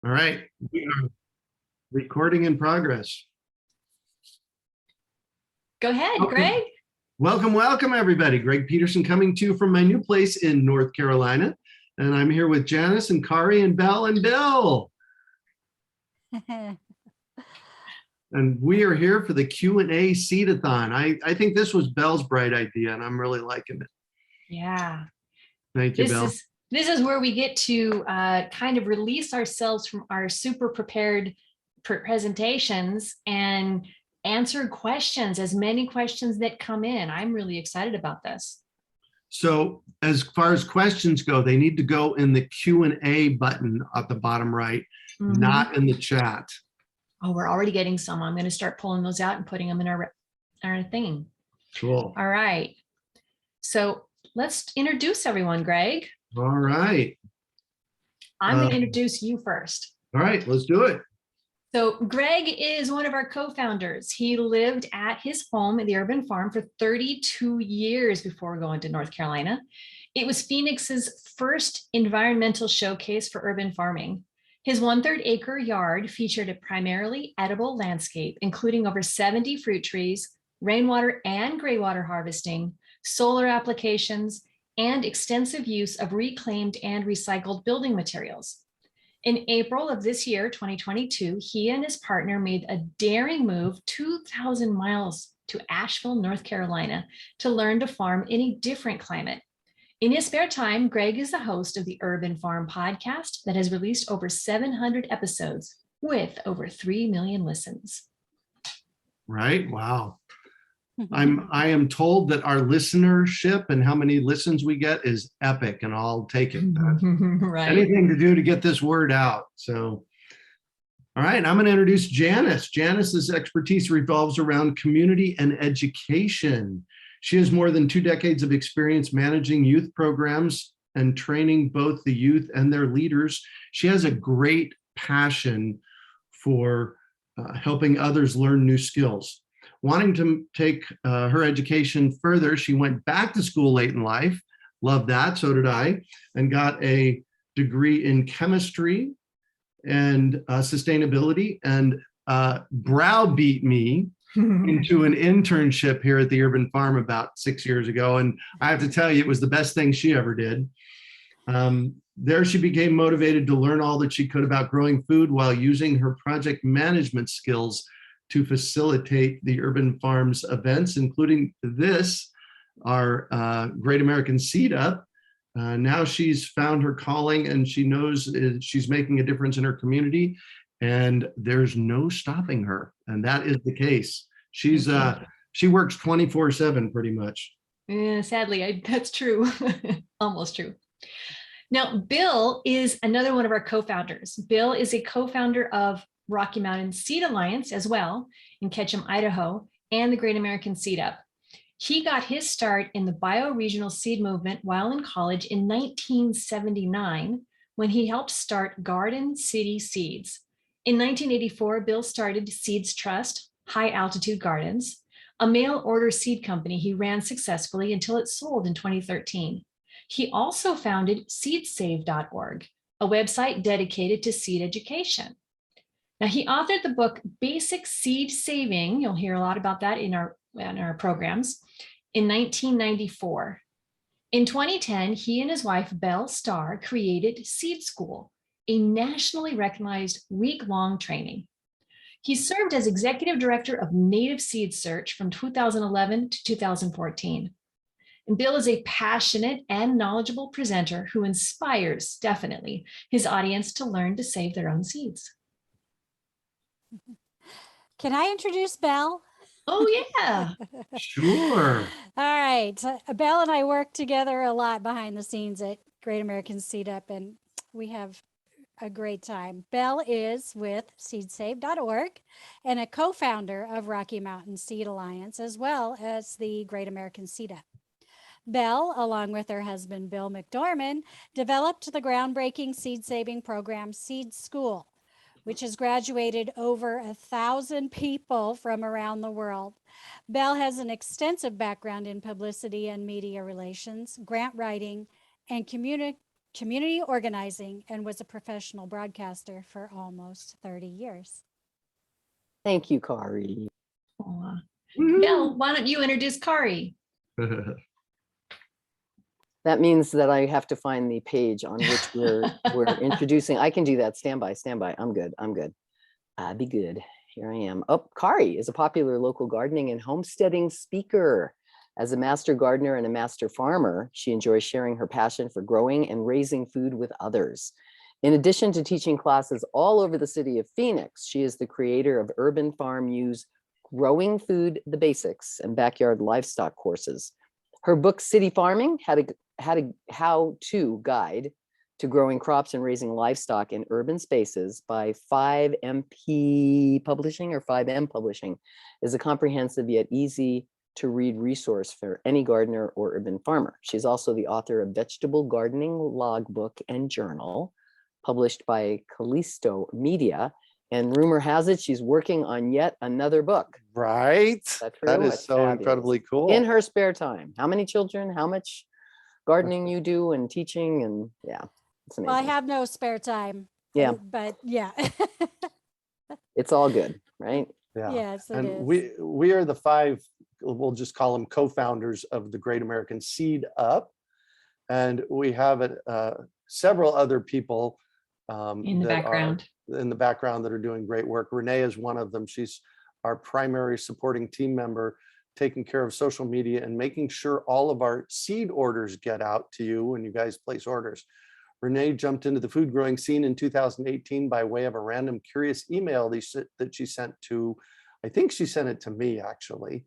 All right, we are recording in progress. Go ahead, Okay. Greg. Welcome, everybody. Greg Peterson coming to you from my new place in North Carolina. And I'm here with Janis and Kari and Belle and Bill. And we are here for the Q&A Seed-a-thon. I think this was Belle's bright idea, and I'm really liking it. Yeah. Thank you, Belle. This is where we get to kind of release ourselves from our super prepared presentations and answer questions, as many questions that come in. I'm really excited about this. So as far as questions go, they need to go in the Q&A button at the bottom right, not in the chat. Oh, we're already getting some. I'm going to start pulling those out and putting them in our thing. Cool. All right. So let's introduce everyone, Greg. All right. I'm going to introduce you first. All right, let's do it. So Greg is one of our co-founders. He lived at his home at the urban farm for 32 years before going to North Carolina. It was Phoenix's first environmental showcase for urban farming. His 1/3 acre yard featured a primarily edible landscape, including over 70 fruit trees, rainwater and gray water harvesting, solar applications, and extensive use of reclaimed and recycled building materials. In April of this year, 2022, he and his partner made a daring move 2,000 miles to Asheville, North Carolina, to learn to farm in a different climate. In his spare time, Greg is the host of the Urban Farm podcast that has released over 700 episodes with over 3 million listens. Right? Wow. I am told that our listenership and how many listens we get is epic, and I'll take it. Right. Anything to do to get this word out. So, all right, I'm going to introduce Janis. Janis's expertise revolves around community and education. She has more than 2 decades of experience managing youth programs and training both the youth and their leaders. She has a great passion for helping others learn new skills. Wanting to take her education further, she went back to school late in life. Loved that, so did I, and got a degree in chemistry and sustainability, and browbeat me into an internship here at the Urban Farm about 6 years ago. And I have to tell you, it was the best thing she ever did. There she became motivated to learn all that she could about growing food while using her project management skills to facilitate the Urban Farm's events, including this, our Great American Seed Up. Now she's found her calling, and she knows she's making a difference in her community, and there's no stopping her. And that is the case. She works 24/7 pretty much. Yeah, sadly, that's true. Almost true. Now, Bill is another one of our co-founders. Bill is a co-founder of Rocky Mountain Seed Alliance as well in Ketchum, Idaho, and the Great American Seed Up. He got his start in the bioregional seed movement while in college in 1979, when he helped start Garden City Seeds. In 1984, Bill started Seeds Trust, High Altitude Gardens, a mail order seed company he ran successfully until it sold in 2013. He also founded seedsave.org, a website dedicated to seed education. Now, he authored the book Basic Seed Saving. You'll hear a lot about that in our programs in 1994. In 2010, he and his wife, Belle Starr, created Seed School, a nationally recognized week-long training. He served as executive director of Native Seed Search from 2011 to 2014. And Bill is a passionate and knowledgeable presenter who inspires, definitely, his audience to learn to save their own seeds. Can I introduce Belle? Oh, yeah. Sure. All right. Belle and I work together a lot behind the scenes at Great American Seed Up, and we have a great time. Belle is with seedsave.org and a co-founder of Rocky Mountain Seed Alliance, as well as the Great American Seed Up. Belle, along with her husband, Bill McDorman, developed the groundbreaking seed-saving program Seed School, which has graduated over 1,000 people from around the world. Belle has an extensive background in publicity and media relations, grant writing, and community organizing and was a professional broadcaster for almost 30 years. Thank you, Kari. Aw. Woo-hoo. Belle, why don't you introduce Kari? That means that I have to find the page on which we're introducing. I can do that. Stand by. I'm good. I'll be good. Here I am. Oh, Kari is a popular local gardening and homesteading speaker. As a master gardener and a master farmer, she enjoys sharing her passion for growing and raising food with others. In addition to teaching classes all over the city of Phoenix, she is the creator of Urban Farm U's Growing Food, the Basics, and Backyard Livestock courses. Her book, City Farming, had a how-to guide to growing crops and raising livestock in urban spaces by 5MP Publishing or 5M Publishing, is a comprehensive yet easy to read resource for any gardener or urban farmer. She's also the author of Vegetable Gardening Logbook and Journal, published by Callisto Media. And rumor has it, she's working on yet another book. Right. That That true? is That's so fabulous. incredibly cool. In her spare time. How many children? How much gardening you do and teaching? And yeah, it's amazing. Well, I have no spare time. Yeah. But yeah. It's all good, right? Yeah. Yes, it And is. we are the 5, we'll just call them co-founders of the Great American Seed Up. And we have several other people In the background. that are doing great work. Renee is one of them. She's our primary supporting team member, taking care of social media and making sure all of our seed orders get out to you when you guys place orders. Renee jumped into the food growing scene in 2018 by way of a random curious email that she sent to, I think she sent it to me actually.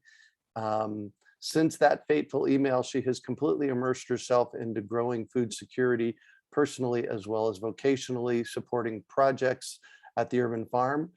Since that fateful email, she has completely immersed herself into growing food security personally as well as vocationally, supporting projects at the urban farm,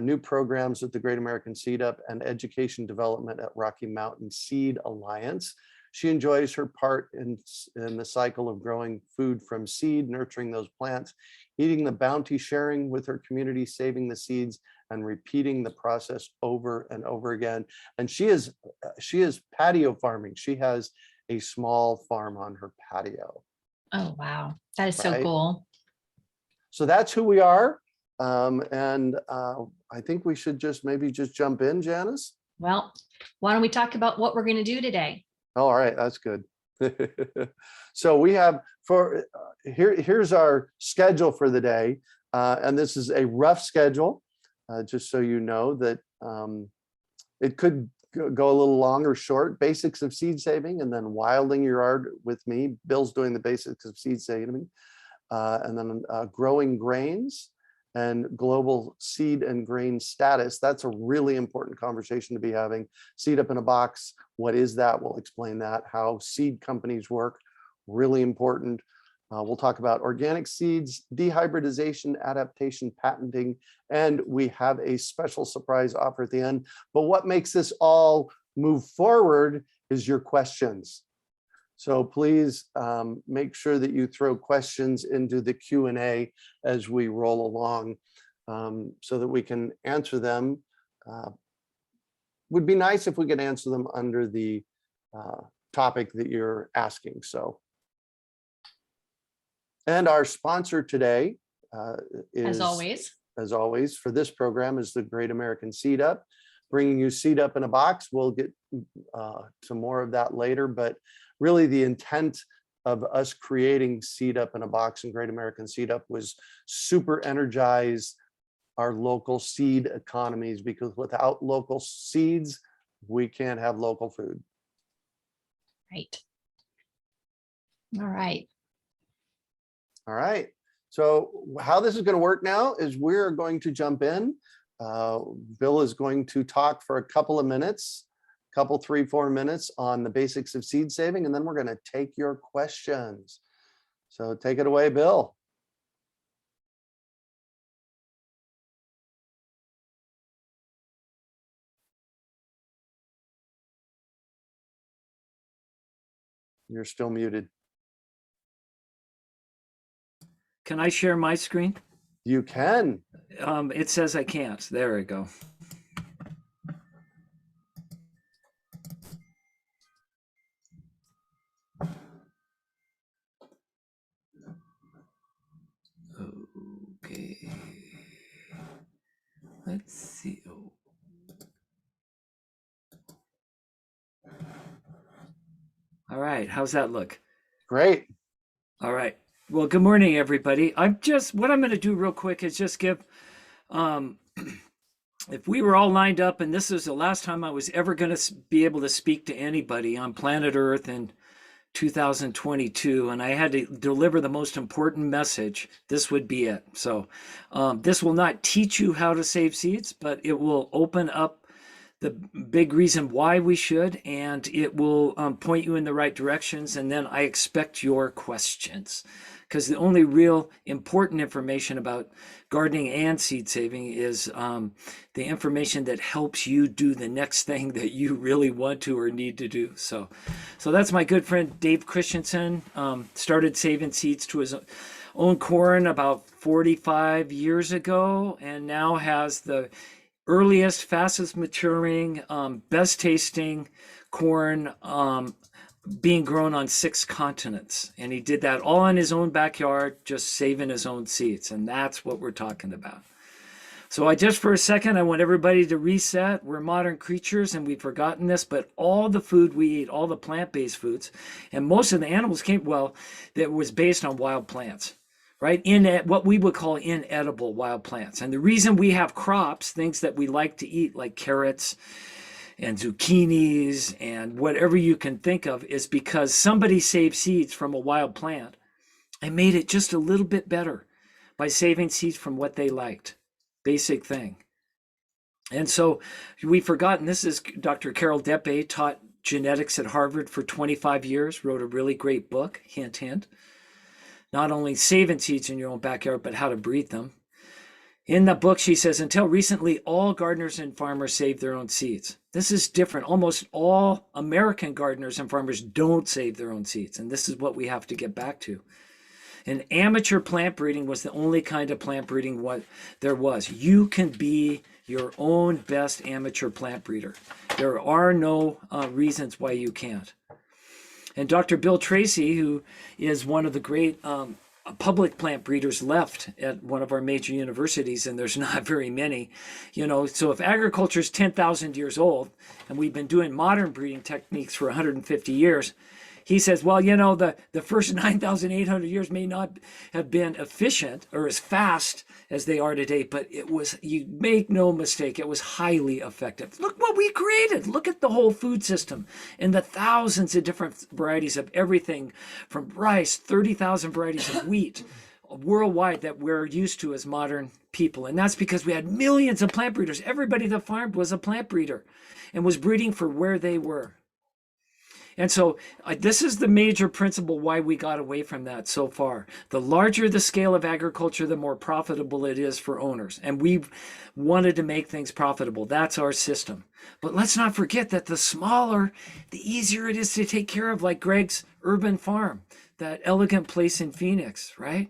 new programs at the Great American Seed Up, and education development at Rocky Mountain Seed Alliance. She enjoys her part in the cycle of growing food from seed, nurturing those plants, eating the bounty, sharing with her community, saving the seeds, and repeating the process over and over again. And she is patio farming. She has a small farm on her patio. Oh, wow. That is so Right. cool. So that's who we are. I think we should maybe just jump in, Janis. Well, why don't we talk about what we're going to do today? All right, that's good. So we have here's our schedule for the day. And this is a rough schedule, just so you know that it could go a little long or short. Basics of seed saving, and then wilding your yard with me. Bill's doing the basics of seed saving, and then growing grains and global seed and grain status. That's a really important conversation to be having. Seed up in a box, what is that? We'll explain that. How seed companies work, really important. We'll talk about organic seeds, dehybridization, adaptation, patenting, and we have a special surprise offer at the end. But what makes this all move forward is your questions. So please make sure that you throw questions into the Q&A as we roll along, so that we can answer them. Would be nice if we could answer them under the topic that you're asking. So. And our sponsor today is, as always, for this program is the Great American Seed Up, bringing you seed up in a box. We'll get to more of that later, but really the intent of us creating Seed Up in a Box and Great American Seed Up was super energize our local seed economies, because without local seeds, we can't have local food. Right. All right. All right. So how this is going to work now is we're going to jump in. Bill is going to talk for a couple of minutes, 3-4 minutes on the basics of seed saving, and then we're going to take your questions. So take it away, Bill. You're still muted. Can I share my screen? You can. It says I can't. There we go. Let's see. Oh. All right, how's that look? Great. All right. Well, good morning, everybody. What I'm going to do real quick is just give, um, if we were all lined up, and this is the last time I was ever going to be able to speak to anybody on planet Earth in 2022, and I had to deliver the most important message, this would be it. So this will not teach you how to save seeds, but it will open up the big reason why we should, and it will point you in the right directions. And then I expect your questions, because the only real important information about gardening and seed saving is the information that helps you do the next thing that you really want to or need to do. So that's my good friend Dave Christensen. Started saving seeds to his own corn about 45 years ago, and now has the earliest, fastest maturing, best tasting corn being grown on 6 continents. And he did that all in his own backyard, just saving his own seeds. And that's what we're talking about. So for a second, I want everybody to reset. We're modern creatures and we've forgotten this, but all the food we eat, all the plant-based foods, and most of the animals that was based on wild plants. Right, what we would call inedible wild plants. And the reason we have crops, things that we like to eat, like carrots and zucchinis and whatever you can think of, is because somebody saved seeds from a wild plant and made it just a little bit better by saving seeds from what they liked. Basic thing. And so we've forgotten, this is Dr. Carol Deppe, taught genetics at Harvard for 25 years, wrote a really great book, hint, hint. Not only saving seeds in your own backyard, but how to breed them. In the book, she says, until recently, all gardeners and farmers saved their own seeds. This is different. Almost all American gardeners and farmers don't save their own seeds. And this is what we have to get back to. And amateur plant breeding was the only kind of plant breeding what there was. You can be your own best amateur plant breeder. There are no reasons why you can't. And Dr. Bill Tracy, who is one of the great public plant breeders left at one of our major universities, and there's not very many, so if agriculture is 10,000 years old and we've been doing modern breeding techniques for 150 years, he says, well, the first 9,800 years may not have been efficient or as fast as they are today, but you make no mistake, it was highly effective. Look what we created. Look at the whole food system and the thousands of different varieties of everything from rice, 30,000 varieties of wheat worldwide that we're used to as modern people. And that's because we had millions of plant breeders. Everybody that farmed was a plant breeder and was breeding for where they were. And so this is the major principle why we got away from that so far. The larger the scale of agriculture, the more profitable it is for owners. And we've wanted to make things profitable. That's our system. But let's not forget that the smaller, the easier it is to take care of, like Greg's urban farm, that elegant place in Phoenix, right?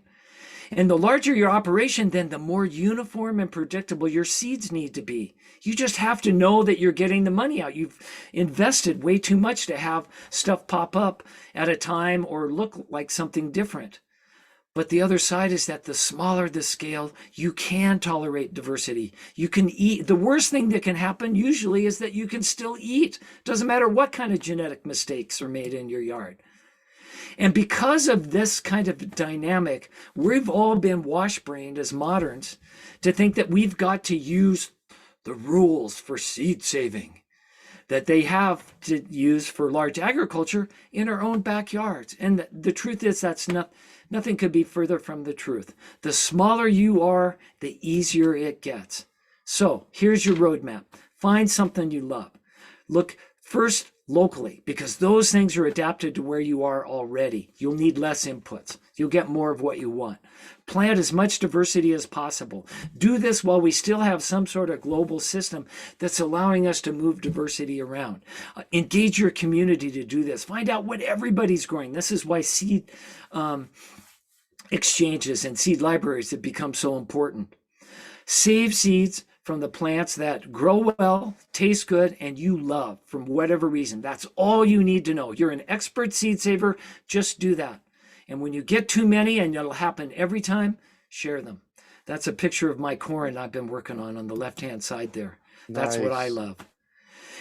And the larger your operation, then the more uniform and predictable your seeds need to be. You just have to know that you're getting the money out. You've invested way too much to have stuff pop up at a time or look like something different. But the other side is that the smaller the scale, you can tolerate diversity. You can eat. The worst thing that can happen usually is that you can still eat. Doesn't matter what kind of genetic mistakes are made in your yard. And because of this kind of dynamic, we've all been wash-brained as moderns to think that we've got to use the rules for seed saving that they have to use for large agriculture in our own backyards. And the truth is nothing could be further from the truth. The smaller you are, the easier it gets. So here's your roadmap. Find something you love. Look first locally, because those things are adapted to where you are already. You'll need less inputs. You'll get more of what you want. Plant as much diversity as possible. Do this while we still have some sort of global system that's allowing us to move diversity around. Engage your community to do this. Find out what everybody's growing. This is why seed exchanges and seed libraries have become so important. Save seeds from the plants that grow well, taste good, and you love from whatever reason. That's all you need to know. You're an expert seed saver, just do that. And when you get too many, and it'll happen every time, share them. That's a picture of my corn I've been working on the left-hand side there. That's what I Nice. love.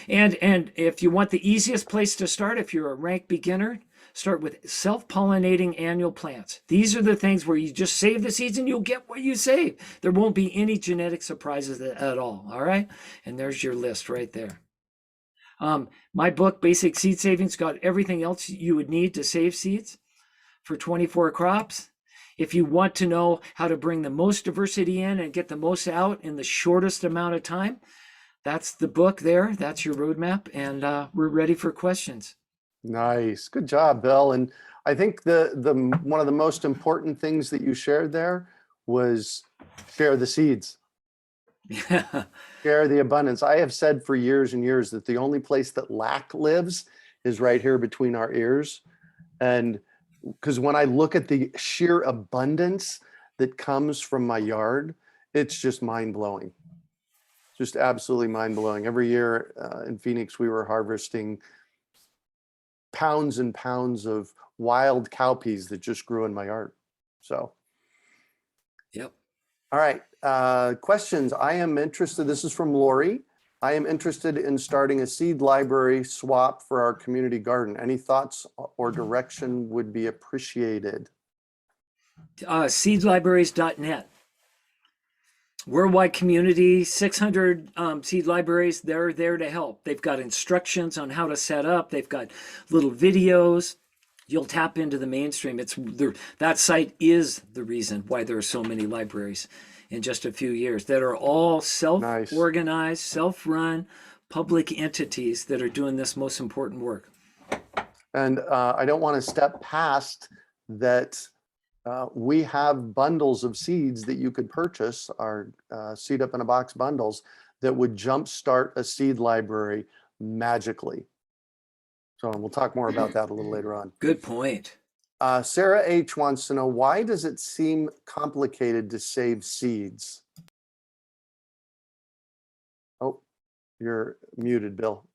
And if you want the easiest place to start, if you're a rank beginner, start with self-pollinating annual plants. These are the things where you just save the seeds and you'll get what you save. There won't be any genetic surprises at all. All right. And there's your list right there. My book, Basic Seed Savings, got everything else you would need to save seeds for 24 crops. If you want to know how to bring the most diversity in and get the most out in the shortest amount of time, that's the book there. That's your roadmap. And we're ready for questions. Nice. Good job, Belle. And I think the one of the most important things that you shared there was share the seeds, Yeah. share the abundance. I have said for years and years that the only place that lack lives is right here between our ears. And because when I look at the sheer abundance that comes from my yard, it's just mind blowing. Just absolutely mind blowing. Every year in Phoenix, we were harvesting pounds and pounds of wild cowpeas that just grew in my yard. So, Yep. all right. Questions. I am interested. This is from Lori. I am interested in starting a seed library swap for our community garden. Any thoughts or direction would be appreciated. Seedlibraries.net. Worldwide community, 600 seed libraries. They're there to help. They've got instructions on how to set up. They've got little videos. You'll tap into the mainstream. That site is the reason why there are so many libraries in just a few years that are all self-organized, self-run public entities that are doing this most important work. And I don't want to step past that. We have bundles of seeds that you could purchase, our seed up in a box bundles that would jumpstart a seed library magically. So we'll talk more about that a little later on. Good point. Sarah H wants to know, why does it seem complicated to save seeds? Oh, you're muted, Bill.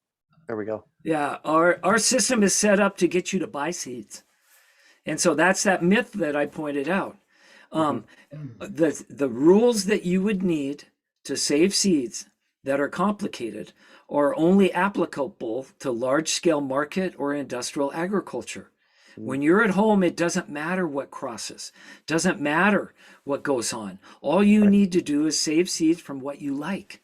There we go. Yeah, our system is set up to get you to buy seeds. And so that's that myth that I pointed out. The rules that you would need to save seeds that are complicated are only applicable to large scale market or industrial agriculture. When you're at home, it doesn't matter what crosses, doesn't matter what goes on. All you need to do is save seeds from what you like.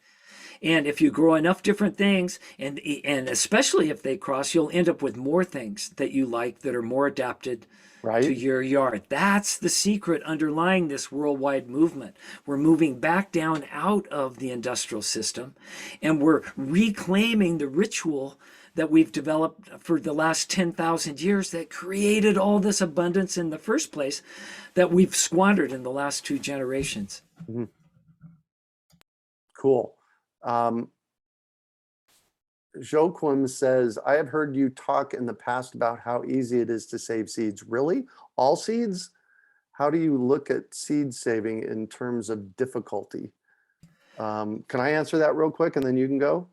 And if you grow enough different things, and especially if they cross, you'll end up with more things that you like that are more adapted to your yard. That's the secret underlying this worldwide movement. We're moving back down out of the industrial system, and we're reclaiming the ritual that we've developed for the last 10,000 years that created all this abundance in the first place that we've squandered in the last 2 generations. Mm-hmm. Cool. Joaquim says, I have heard you talk in the past about how easy it is to save seeds. Really? All seeds? How do you look at seed saving in terms of difficulty? Can I answer that real quick and then you can go?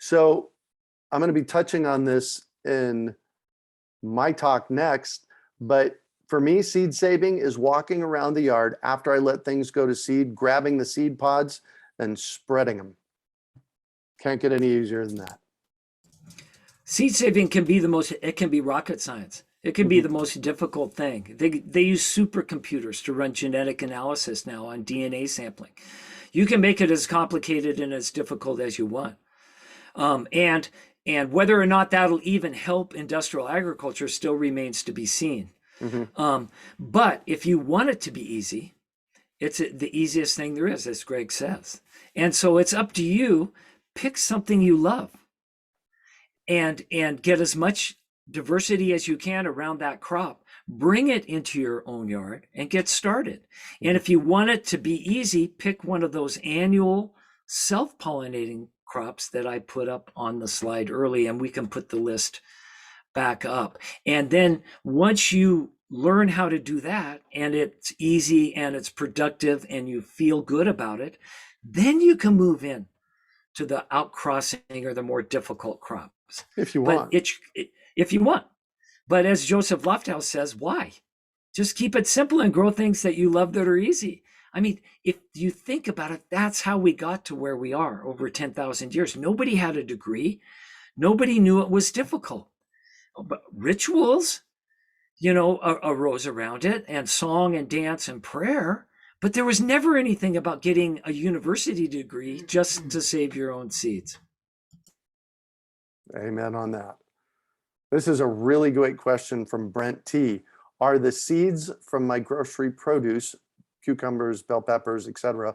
So I'm going to be touching on this in my talk next, but for me, seed saving is walking around the yard after I let things go to seed, grabbing the seed pods and spreading them. Can't get any easier than that. Seed saving can be it can be rocket science. It can be the most difficult thing. They use supercomputers to run genetic analysis now on DNA sampling. You can make it as complicated and as difficult as you want. And whether or not that'll even help industrial agriculture still remains to be seen. But if you want it to be easy, it's the easiest thing there is, as Greg says. And so it's up to you. Pick something you love and get as much diversity as you can around that crop. Bring it into your own yard and get started. And if you want it to be easy, pick one of those annual self-pollinating crops that I put up on the slide early, and we can put the list back up. And then once you learn how to do that, and it's easy and it's productive and you feel good about it, then you can move in to the outcrossing or the more difficult crops. If you want. But if you want. But as Joseph Lofthouse says, why? Just keep it simple and grow things that you love that are easy. I mean, if you think about it, that's how we got to where we are over 10,000 years. Nobody had a degree. Nobody knew it was difficult. But rituals, arose around it, and song and dance and prayer. But there was never anything about getting a university degree just to save your own seeds. Amen on that. This is a really great question from Brent T. Are the seeds from my grocery produce, cucumbers, bell peppers, etc.,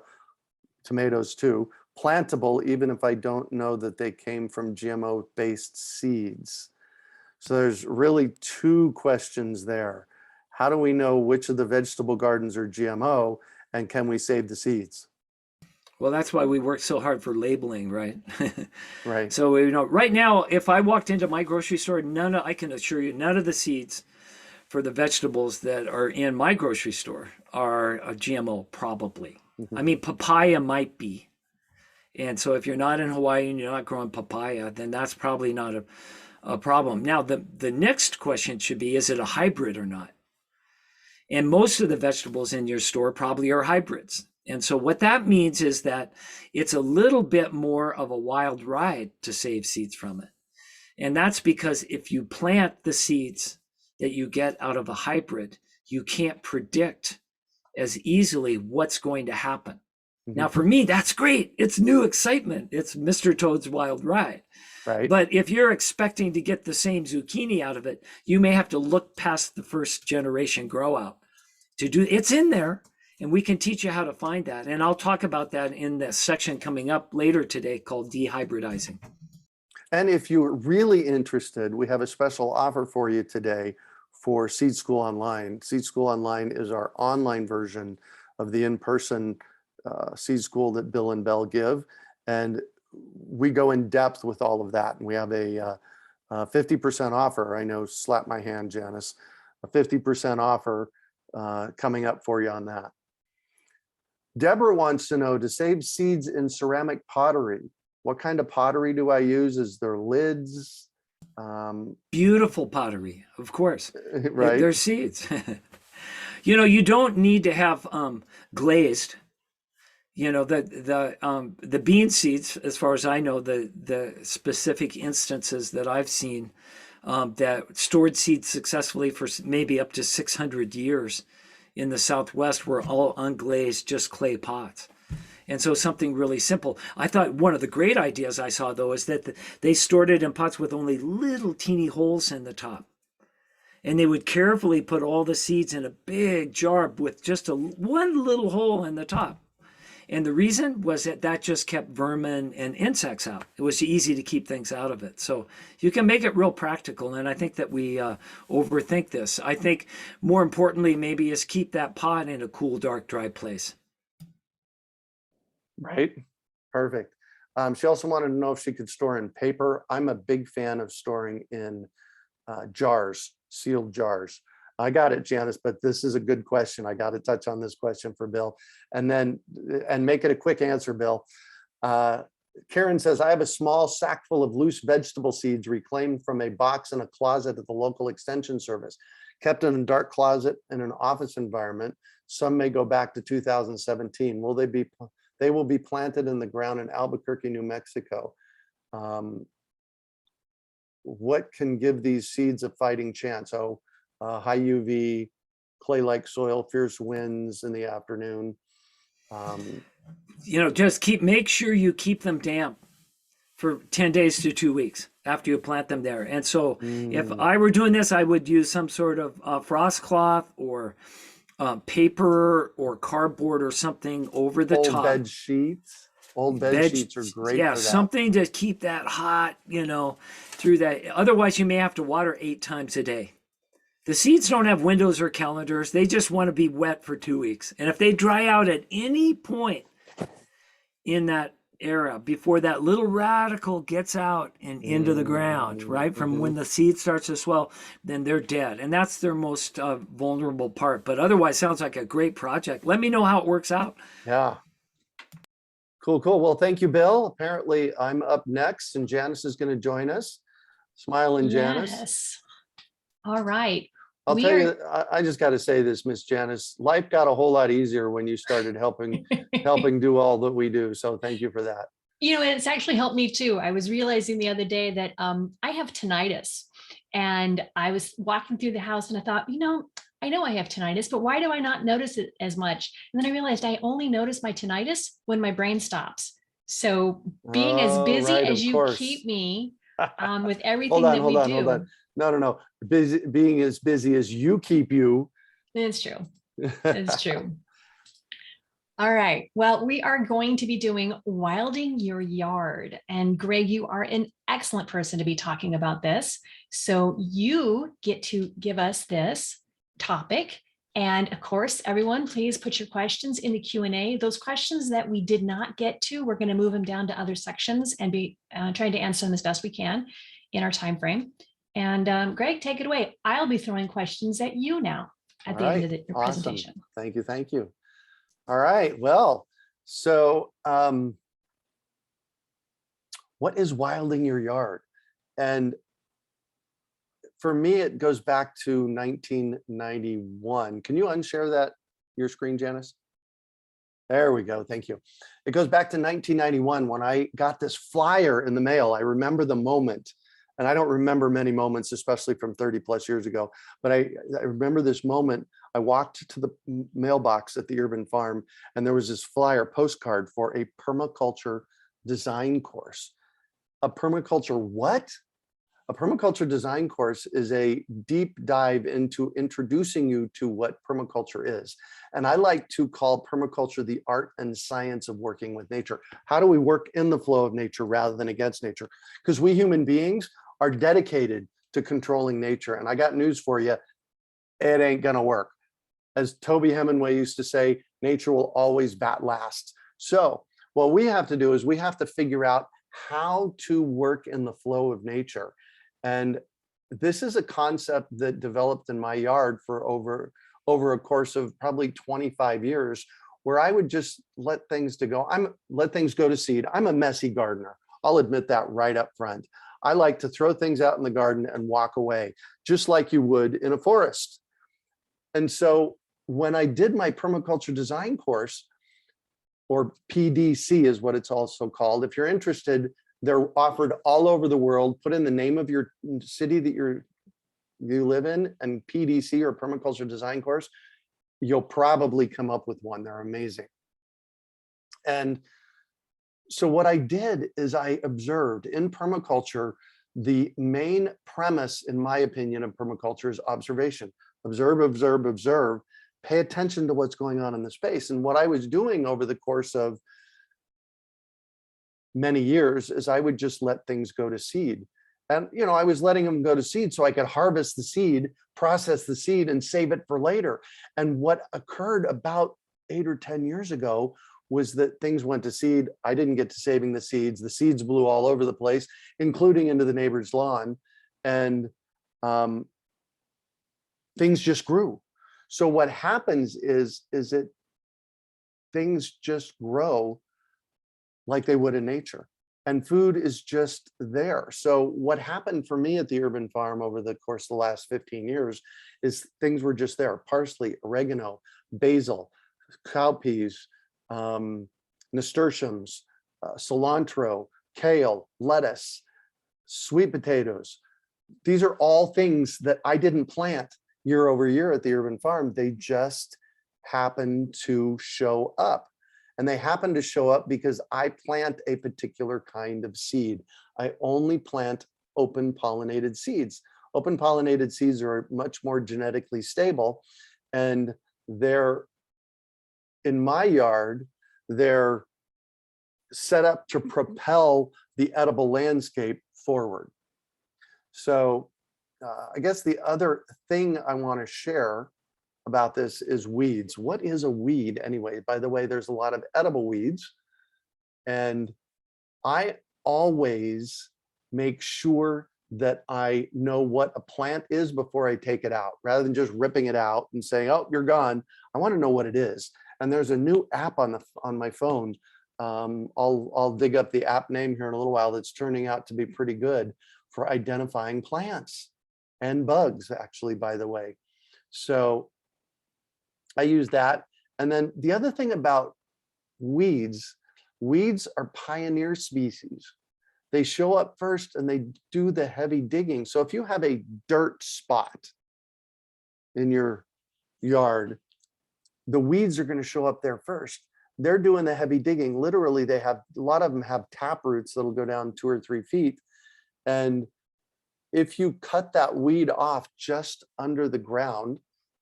tomatoes too, plantable even if I don't know that they came from GMO-based seeds? So there's really two questions there. How do we know which of the vegetable gardens are GMO, and can we save the seeds? Well, that's why we work so hard for labeling, right? Right. So, right now, if I walked into my grocery store, I can assure you, none of the seeds for the vegetables that are in my grocery store are a GMO, probably. I mean, papaya might be. And so if you're not in Hawaii and you're not growing papaya, then that's probably not a problem. Now, the next question should be, is it a hybrid or not? And most of the vegetables in your store probably are hybrids. And so what that means is that it's a little bit more of a wild ride to save seeds from it. And that's because if you plant the seeds that you get out of a hybrid, you can't predict as easily what's going to happen. Now, for me, that's great. It's new excitement. It's Mr. Toad's wild ride. Right. But if you're expecting to get the same zucchini out of it, you may have to look past the first generation grow out to do. It's in there, and we can teach you how to find that. And I'll talk about that in the section coming up later today called dehybridizing. And if you're really interested, we have a special offer for you today for Seed School Online. Seed School Online is our online version of the in-person seed school that Bill and Belle give. And we go in depth with all of that. And we have a 50% offer. I know, slap my hand, Janis, a 50% offer coming up for you on that. Deborah wants to know, to save seeds in ceramic pottery, what kind of pottery do I use? Is there lids? Beautiful pottery, of course. Right. They're seeds. You don't need to have glazed. The bean seeds, as far as I know, the specific instances that I've seen that stored seeds successfully for maybe up to 600 years in the Southwest were all unglazed, just clay pots. And so something really simple. I thought one of the great ideas I saw, though, is that they stored it in pots with only little teeny holes in the top. And they would carefully put all the seeds in a big jar with just one little hole in the top. And the reason was that just kept vermin and insects out. It was easy to keep things out of it. So you can make it real practical. And I think that we overthink this. I think more importantly, maybe, is keep that pot in a cool, dark, dry place. Right. Perfect. She also wanted to know if she could store in paper. I'm a big fan of storing in jars, sealed jars. I got it, Janis, but this is a good question. I got to touch on this question for Bill, and make it a quick answer, Bill. Karen says, I have a small sack full of loose vegetable seeds reclaimed from a box in a closet at the local extension service, kept in a dark closet in an office environment. Some may go back to 2017. They will be planted in the ground in Albuquerque, New Mexico. What can give these seeds a fighting chance? High UV, clay-like soil, fierce winds in the afternoon. Just make sure you keep them damp for 10 days to 2 weeks after you plant them there. And so if I were doing this, I would use some sort of frost cloth or paper or cardboard or something over the top. Bed sheets. Old bed sheets are great. Yeah, for that. Something to keep that hot, through that. Otherwise, you may have to water 8 times a day. The seeds don't have windows or calendars. They just want to be wet for 2 weeks. And if they dry out at any point in that era, before that little radical gets out and into the ground, right, from when the seed starts to swell, then they're dead. And that's their most vulnerable part. But otherwise, sounds like a great project. Let me know how it works out. Yeah. Cool. Well, thank you, Bill. Apparently, I'm up next, and Janis is going to join us. Smiling, Janis. Yes. All right. I'll We tell are- you, I just got to say this, Miss Janis, life got a whole lot easier when you started helping do all that we do. So thank you for that. You know, and it's actually helped me too. I was realizing the other day that I have tinnitus, and I was walking through the house and I thought, I know I have tinnitus, but why do I not notice it as much? And then I realized I only notice my tinnitus when my brain stops. So being as Oh, busy right, as of you course. keep me with everything Hold on, that we hold on, do, hold on. No. Being as busy as you keep you. it's true. It's true. All right. Well, we are going to be doing wilding your yard. And Greg, you are an excellent person to be talking about this. So you get to give us this topic. And of course, everyone, please put your questions in the Q&A. Those questions that we did not get to, we're going to move them down to other sections and be trying to answer them as best we can in our time frame. And Greg, take it away. I'll be throwing questions at you now at the end of the Awesome. presentation. Thank you. Thank you. All right. Well, so what is wilding your yard? And for me, it goes back to 1991. Can you unshare your screen, Janis? There we go. Thank you. It goes back to 1991 when I got this flyer in the mail. I remember the moment, and I don't remember many moments, especially from 30 plus years ago, but I remember this moment. I walked to the mailbox at the urban farm, and there was this flyer postcard for a permaculture design course. A permaculture what? A permaculture design course is a deep dive into introducing you to what permaculture is. And I like to call permaculture the art and science of working with nature. How do we work in the flow of nature rather than against nature? Because we human beings are dedicated to controlling nature. And I got news for you, it ain't gonna work. As Toby Hemingway used to say, nature will always bat last. So what we have to do is we have to figure out how to work in the flow of nature. And this is a concept that developed in my yard for over a course of probably 25 years, where I would just let things go to seed. I'm a messy gardener. I'll admit that right up front. I like to throw things out in the garden and walk away, just like you would in a forest. And so when I did my permaculture design course, or PDC is what it's also called, if you're interested, they're offered all over the world. Put in the name of your city that you live in and PDC or permaculture design course, you'll probably come up with one. They're amazing. And so what I did is I observed in permaculture, the main premise, in my opinion, of permaculture is observation. Observe, observe, observe. Pay attention to what's going on in the space. And what I was doing over the course of many years is I would just let things go to seed. And, I was letting them go to seed so I could harvest the seed, process the seed, and save it for later. And what occurred about 8 or 10 years ago was that things went to seed. I didn't get to saving the seeds. The seeds blew all over the place, including into the neighbor's lawn. And things just grew. So what happens is that things just grow like they would in nature, and food is just there. So what happened for me at the urban farm over the course of the last 15 years is things were just there. Parsley, oregano, basil, cowpeas, nasturtiums, cilantro, kale, lettuce, sweet potatoes. These are all things that I didn't plant year over year at the urban farm. They just happen to show up. And they happen to show up because I plant a particular kind of seed. I only plant open pollinated seeds. Open pollinated seeds are much more genetically stable, and they're, in my yard, they're set up to propel the edible landscape forward. So I guess the other thing I want to share about this is weeds. What is a weed anyway? By the way, there's a lot of edible weeds, and I always make sure that I know what a plant is before I take it out, rather than just ripping it out and saying, "Oh, you're gone." I want to know what it is. And there's a new app on my phone. I'll dig up the app name here in a little while. That's turning out to be pretty good for identifying plants and bugs, actually, by the way. So I use that. And then the other thing about weeds are pioneer species. They show up first and they do the heavy digging. So if you have a dirt spot in your yard, the weeds are going to show up there first. They're doing the heavy digging. Literally, they have a lot of them have tap roots that'll go down 2 or 3 feet. And if you cut that weed off just under the ground,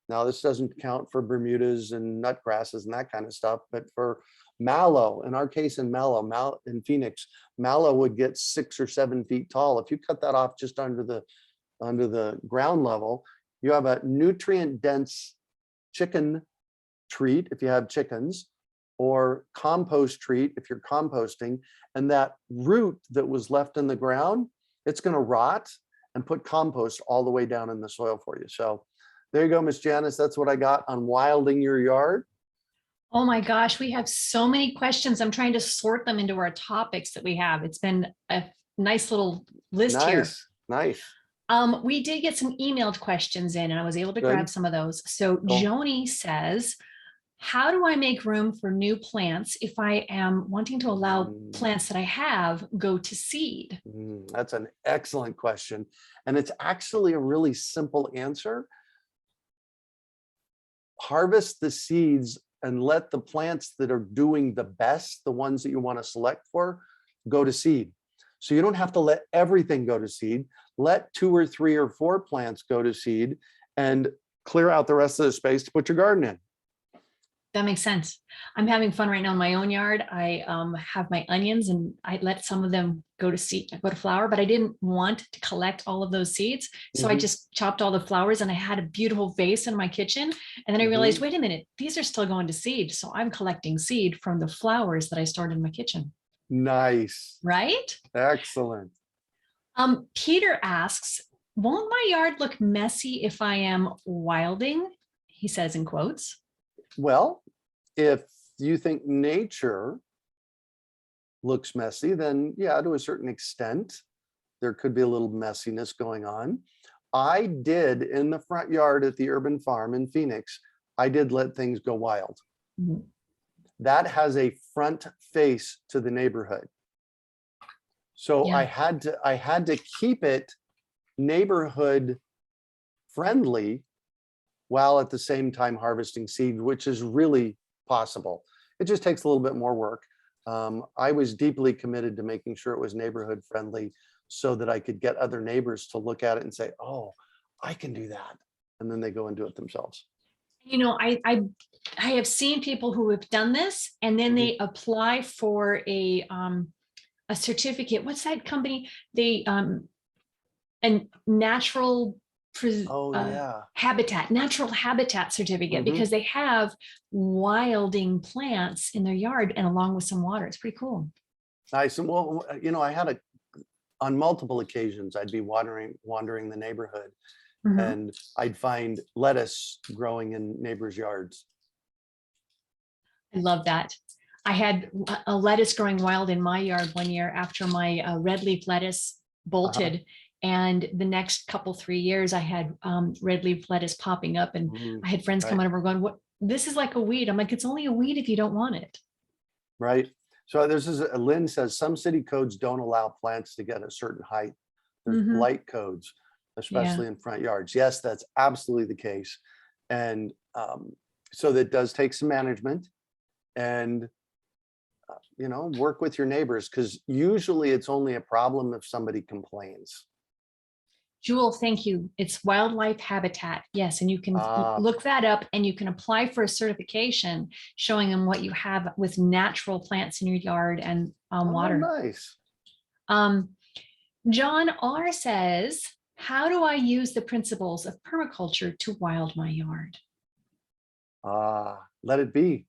now this doesn't count for Bermudas and nut grasses and that kind of stuff, but for mallow, in our case in mallow in Phoenix, mallow would get 6 or 7 feet tall. If you cut that off just under the ground level, you have a nutrient dense chicken treat if you have chickens, or compost treat if you're composting, and that root that was left in the ground, it's going to rot and put compost all the way down in the soil for you. So there you go, Miss Janis. That's what I got on wilding your yard. Oh my gosh, we have so many questions. I'm trying to sort them into our topics that we have. It's been a nice little list here. Nice. We did get some emailed questions in and I was able to Good. grab some of those. So Cool. Joni says, how do I make room for new plants if I am wanting to allow plants that I have go to seed? That's an excellent question. And it's actually a really simple answer. Harvest the seeds and let the plants that are doing the best, the ones that you want to select for, go to seed. So you don't have to let everything go to seed. Let 2 or 3 or 4 plants go to seed and clear out the rest of the space to put your garden in. That makes sense. I'm having fun right now in my own yard. I have my onions and I let some of them go to seed, go to flower, but I didn't want to collect all of those seeds. So I just chopped all the flowers and I had a beautiful vase in my kitchen. And then I realized, wait a minute, these are still going to seed. So I'm collecting seed from the flowers that I stored in my kitchen. Nice. Right? Excellent. Peter asks, won't my yard look messy if I am wilding? He says in quotes. Well, if you think nature looks messy, then yeah, to a certain extent, there could be a little messiness going on. I did in the front yard at the urban farm in Phoenix, I did let things go wild. That has a front face to the neighborhood. So Yeah. I had to keep it neighborhood friendly while at the same time harvesting seed, which is really possible. It just takes a little bit more work. I was deeply committed to making sure it was neighborhood friendly so that I could get other neighbors to look at it and say, oh, I can do that. And then they go and do it themselves. You know, I have seen people who have done this and then they apply for a certificate. What's that company? They a natural natural habitat certificate, because they have wilding plants in their yard and along with some water. It's pretty cool. Nice. And well, you know, I had on multiple occasions, I'd be wandering the neighborhood and I'd find lettuce growing in neighbors' yards. I love that. I had a lettuce growing wild in my yard one year after my red leaf lettuce bolted. And the next 3 years, I had red leaf lettuce popping up, and I had friends coming over going, "What? This is like a weed." I'm like, "It's only a weed if you don't want it." Right. So this is Lynn says some city codes don't allow plants to get a certain height. There's blight codes, especially in front yards. Yes, that's absolutely the case, and so that does take some management, and you know, work with your neighbors, because usually it's only a problem if somebody complains. Jewel, thank you. It's wildlife habitat. Yes. And you can look that up and you can apply for a certification showing them what you have with natural plants in your yard and water. Nice. John R says, how do I use the principles of permaculture to wild my yard? Let it be.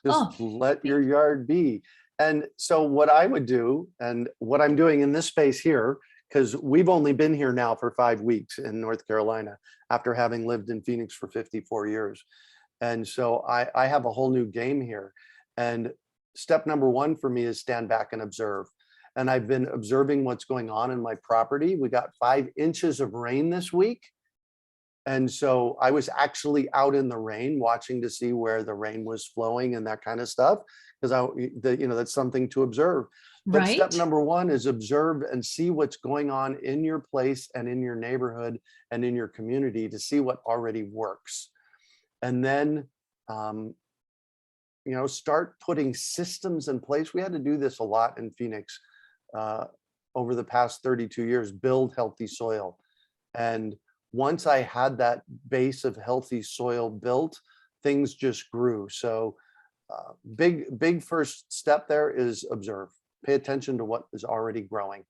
Just let your yard be. And so what I would do, and what I'm doing in this space here, because we've only been here now for 5 weeks in North Carolina after having lived in Phoenix for 54 years. And so I have a whole new game here. And step number 1 for me is stand back and observe. And I've been observing what's going on in my property. We got 5 inches of rain this week. And so I was actually out in the rain watching to see where the rain was flowing and that kind of stuff, because that's something to observe. But step Right? number one is observe and see what's going on in your place and in your neighborhood and in your community to see what already works. And then, start putting systems in place. We had to do this a lot in Phoenix over the past 32 years, build healthy soil. And once I had that base of healthy soil built, things just grew. So big first step there is observe. Pay attention to what is already growing.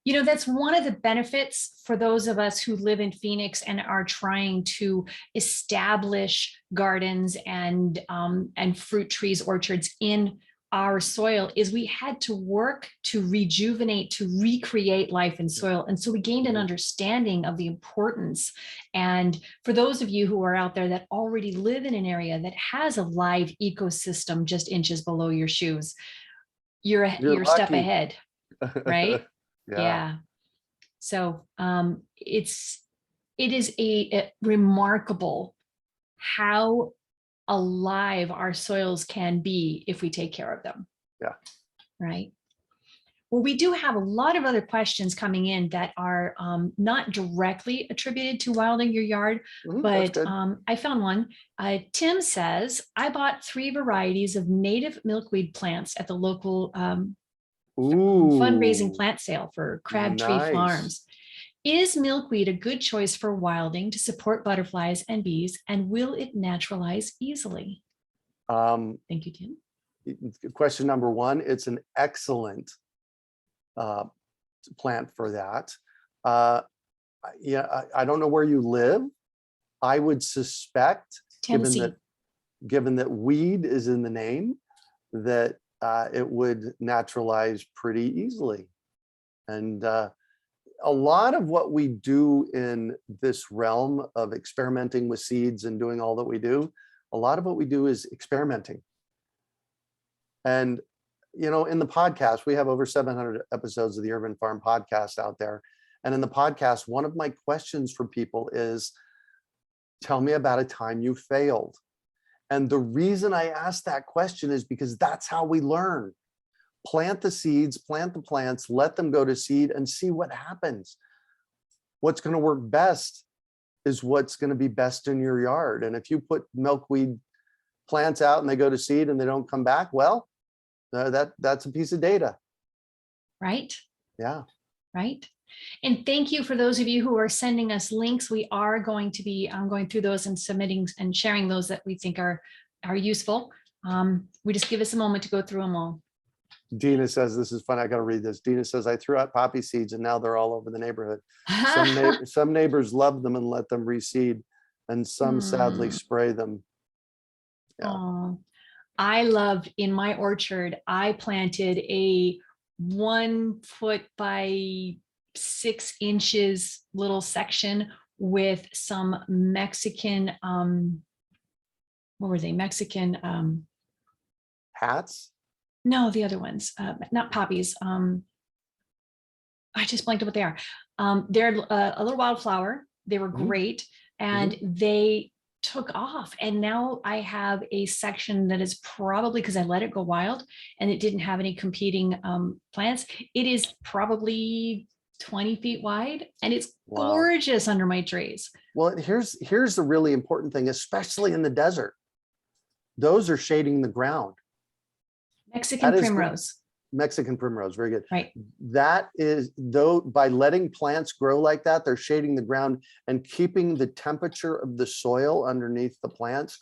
That's one of the benefits for those of us who live in Phoenix and are trying to establish gardens and fruit trees, orchards in our soil, is we had to work to rejuvenate, to recreate life in soil. And so we gained an understanding of the importance. And for those of you who are out there that already live in an area that has a live ecosystem just inches below your shoes, you're a step lucky. ahead, right? Yeah. So it is a remarkable how alive our soils can be if we take care of them. Yeah. Right. Well, we do have a lot of other questions coming in that are not directly attributed to wilding your yard, but I found one. Tim says, I bought 3 varieties of native milkweed plants at the local fundraising plant sale for Crabtree Farms. Is milkweed a good choice for wilding to support butterflies and bees, and will it naturalize easily? Thank you, Tim. Question number 1, it's an excellent plant for that. I don't know where you live. I would suspect, given that weed is in the name, that it would naturalize pretty easily. And a lot of what we do in this realm of experimenting with seeds and doing all that we do, a lot of what we do is experimenting. And, in the podcast, we have over 700 episodes of the Urban Farm podcast out there. And in the podcast, one of my questions for people is, tell me about a time you failed. And the reason I ask that question is because that's how we learn. Plant the seeds, plant the plants, let them go to seed and see what happens. What's going to work best is what's going to be best in your yard. And if you put milkweed plants out and they go to seed and they don't come back, well, that's a piece of data. Right. Yeah. Right. And thank you for those of you who are sending us links. We are going to be going through those and submitting and sharing those that we think are useful. We just give us a moment to go through them all. Dina says, this is fun. I got to read this. Dina says, I threw out poppy seeds and now they're all over the neighborhood. Some neighbors love them and let them reseed, and some sadly spray them. Yeah. Oh, I loved in my orchard, I planted a 1 foot by 6 inches little section with some Mexican, what were they? Mexican hats? No, the other ones, not poppies. I just blanked on what they are. They're a little wildflower. They were great, and they took off. And now I have a section that is probably, because I let it go wild and it didn't have any competing plants. It is probably 20 feet wide, and it's gorgeous under my trees. Well, here's the really important thing, especially in the desert. Those are shading the ground. Mexican primrose. Mexican primrose, very good. Right. That is, though, by letting plants grow like that, they're shading the ground and keeping the temperature of the soil underneath the plants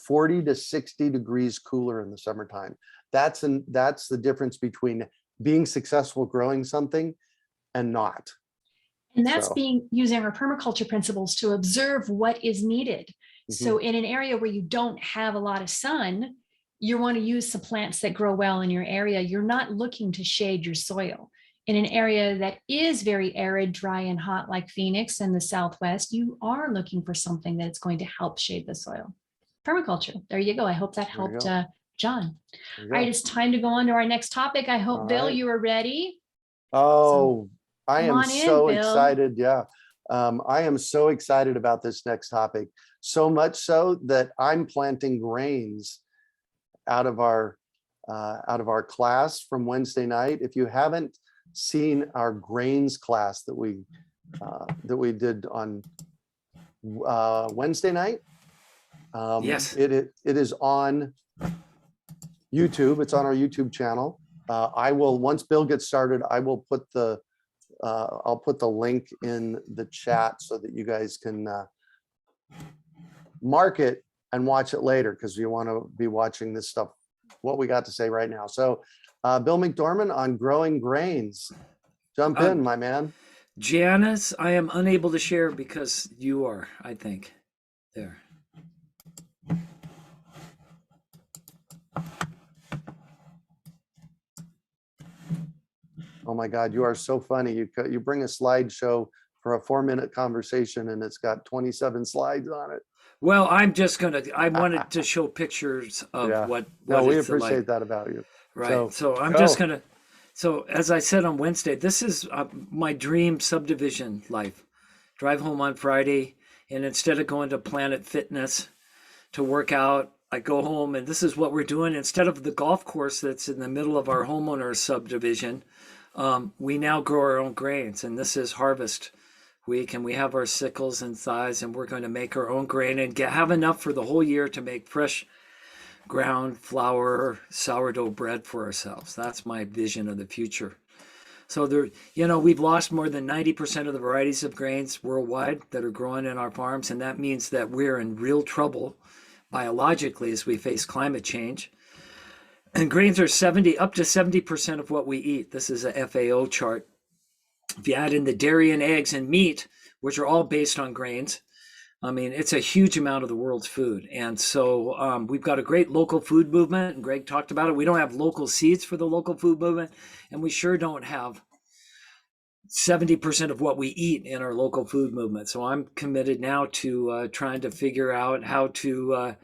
40 to 60 degrees cooler in the summertime. That's the difference between being successful growing something and not. And that's using our permaculture principles to observe what is needed. So in an area where you don't have a lot of sun, you want to use some plants that grow well in your area. You're not looking to shade your soil. In an area that is very arid, dry, and hot like Phoenix and the Southwest, you are looking for something that's going to help shade the soil. Permaculture. There you go. I hope that helped John. All right, it's time to go on to our next topic. I hope, Bill, you are ready. Oh, I am so excited. Yeah. I am so excited about this next topic, so much so that I'm planting grains out of our class from Wednesday night. If you haven't seen our grains class that we did on Wednesday night, Yes. it is on YouTube. It's on our YouTube channel. I will, once Bill gets started, I will put I'll put the link in the chat so that you guys can mark it and watch it later, because you want to be watching this stuff, what we got to say right now. So Bill McDormand on growing grains. Jump in, my man. Janis, I am unable to share because you are, I think. There. Oh my God, you are so funny. You bring a slideshow for a 4-minute conversation and it's got 27 slides on it. Well, I wanted to show pictures of Yeah. what No, we it's appreciate like. that about you. Right. So I'm go. just gonna. So as I said on Wednesday, this is my dream subdivision life. Drive home on Friday, and instead of going to Planet Fitness to work out, I go home, and this is what we're doing. Instead of the golf course that's in the middle of our homeowner subdivision, we now grow our own grains, and this is harvest week, and we have our sickles and scythes, and we're going to make our own grain and have enough for the whole year to make fresh ground flour sourdough bread for ourselves. That's my vision of the future. So there, we've lost more than 90% of the varieties of grains worldwide that are grown in our farms, and that means that we're in real trouble biologically as we face climate change. And grains are up to 70% of what we eat. This is a FAO chart. If you add in the dairy and eggs and meat, which are all based on grains, I mean, it's a huge amount of the world's food. And so we've got a great local food movement, and Greg talked about it. We don't have local seeds for the local food movement, and we sure don't have 70% of what we eat in our local food movement. So I'm committed now to trying to figure out how to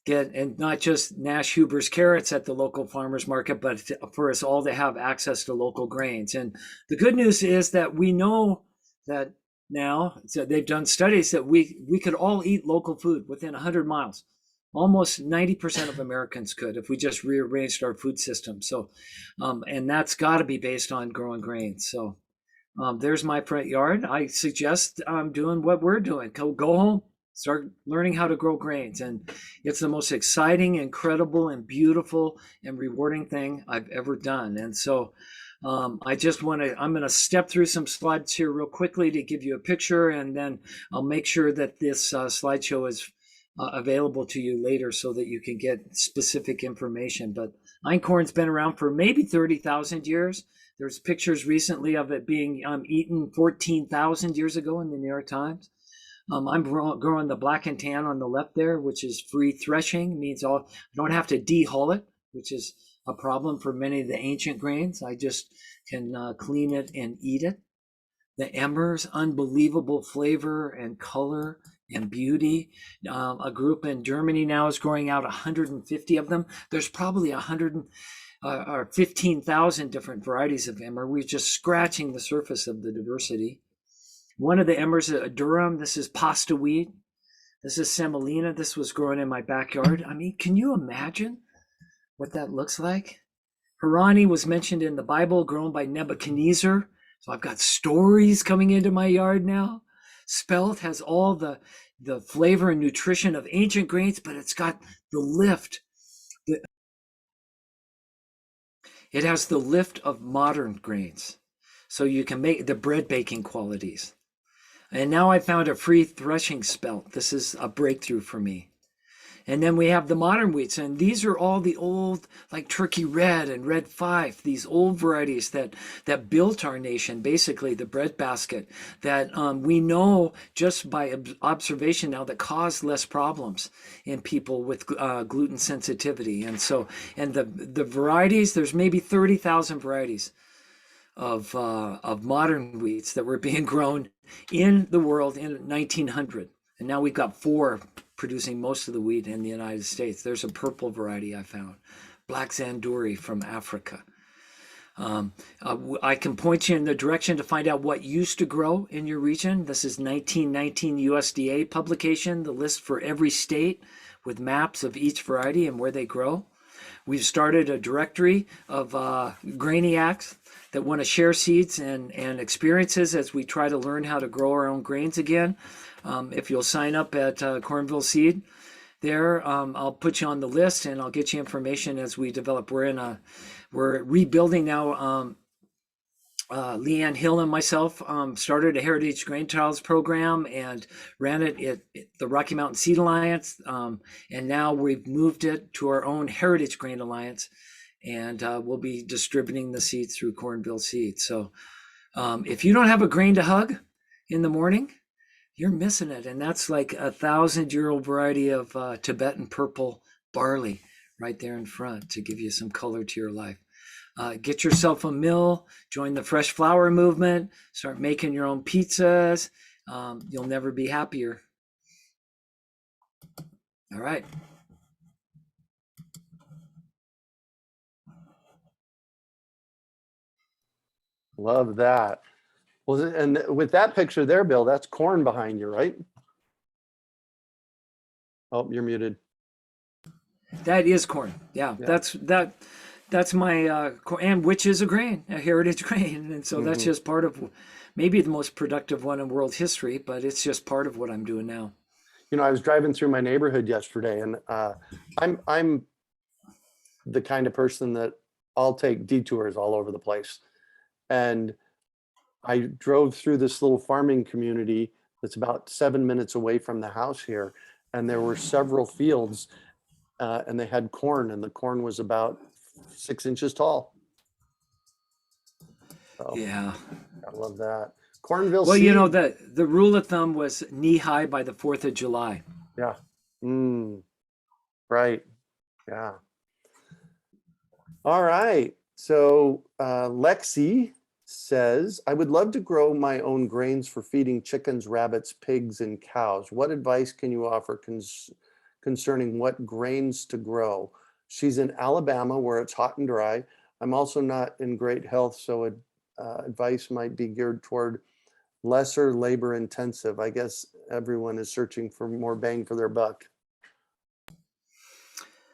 get, and not just Nash Huber's carrots at the local farmers market, but for us all to have access to local grains. And the good news is that we know that now, so they've done studies that we could all eat local food within 100 miles. Almost 90% of Americans could if we just rearranged our food system. So, and that's got to be based on growing grains. So there's my front yard. I suggest doing what we're doing. Go home, start learning how to grow grains. And it's the most exciting, incredible, and beautiful and rewarding thing I've ever done. And so I'm going to step through some slides here real quickly to give you a picture, and then I'll make sure that this slideshow is available to you later so that you can get specific information. But einkorn's been around for maybe 30,000 years. There's pictures recently of it being eaten 14,000 years ago in the New York Times. I'm growing the black and tan on the left there, which is free threshing. It means I don't have to dehull it, which is a problem for many of the ancient grains. I just can clean it and eat it. The emmers, unbelievable flavor and color and beauty. A group in Germany now is growing out 150 of them. There's probably 100 or 15,000 different varieties of emmer. We're just scratching the surface of the diversity. One of the emmers, a durum, this is pasta wheat. This is semolina. This was grown in my backyard. I mean, can you imagine what that looks like? Harani was mentioned in the Bible, grown by Nebuchadnezzar. So I've got stories coming into my yard now. Spelt has all the flavor and nutrition of ancient grains, but it's got the lift. It has the lift of modern grains. So you can make the bread baking qualities. And now I found a free threshing spelt. This is a breakthrough for me. And then we have the modern wheats, and these are all the old, like Turkey Red and Red Fife, these old varieties that built our nation, basically the breadbasket, that we know just by observation now that cause less problems in people with gluten sensitivity. And so, and the varieties, there's maybe 30,000 varieties of modern wheats that were being grown in the world in 1900. And now we've got 4 producing most of the wheat in the United States. There's a purple variety I found, Black Zanduri from Africa. I can point you in the direction to find out what used to grow in your region. This is 1919 USDA publication, the list for every state with maps of each variety and where they grow. We've started a directory of grainiacs that want to share seeds and experiences as we try to learn how to grow our own grains again. If you'll sign up at Cornville Seed there, I'll put you on the list and I'll get you information as we develop. We're rebuilding now. Leanne Hill and myself started a Heritage Grain Trials program and ran it at the Rocky Mountain Seed Alliance. And now we've moved it to our own Heritage Grain Alliance, and we'll be distributing the seeds through Cornville Seed. So if you don't have a grain to hug in the morning, you're missing it. And that's like 1,000-year-old variety of Tibetan purple barley right there in front to give you some color to your life. Get yourself a mill, join the fresh flour movement, start making your own pizzas. You'll never be happier. All right. Love that. Well, and with that picture there, Bill, that's corn behind you, right? Oh, you're muted. That is corn. Yeah. That's my and which is a grain, a heritage grain. And so that's just part of maybe the most productive one in world history, but it's just part of what I'm doing now. You know, I was driving through my neighborhood yesterday, and I'm the kind of person that I'll take detours all over the place. And I drove through this little farming community that's about 7 minutes away from the house here, and there were several fields, and they had corn, and the corn was about 6 inches tall. So, Yeah. I love that. Cornville Well, Seed. you know, the rule of thumb was knee high by the 4th of July. Yeah. Right. Yeah. All right. So Lexi says, I would love to grow my own grains for feeding chickens, rabbits, pigs, and cows. What advice can you offer concerning what grains to grow? She's in Alabama where it's hot and dry. I'm also not in great health, so advice might be geared toward lesser labor intensive. I guess everyone is searching for more bang for their buck.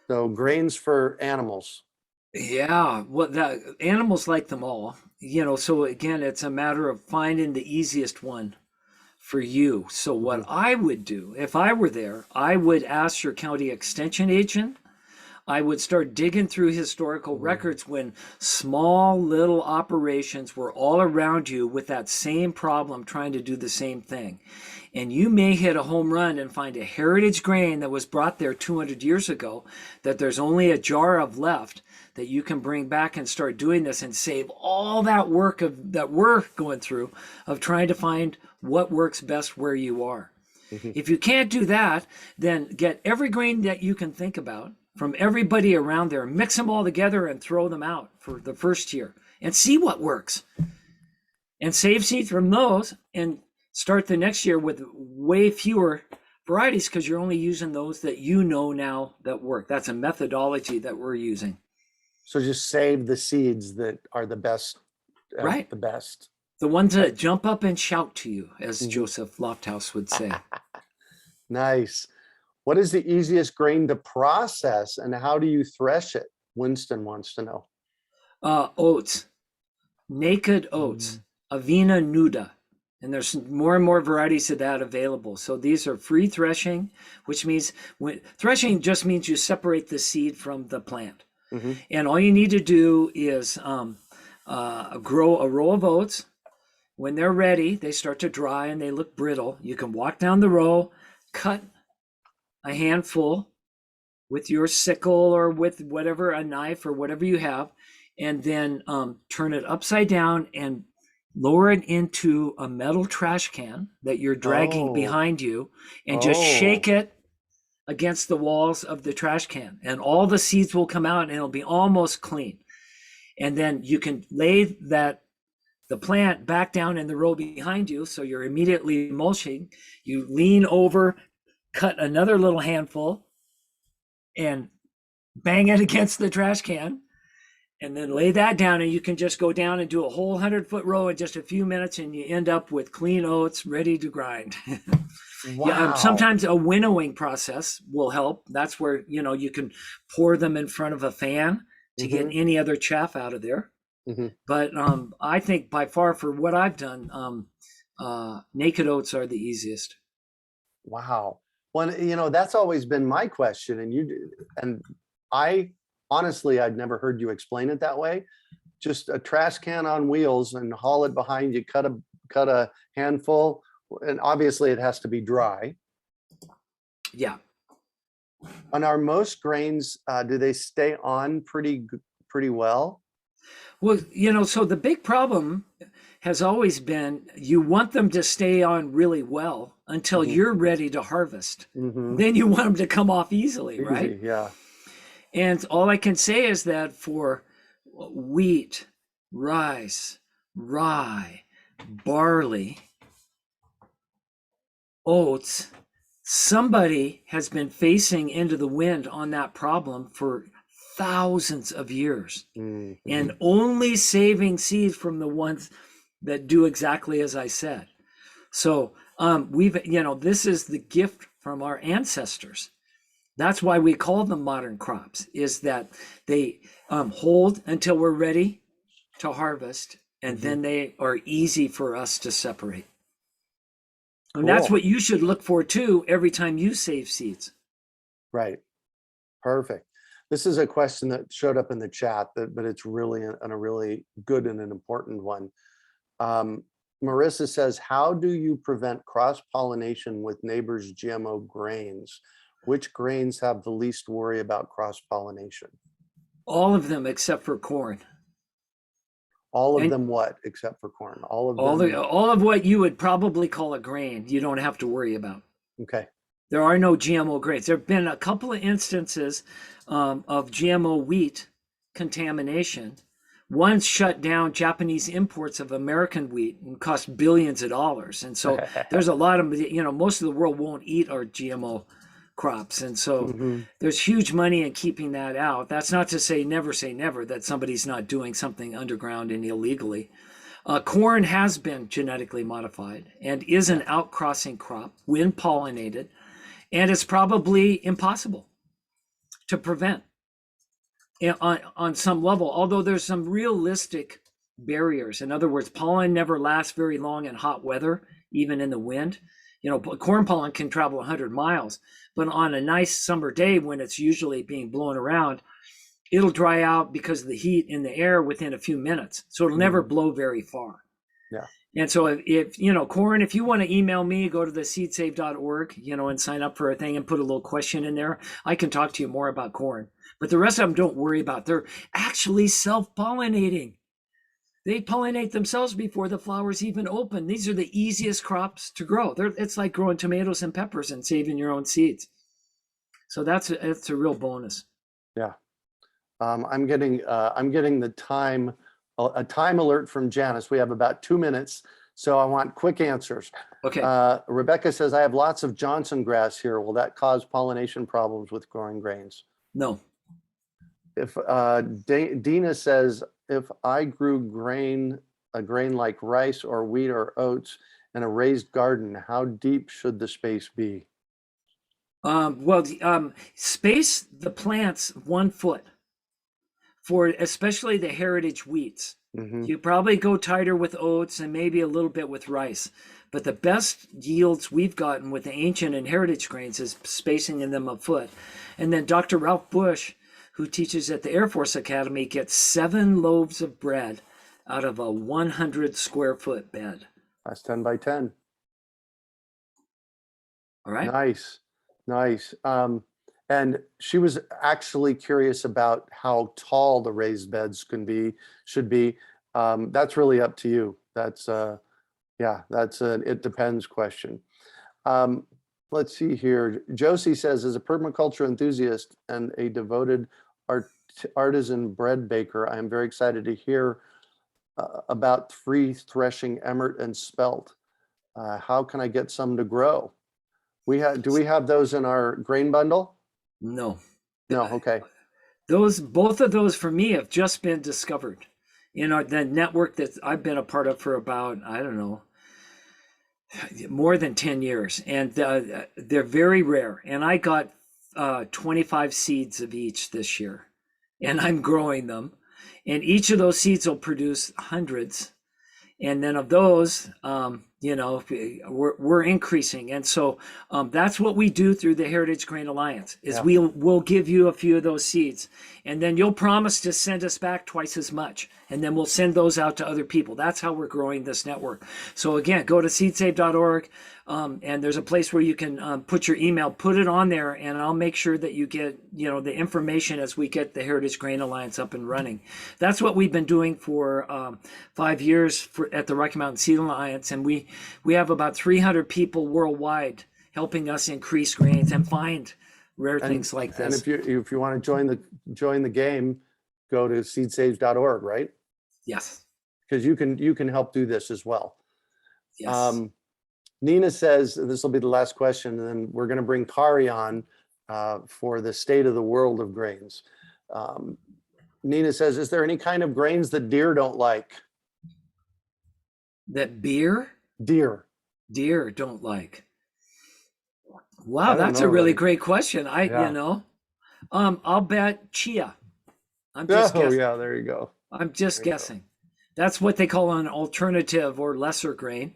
So grains for animals. Yeah, well, animals like them all, you know, so again, it's a matter of finding the easiest one for you. So what I would do if I were there, I would ask your county extension agent. I would start digging through historical records when small little operations were all around you with that same problem trying to do the same thing. And you may hit a home run and find a heritage grain that was brought there 200 years ago that there's only a jar of left that you can bring back and start doing this and save all that work that we're going through of trying to find what works best where you are. If you can't do that, then get every grain that you can think about from everybody around there, mix them all together and throw them out for the first year and see what works. And save seeds from those and start the next year with way fewer varieties because you're only using those that you know now that work. That's a methodology that we're using. So just save the seeds that are the best. Right. The best. The ones that jump up and shout to you, as Joseph Lofthouse would say. Nice. What is the easiest grain to process and how do you thresh it? Winston wants to know. Oats, naked oats, Avena nuda. And there's more and more varieties of that available. So these are free threshing, which means threshing just means you separate the seed from the plant. And all you need to do is grow a row of oats. When they're ready, they start to dry and they look brittle. You can walk down the row, cut a handful with your sickle or with whatever, a knife or whatever you have, and then turn it upside down and lower it into a metal trash can that you're dragging behind you and just shake it against the walls of the trash can. And all the seeds will come out and it'll be almost clean. And then you can lay the plant back down in the row behind you. So you're immediately mulching. You lean over, cut another little handful and bang it against the trash can. and then lay that down, and you can just go down and do a whole 100-foot row in just a few minutes, and you end up with clean oats ready to grind. Wow. Sometimes a winnowing process will help. That's where, you can pour them in front of a fan to get any other chaff out of there. But I think by far, for what I've done, naked oats are the easiest. Wow. Well, that's always been my question. And I honestly, I'd never heard you explain it that way. Just a trash can on wheels and haul it behind you, cut a handful, and obviously it has to be dry. Yeah. And are most grains, do they stay on pretty well? Well, so the big problem has always been you want them to stay on really well until you're ready to harvest. Then you want them to come off easily, right? Easy, yeah. And all I can say is that for wheat, rice, rye, barley, oats, somebody has been facing into the wind on that problem for thousands of years and only saving seeds from the ones that do exactly as I said. So this is the gift from our ancestors. That's why we call them modern crops, is that they hold until we're ready to harvest, and then they are easy for us to separate. And that's what you should look for too every time you save seeds. Right. Perfect. This is a question that showed up in the chat, but it's really a really good and an important one. Marissa says, how do you prevent cross-pollination with neighbors' GMO grains? Which grains have the least worry about cross-pollination? All of them except for corn. All of them what except for corn? All of what you would probably call a grain, you don't have to worry about. Okay. There are no GMO grains. There have been a couple of instances of GMO wheat contamination. One shut down Japanese imports of American wheat and cost billions of dollars. And so there's a lot of, most of the world won't eat our GMO crops. And so there's huge money in keeping that out. That's not to say never that somebody's not doing something underground and illegally. Corn has been genetically modified and is an outcrossing crop when pollinated, and it's probably impossible to prevent on some level, although there's some realistic barriers. In other words, pollen never lasts very long in hot weather, even in the wind. Corn pollen can travel 100 miles, but on a nice summer day when it's usually being blown around, it'll dry out because of the heat in the air within a few minutes. So it'll never blow very far. Yeah. And so if corn, if you want to email me, go to the seedsave.org, and sign up for a thing and put a little question in there. I can talk to you more about corn, but the rest of them don't worry about. They're actually self-pollinating. They pollinate themselves before the flowers even open. These are the easiest crops to grow. It's like growing tomatoes and peppers and saving your own seeds. So it's a real bonus. Yeah. I'm getting a time alert from Janis. We have about 2 minutes, so I want quick answers. Okay. Rebecca says, I have lots of Johnson grass here. Will that cause pollination problems with growing grains? No. If Dina says, if I grew a grain like rice or wheat or oats in a raised garden, how deep should the space be? Space the plants 1 foot for especially the heritage wheats. You probably go tighter with oats and maybe a little bit with rice. But the best yields we've gotten with the ancient and heritage grains is spacing in them 1 foot. And then Dr. Ralph Bush, who teaches at the Air Force Academy, gets 7 loaves of bread out of a 100 square foot bed. That's 10 by 10. All right. Nice. And she was actually curious about how tall the raised beds should be. That's really up to you. That's an it depends question. Let's see here. Josie says, as a permaculture enthusiast and a devoted artisan bread baker, I am very excited to hear about free threshing emmet and spelt. How can I get some to grow? Do we have those in our grain bundle? No. No. Okay. both of those for me have just been discovered in the network that I've been a part of for about, I don't know, more than 10 years. And they're very rare. And I got 25 seeds of each this year, and I'm growing them. And each of those seeds will produce hundreds. And then of those, we're increasing. And so that's what we do through the Heritage Grain Alliance is we'll give you a few of those seeds, and then you'll promise to send us back twice as much. And then we'll send those out to other people. That's how we're growing this network. So again, go to seedsave.org, and there's a place where you can put your email, put it on there, and I'll make sure that you get, the information as we get the Heritage Grain Alliance up and running. That's what we've been doing for 5 years at the Rocky Mountain Seed Alliance, and we have about 300 people worldwide helping us increase grains and find rare things like this. And if you want to join the game, go to seedsaves.org, right? Yes. Because you can help do this as well. Yes. Nina says, this will be the last question, and then we're going to bring Kari on for the state of the world of grains. Nina says, is there any kind of grains that deer don't like? That Deer don't like. Wow, that's a really great question. I'll bet chia. I'm just guessing. Yeah, there you go. I'm just guessing. That's what they call an alternative or lesser grain,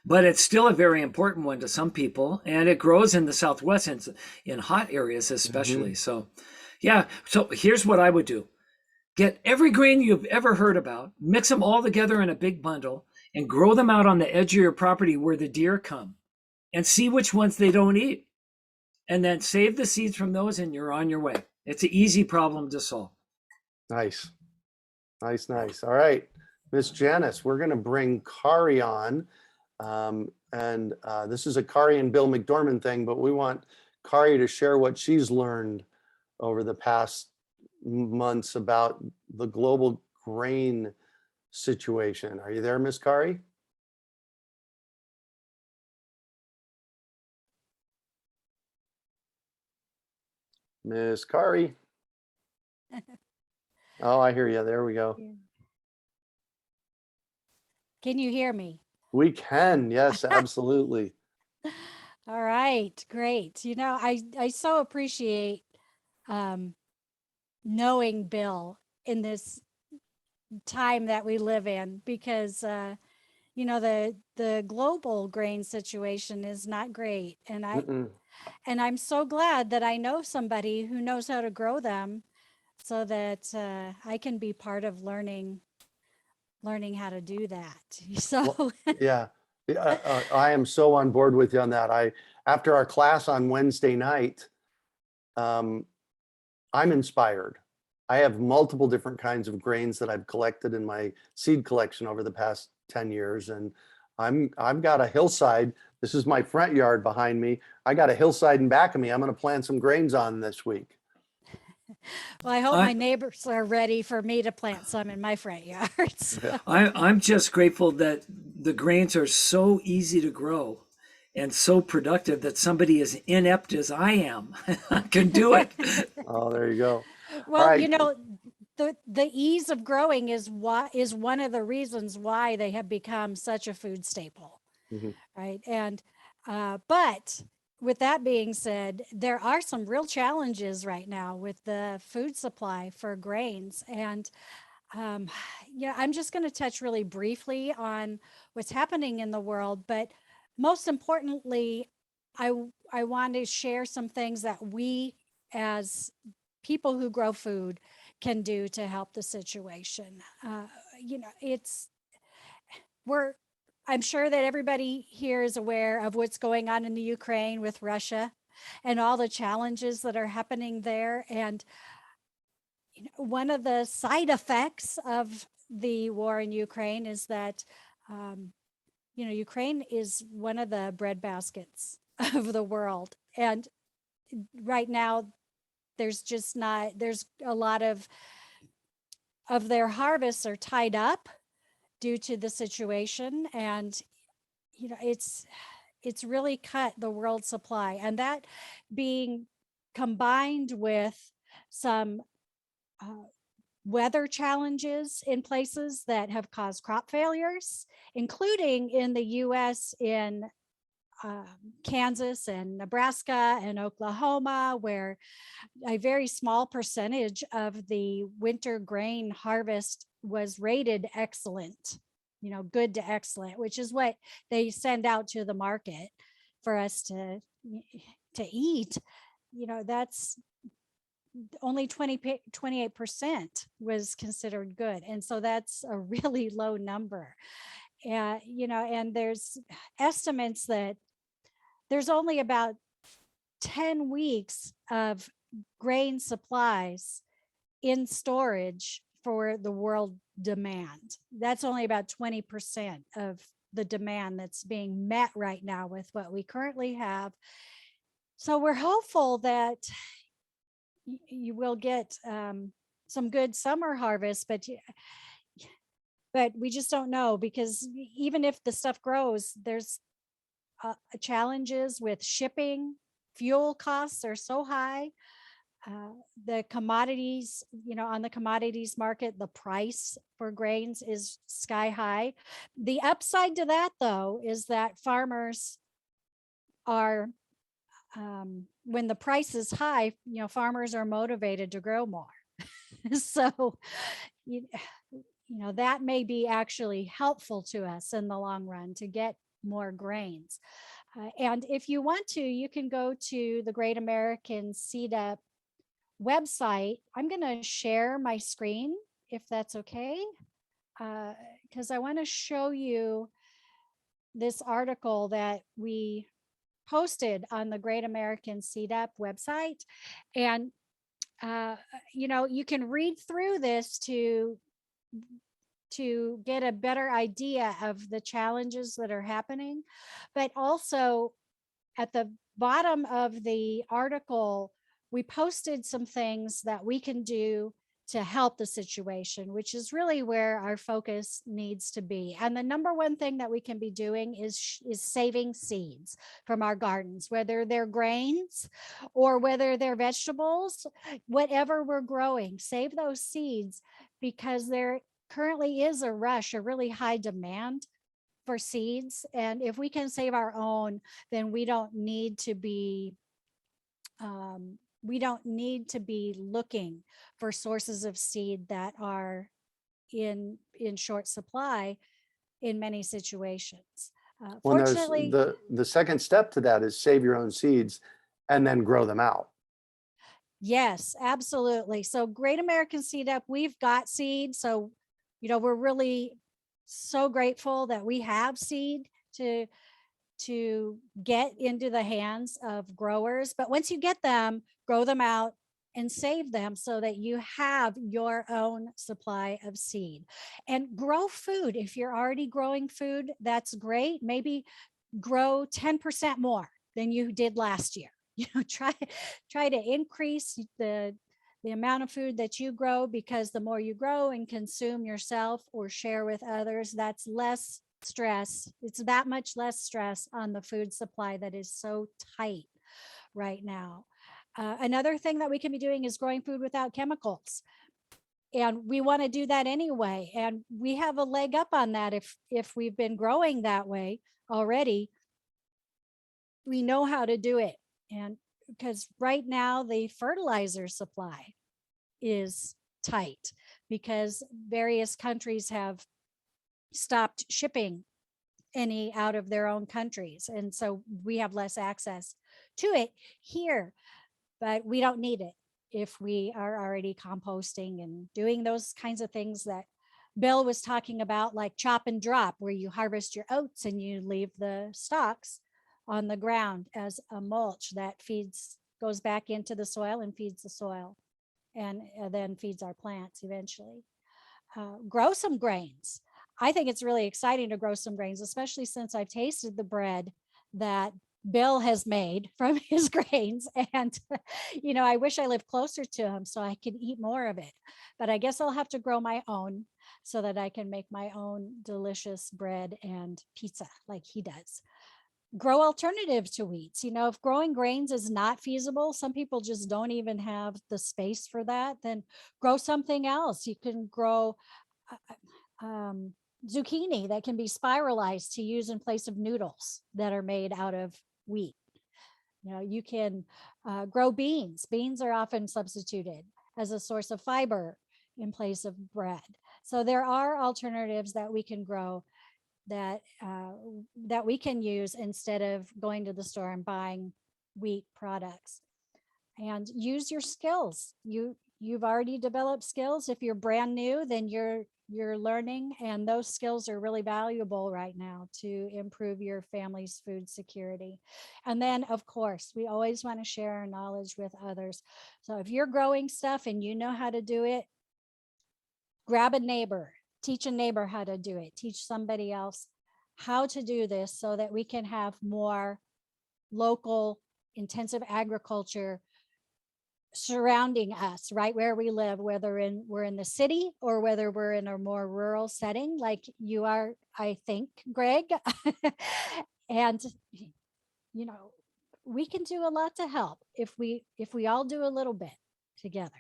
but it's still a very important one to some people, and it grows in the Southwest and in hot areas especially. So, yeah. So here's what I would do. Get every grain you've ever heard about, mix them all together in a big bundle, and grow them out on the edge of your property where the deer come, and see which ones they don't eat. And then save the seeds from those, and you're on your way. It's an easy problem to solve. Nice. All right, Miss Janis, we're going to bring Kari on. And this is a Kari and Bill McDormand thing, but we want Kari to share what she's learned over the past months about the global grain situation. Are you there, Miss Kari? Miss Kari. Oh, I hear you. There we go. Can you hear me? We can. Yes, absolutely. All right, great. I so appreciate knowing Bill in this time that we live in, because the global grain situation is not great, and I'm so glad that I know somebody who knows how to grow them, so that I can be part of learning how to do that. So yeah, I am so on board with you on that. After our class on Wednesday night, I'm inspired. I have multiple different kinds of grains that I've collected in my seed collection over the past 10 years. And I've got a hillside. This is my front yard behind me. I got a hillside in back of me. I'm going to plant some grains on this week. Well, I hope my neighbors are ready for me to plant some in my front yard. So. I'm just grateful that the grains are so easy to grow and so productive that somebody as inept as I am can do it. Oh, there you go. Well, right. The ease of growing is one of the reasons why they have become such a food staple, right? And but with that being said, there are some real challenges right now with the food supply for grains. And I'm just going to touch really briefly on what's happening in the world. But most importantly, I want to share some things that we as people who grow food can do to help the situation. I'm sure that everybody here is aware of what's going on in the Ukraine with Russia and all the challenges that are happening there. And one of the side effects of the war in Ukraine is that, Ukraine is one of the breadbaskets of the world. And right now, there's a lot of their harvests are tied up due to the situation, and it's really cut the world supply, and that being combined with some weather challenges in places that have caused crop failures, including in the US in Kansas and Nebraska and Oklahoma, where a very small percentage of the winter grain harvest was rated excellent, good to excellent, which is what they send out to the market for us to eat. That's only 28% was considered good. And so that's a really low number. And there's estimates that there's only about 10 weeks of grain supplies in storage for the world demand. That's only about 20% of the demand that's being met right now with what we currently have. So we're hopeful that you will get some good summer harvest, but we just don't know, because even if the stuff grows, there's challenges with shipping. Fuel costs are so high. The commodities, on the commodities market, the price for grains is sky high. The upside to that, though, is that farmers are, when the price is high, farmers are motivated to grow more. So, that may be actually helpful to us in the long run to get more grains. And if you want to, you can go to the Great American Seed Up website. I'm going to share my screen, if that's okay, because I want to show you this article that we posted on the Great American Seed Up website. And, you can read through this to get a better idea of the challenges that are happening. But also at the bottom of the article, we posted some things that we can do to help the situation, which is really where our focus needs to be. And the number one thing that we can be doing is saving seeds from our gardens, whether they're grains or whether they're vegetables, whatever we're growing, save those seeds, because there currently is a rush, a really high demand for seeds. And if we can save our own, then we don't need to be looking for sources of seed that are in short supply in many situations. Well, Fortunately, the second step to that is save your own seeds and then grow them out. yes, absolutely. So Great American Seed Up, we've got seed. So, we're really so grateful that we have seed to get into the hands of growers. But once you get them, grow them out and save them so that you have your own supply of seed. And grow food. If you're already growing food, that's great. Maybe grow 10% more than you did last year. Try to increase the amount of food that you grow, because the more you grow and consume yourself or share with others, that's less stress. It's that much less stress on the food supply that is so tight right now. Another thing that we can be doing is growing food without chemicals. And we want to do that anyway. And we have a leg up on that if we've been growing that way already. We know how to do it. And because right now the fertilizer supply is tight because various countries have stopped shipping any out of their own countries. And so we have less access to it here, but we don't need it if we are already composting and doing those kinds of things that Belle was talking about, like chop and drop, where you harvest your oats and you leave the stalks on the ground as a mulch that goes back into the soil and feeds the soil, and then feeds our plants eventually. Grow some grains. I think it's really exciting to grow some grains, especially since I've tasted the bread that Bill has made from his grains. And, I wish I lived closer to him so I could eat more of it. But I guess I'll have to grow my own so that I can make my own delicious bread and pizza like he does. grow alternatives to wheats. If growing grains is not feasible, some people just don't even have the space for that, then grow something else. You can grow zucchini that can be spiralized to use in place of noodles that are made out of wheat. You can grow beans. Beans are often substituted as a source of fiber in place of bread. So there are alternatives that we can grow that we can use instead of going to the store and buying wheat products. And use your skills. You've already developed skills. If you're brand new, then you're learning, and those skills are really valuable right now to improve your family's food security. And then, of course, we always want to share our knowledge with others. So if you're growing stuff and you know how to do it, grab a neighbor, teach a neighbor how to do it, teach somebody else how to do this, so that we can have more local intensive agriculture surrounding us right where we live, whether we're in the city or whether we're in a more rural setting like you are, I think, Greg. And we can do a lot to help if we all do a little bit together.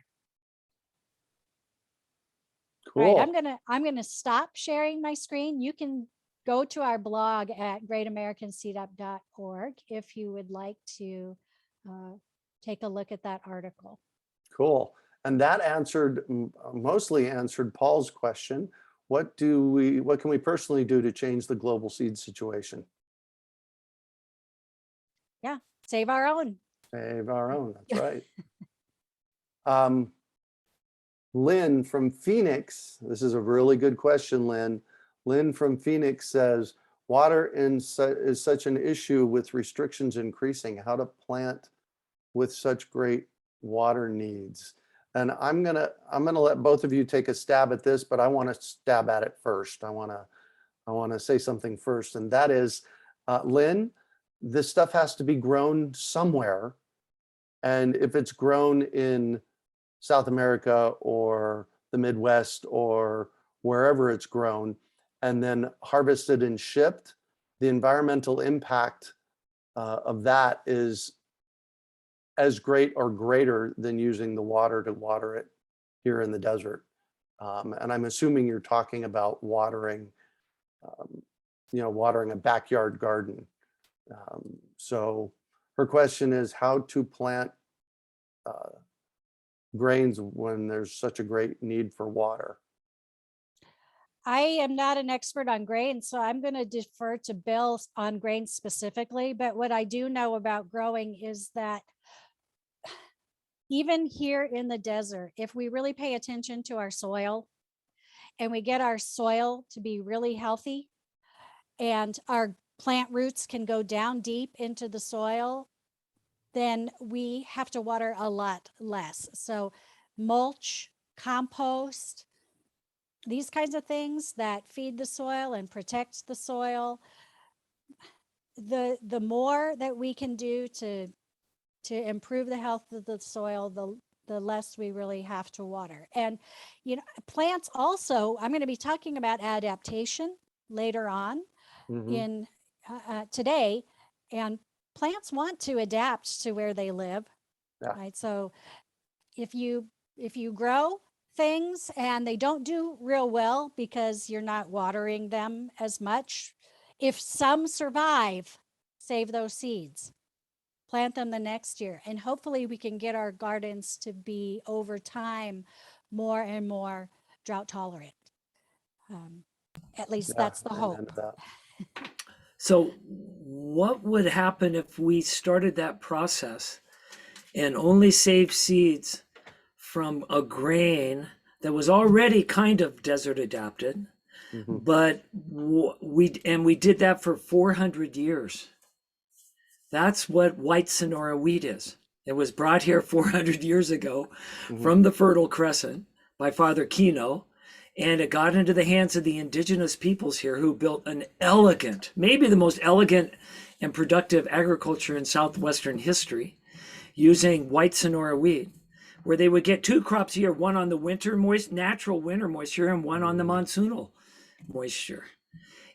Cool. All right, I'm gonna stop sharing my screen. You can go to our blog at greatamericanseedup.org if you would like to take a look at that article. Cool. And that mostly answered Paul's question. What can we personally do to change the global seed situation? Yeah, save our own. Save our own, that's right. Lynn from Phoenix, this is a really good question, Lynn. Lynn from Phoenix says, water is such an issue with restrictions increasing. How to plant with such great water needs? And I'm gonna let both of you take a stab at this, but I want to stab at it first. I want to say something first, and that is, Lynn, this stuff has to be grown somewhere, and if it's grown in South America or the Midwest or wherever it's grown, and then harvested and shipped, the environmental impact of that is as great or greater than using the water to water it here in the desert. And I'm assuming you're talking about watering, watering a backyard garden. So her question is how to plant grains when there's such a great need for water. I am not an expert on grains, so I'm going to defer to Bill on grains specifically. But what I do know about growing is that even here in the desert, if we really pay attention to our soil and we get our soil to be really healthy and our plant roots can go down deep into the soil, then we have to water a lot less. So mulch, compost, these kinds of things that feed the soil and protect the soil, the more that we can do to improve the health of the soil, the less we really have to water. And plants also, I'm going to be talking about adaptation later on in today, and plants want to adapt to where they live. Yeah. Right? So if you grow things and they don't do real well because you're not watering them as much, if some survive, save those seeds, plant them the next year, and hopefully we can get our gardens to be over time more and more drought tolerant. At least that's the hope. So what would happen if we started that process and only saved seeds from a grain that was already kind of desert adapted, but we did that for 400 years? That's what white Sonora wheat is. It was brought here 400 years ago from the Fertile Crescent by Father Kino, and it got into the hands of the indigenous peoples here who built an elegant, maybe the most elegant and productive agriculture in Southwestern history, using white Sonora wheat, where they would get 2 crops a year, one on the natural winter moisture and one on the monsoonal moisture.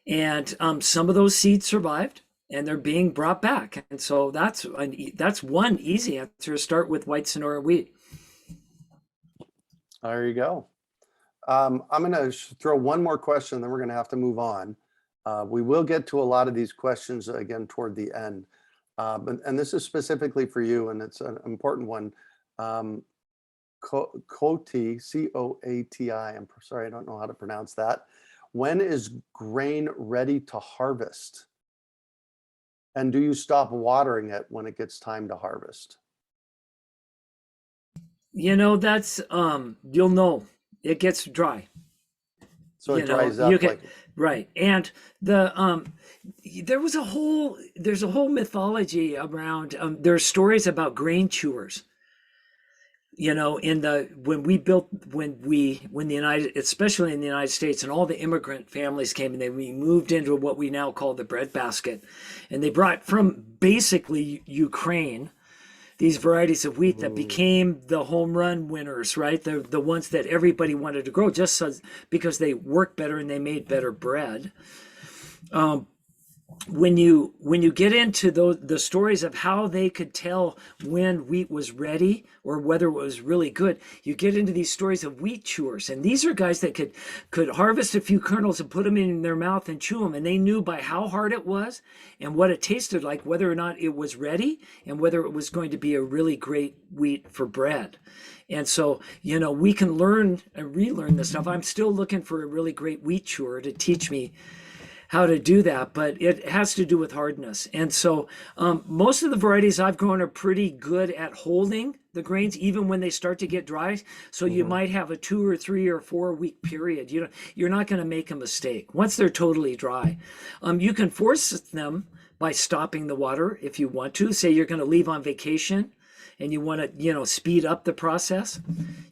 And some of those seeds survived, and they're being brought back. And so that's one easy answer. Start with white Sonora wheat. There you go. I'm going to throw one more question, then we're going to have to move on. We will get to a lot of these questions again toward the end. And this is specifically for you, and it's an important one. Coati, C-O-A-T-I, I'm sorry, I don't know how to pronounce that. When is grain ready to harvest? And do you stop watering it when it gets time to harvest? You know, that's, you'll know, it gets dry. So it You know, dries up you can, like, right. And there's a whole mythology around, there's stories about grain chewers. You know, when the United, especially in the United States, and all the immigrant families came, and we moved into what we now call the breadbasket, and they brought from basically Ukraine these varieties of wheat that became the home run winners, right? The ones that everybody wanted to grow just because they work better and they made better bread. When you get into the stories of how they could tell when wheat was ready or whether it was really good, you get into these stories of wheat chewers, and these are guys that could harvest a few kernels and put them in their mouth and chew them, and they knew by how hard it was and what it tasted like whether or not it was ready and whether it was going to be a really great wheat for bread. And so, you know, we can learn and relearn this stuff. I'm still looking for a really great wheat chewer to teach me how to do that, but it has to do with hardness. And so most of the varieties I've grown are pretty good at holding the grains even when they start to get dry. So you might have a 2 or 3 or 4 week period. You're not going to make a mistake once they're totally dry. You can force them by stopping the water if you want to. Say you're going to leave on vacation and you want to, you know, speed up the process.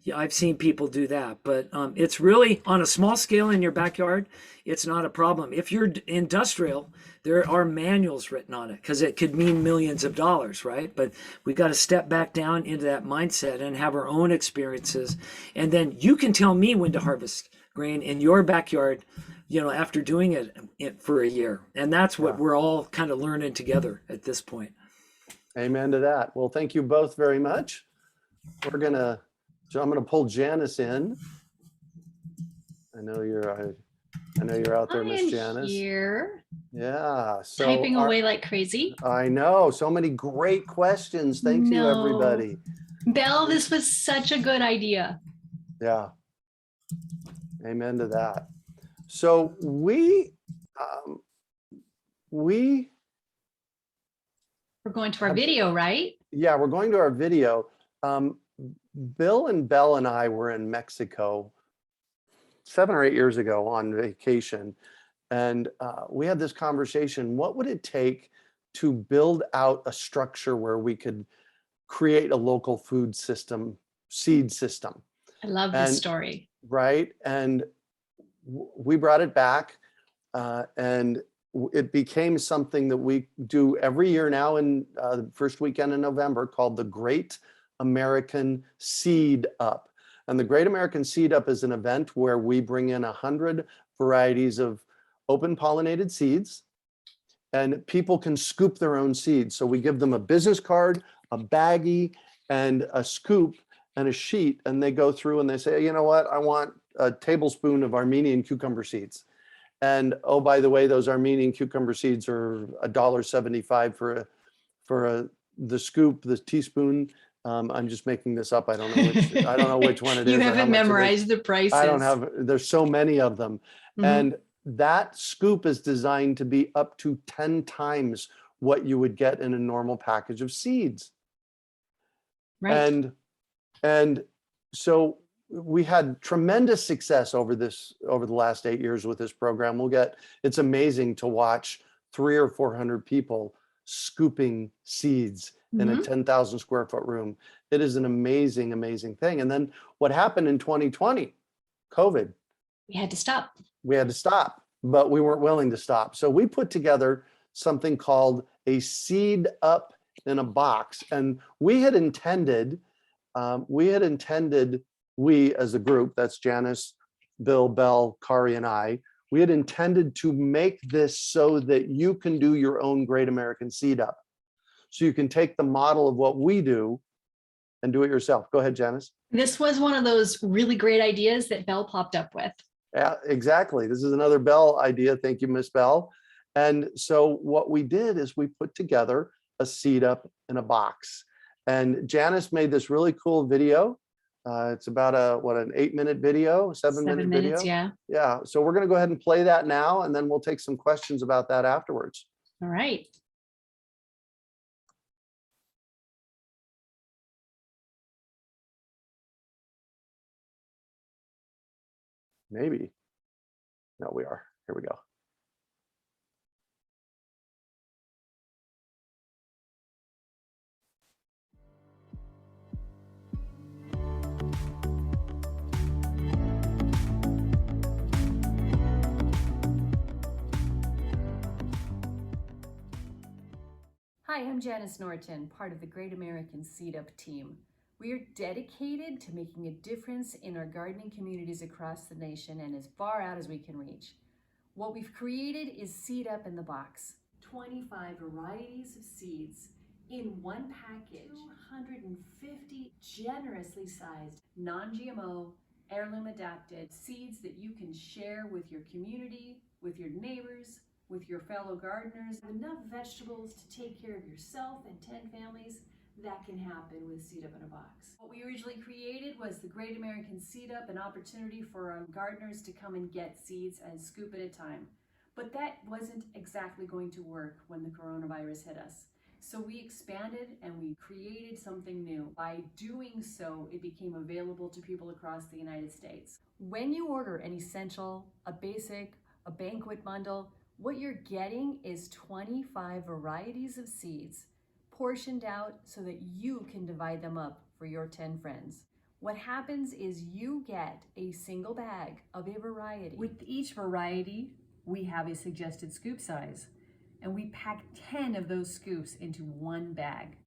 Yeah, I've seen people do that, but it's really on a small scale in your backyard. It's not a problem. If you're industrial, there are manuals written on it because it could mean millions of dollars, right? But we got to step back down into that mindset and have our own experiences. And then you can tell me when to harvest grain in your backyard, you know, after doing it for a year. And that's what we're all kind of learning together at this point. amen to that. Well, thank you both very much. I'm going to pull Janis in. I know you're out there, Miss Janis. Here, Yeah. So typing away like crazy. I know, so many great questions. Thank you, No. everybody. Belle, this was such a good idea. Yeah. Amen to that. So we We're going to our video, right? yeah, we're going to our video. Bill and Belle and I were in Mexico 7 or 8 years ago on vacation, and we had this conversation. What would it take to build out a structure where we could create a local food system, seed system? I love this story. Right. And we brought it back and it became something that we do every year now in the first weekend in November, called the Great American Seed Up. And the Great American Seed Up is an event where we bring in 100 varieties of open pollinated seeds, and people can scoop their own seeds. So we give them a business card, a baggie, and a scoop and a sheet, and they go through and they say, you know what, I want a tablespoon of Armenian cucumber seeds. And oh, by the way, those Armenian cucumber seeds are $1.75 for the scoop, the teaspoon. I'm just making this up. I don't know which one it is. You haven't memorized the prices. I don't have. There's so many of them, and that scoop is designed to be up to 10 times what you would get in a normal package of seeds. Right. And so we had tremendous success over the last 8 years with this program. It's amazing to watch 300 or 400 people scooping seeds in a 10,000 square foot room. It is an amazing, amazing thing. And then what happened in 2020, COVID. We had to stop. We had to stop, but we weren't willing to stop. So we put together something called a Seed Up in a Box. And we as a group, that's Janis, Bill, Belle, Kari, and I, We had intended to make this so that you can do your own Great American Seed Up. So you can take the model of what we do and do it yourself. Go ahead, Janis. This was one of those really great ideas that Belle popped up with. Yeah, exactly. This is another Belle idea. Thank you, Miss Belle. And so what we did is we put together a seed up in a box. And Janis made this really cool video. It's about an 8-minute video, 7-minute video. Yeah. Yeah. So we're going to go ahead and play that now, and then we'll take some questions about that afterwards. All right. Maybe. No, we are. Here we go. Hi, I'm Janis Norton, part of the Great American Seed Up team. We are dedicated to making a difference in our gardening communities across the nation and as far out as we can reach. What we've created is Seed Up in the Box. 25 varieties of seeds in one package. 250 generously sized, non-GMO, heirloom adapted seeds that you can share with your community, with your neighbors, with your fellow gardeners. Enough vegetables to take care of yourself and 10 families. That can happen with Seed Up in a Box. What we originally created was the Great American Seed Up, an opportunity for our gardeners to come and get seeds and scoop at a time. But that wasn't exactly going to work when the coronavirus hit us. So we expanded and we created something new. By doing so, it became available to people across the United States. When you order an essential, a basic, a banquet bundle, what you're getting is 25 varieties of seeds portioned out so that you can divide them up for your 10 friends. What happens is you get a single bag of a variety. With each variety, we have a suggested scoop size, and we pack 10 of those scoops into one bag.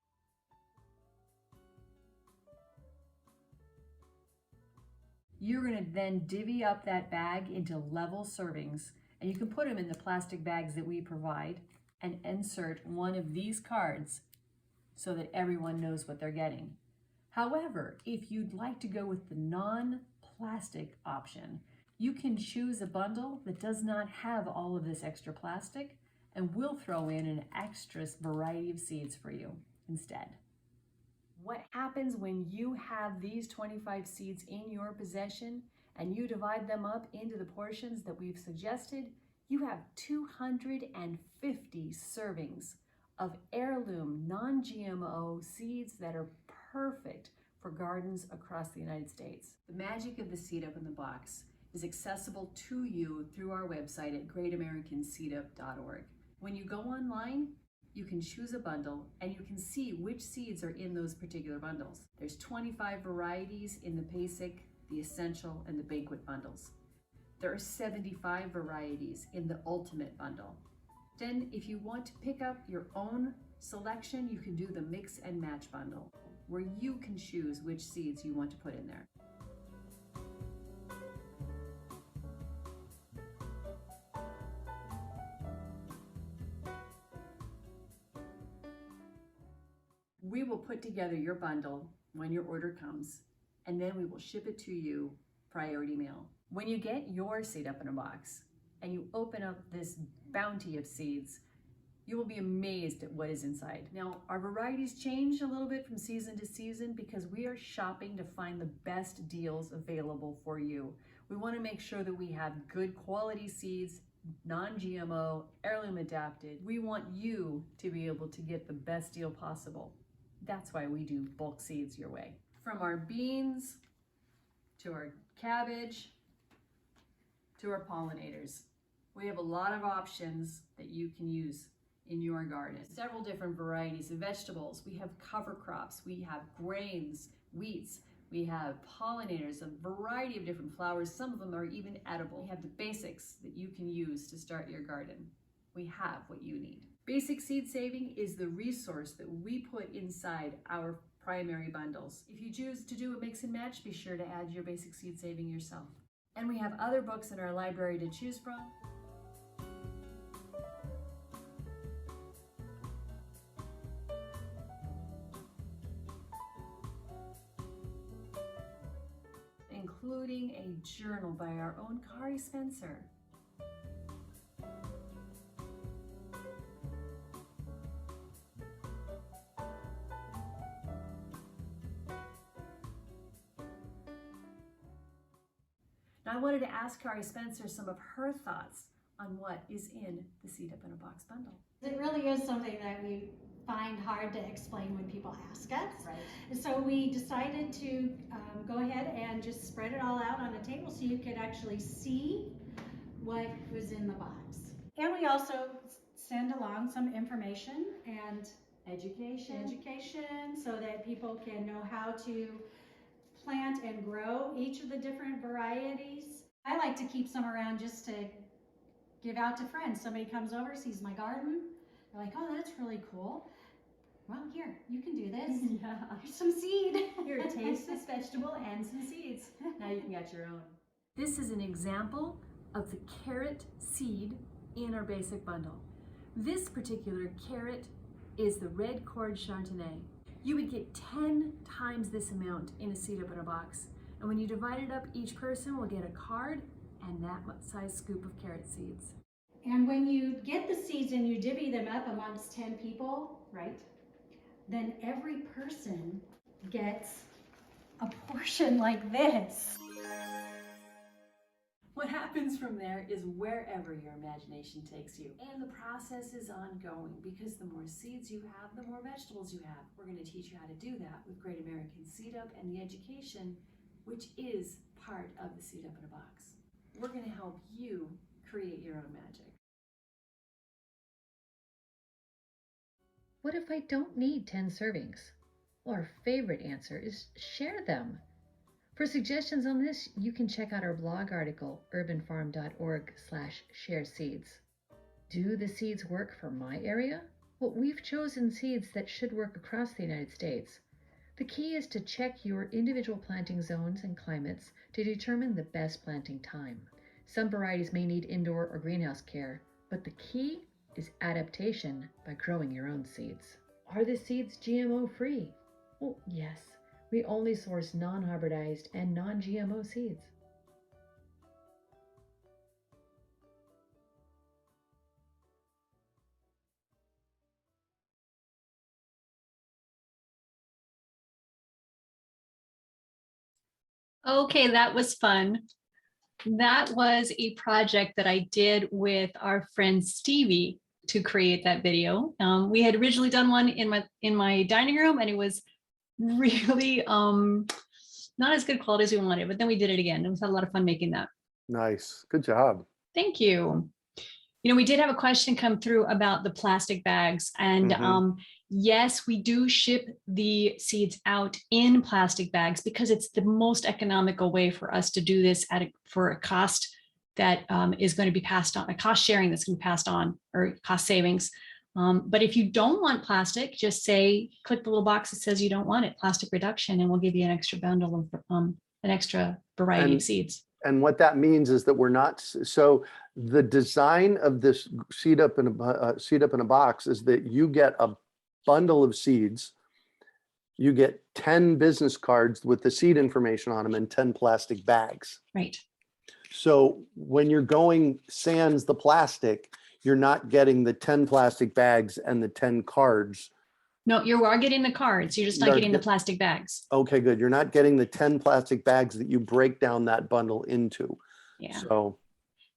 You're gonna then divvy up that bag into level servings, and you can put them in the plastic bags that we provide and insert one of these cards so that everyone knows what they're getting. However, if you'd like to go with the non-plastic option, you can choose a bundle that does not have all of this extra plastic, and we'll throw in an extra variety of seeds for you instead. What happens when you have these 25 seeds in your possession and you divide them up into the portions that we've suggested? You have 250 servings of heirloom, non-GMO seeds that are perfect for gardens across the United States. The magic of the Seed Up in the Box is accessible to you through our website at greatamericanseedup.org. When you go online, you can choose a bundle and you can see which seeds are in those particular bundles. There's 25 varieties in the basic, the essential, and the banquet bundles. There are 75 varieties in the ultimate bundle. Then if you want to pick up your own selection, you can do the mix and match bundle, where you can choose which seeds you want to put in there. We will put together your bundle when your order comes, and then we will ship it to you priority mail. When you get your Seed Up in a Box and you open up this bounty of seeds, you will be amazed at what is inside. Now, our varieties change a little bit from season to season because we are shopping to find the best deals available for you. We want to make sure that we have good quality seeds, non-GMO, heirloom adapted. We want you to be able to get the best deal possible. That's why we do bulk seeds your way. From our beans, to our cabbage, to our pollinators. We have a lot of options that you can use in your garden. Several different varieties of vegetables. We have cover crops, we have grains, wheats, we have pollinators, a variety of different flowers. Some of them are even edible. We have the basics that you can use to start your garden. We have what you need. Basic Seed Saving is the resource that we put inside our primary bundles. If you choose to do a mix and match, be sure to add your Basic Seed Saving yourself. And we have other books in our library to choose from. Including a journal by our own Kari Spencer. Now I wanted to ask Kari Spencer some of her thoughts on what is in the Seed Up in a Box bundle. It really is something that we find hard to explain when people ask us. Right. And so we decided to go ahead and just spread it all out on a table so you could actually see what was in the box. And we also send along some information and education so that people can know how to plant and grow each of the different varieties. I like to keep some around just to give out to friends. Somebody comes over, sees my garden, they're like, oh, that's really cool. Well, here, you can do this. Yeah. Here's some seed. Here, taste this vegetable and some seeds. Now you can get your own. This is an example of the carrot seed in our basic bundle. This particular carrot is the red cord Chardonnay. You would get 10 times this amount in a Seed Up in a Box. And when you divide it up, each person will get a card and that size scoop of carrot seeds. And when you get the seeds and you divvy them up amongst 10 people, Right? then every person gets a portion like this. What happens from there is wherever your imagination takes you. And the process is ongoing because the more seeds you have, the more vegetables you have. We're going to teach you how to do that with Great American Seed Up and the education, which is part of the Seed Up in a Box. We're going to help you create your own magic. What if I don't need 10 servings? Well, our favorite answer is share them. For suggestions on this, you can check out our blog article, urbanfarm.org/shareseeds. Do the seeds work for my area? Well, we've chosen seeds that should work across the United States. The key is to check your individual planting zones and climates to determine the best planting time. Some varieties may need indoor or greenhouse care, but the key is adaptation by growing your own seeds. Are the seeds GMO free? Well, yes. We only source non-hybridized and non-GMO seeds. Okay, that was fun. That was a project that I did with our friend Stevie to create that video. We had originally done one in my dining room, and it was really not as good quality as we wanted, but then we did it again. It was a lot of fun making that. Nice. Good job. Thank you. You know, we did have a question come through about the plastic bags, and yes, we do ship the seeds out in plastic bags because it's the most economical way for us to do this for a cost that is going to be passed on, a cost sharing that's going to be passed on, or cost savings. But if you don't want plastic, just click the little box that says you don't want it, plastic reduction, and we'll give you an extra bundle of an extra variety of seeds. And what that means is that we're not, so the design of this seed up in a box is that you get a bundle of seeds, you get 10 business cards with the seed information on them and 10 plastic bags. Right. So when you're going sans the plastic, you're not getting the 10 plastic bags and the 10 cards. No, you are getting the cards. You're just not getting the plastic bags. Okay, good. You're not getting the 10 plastic bags that you break down that bundle into. Yeah. So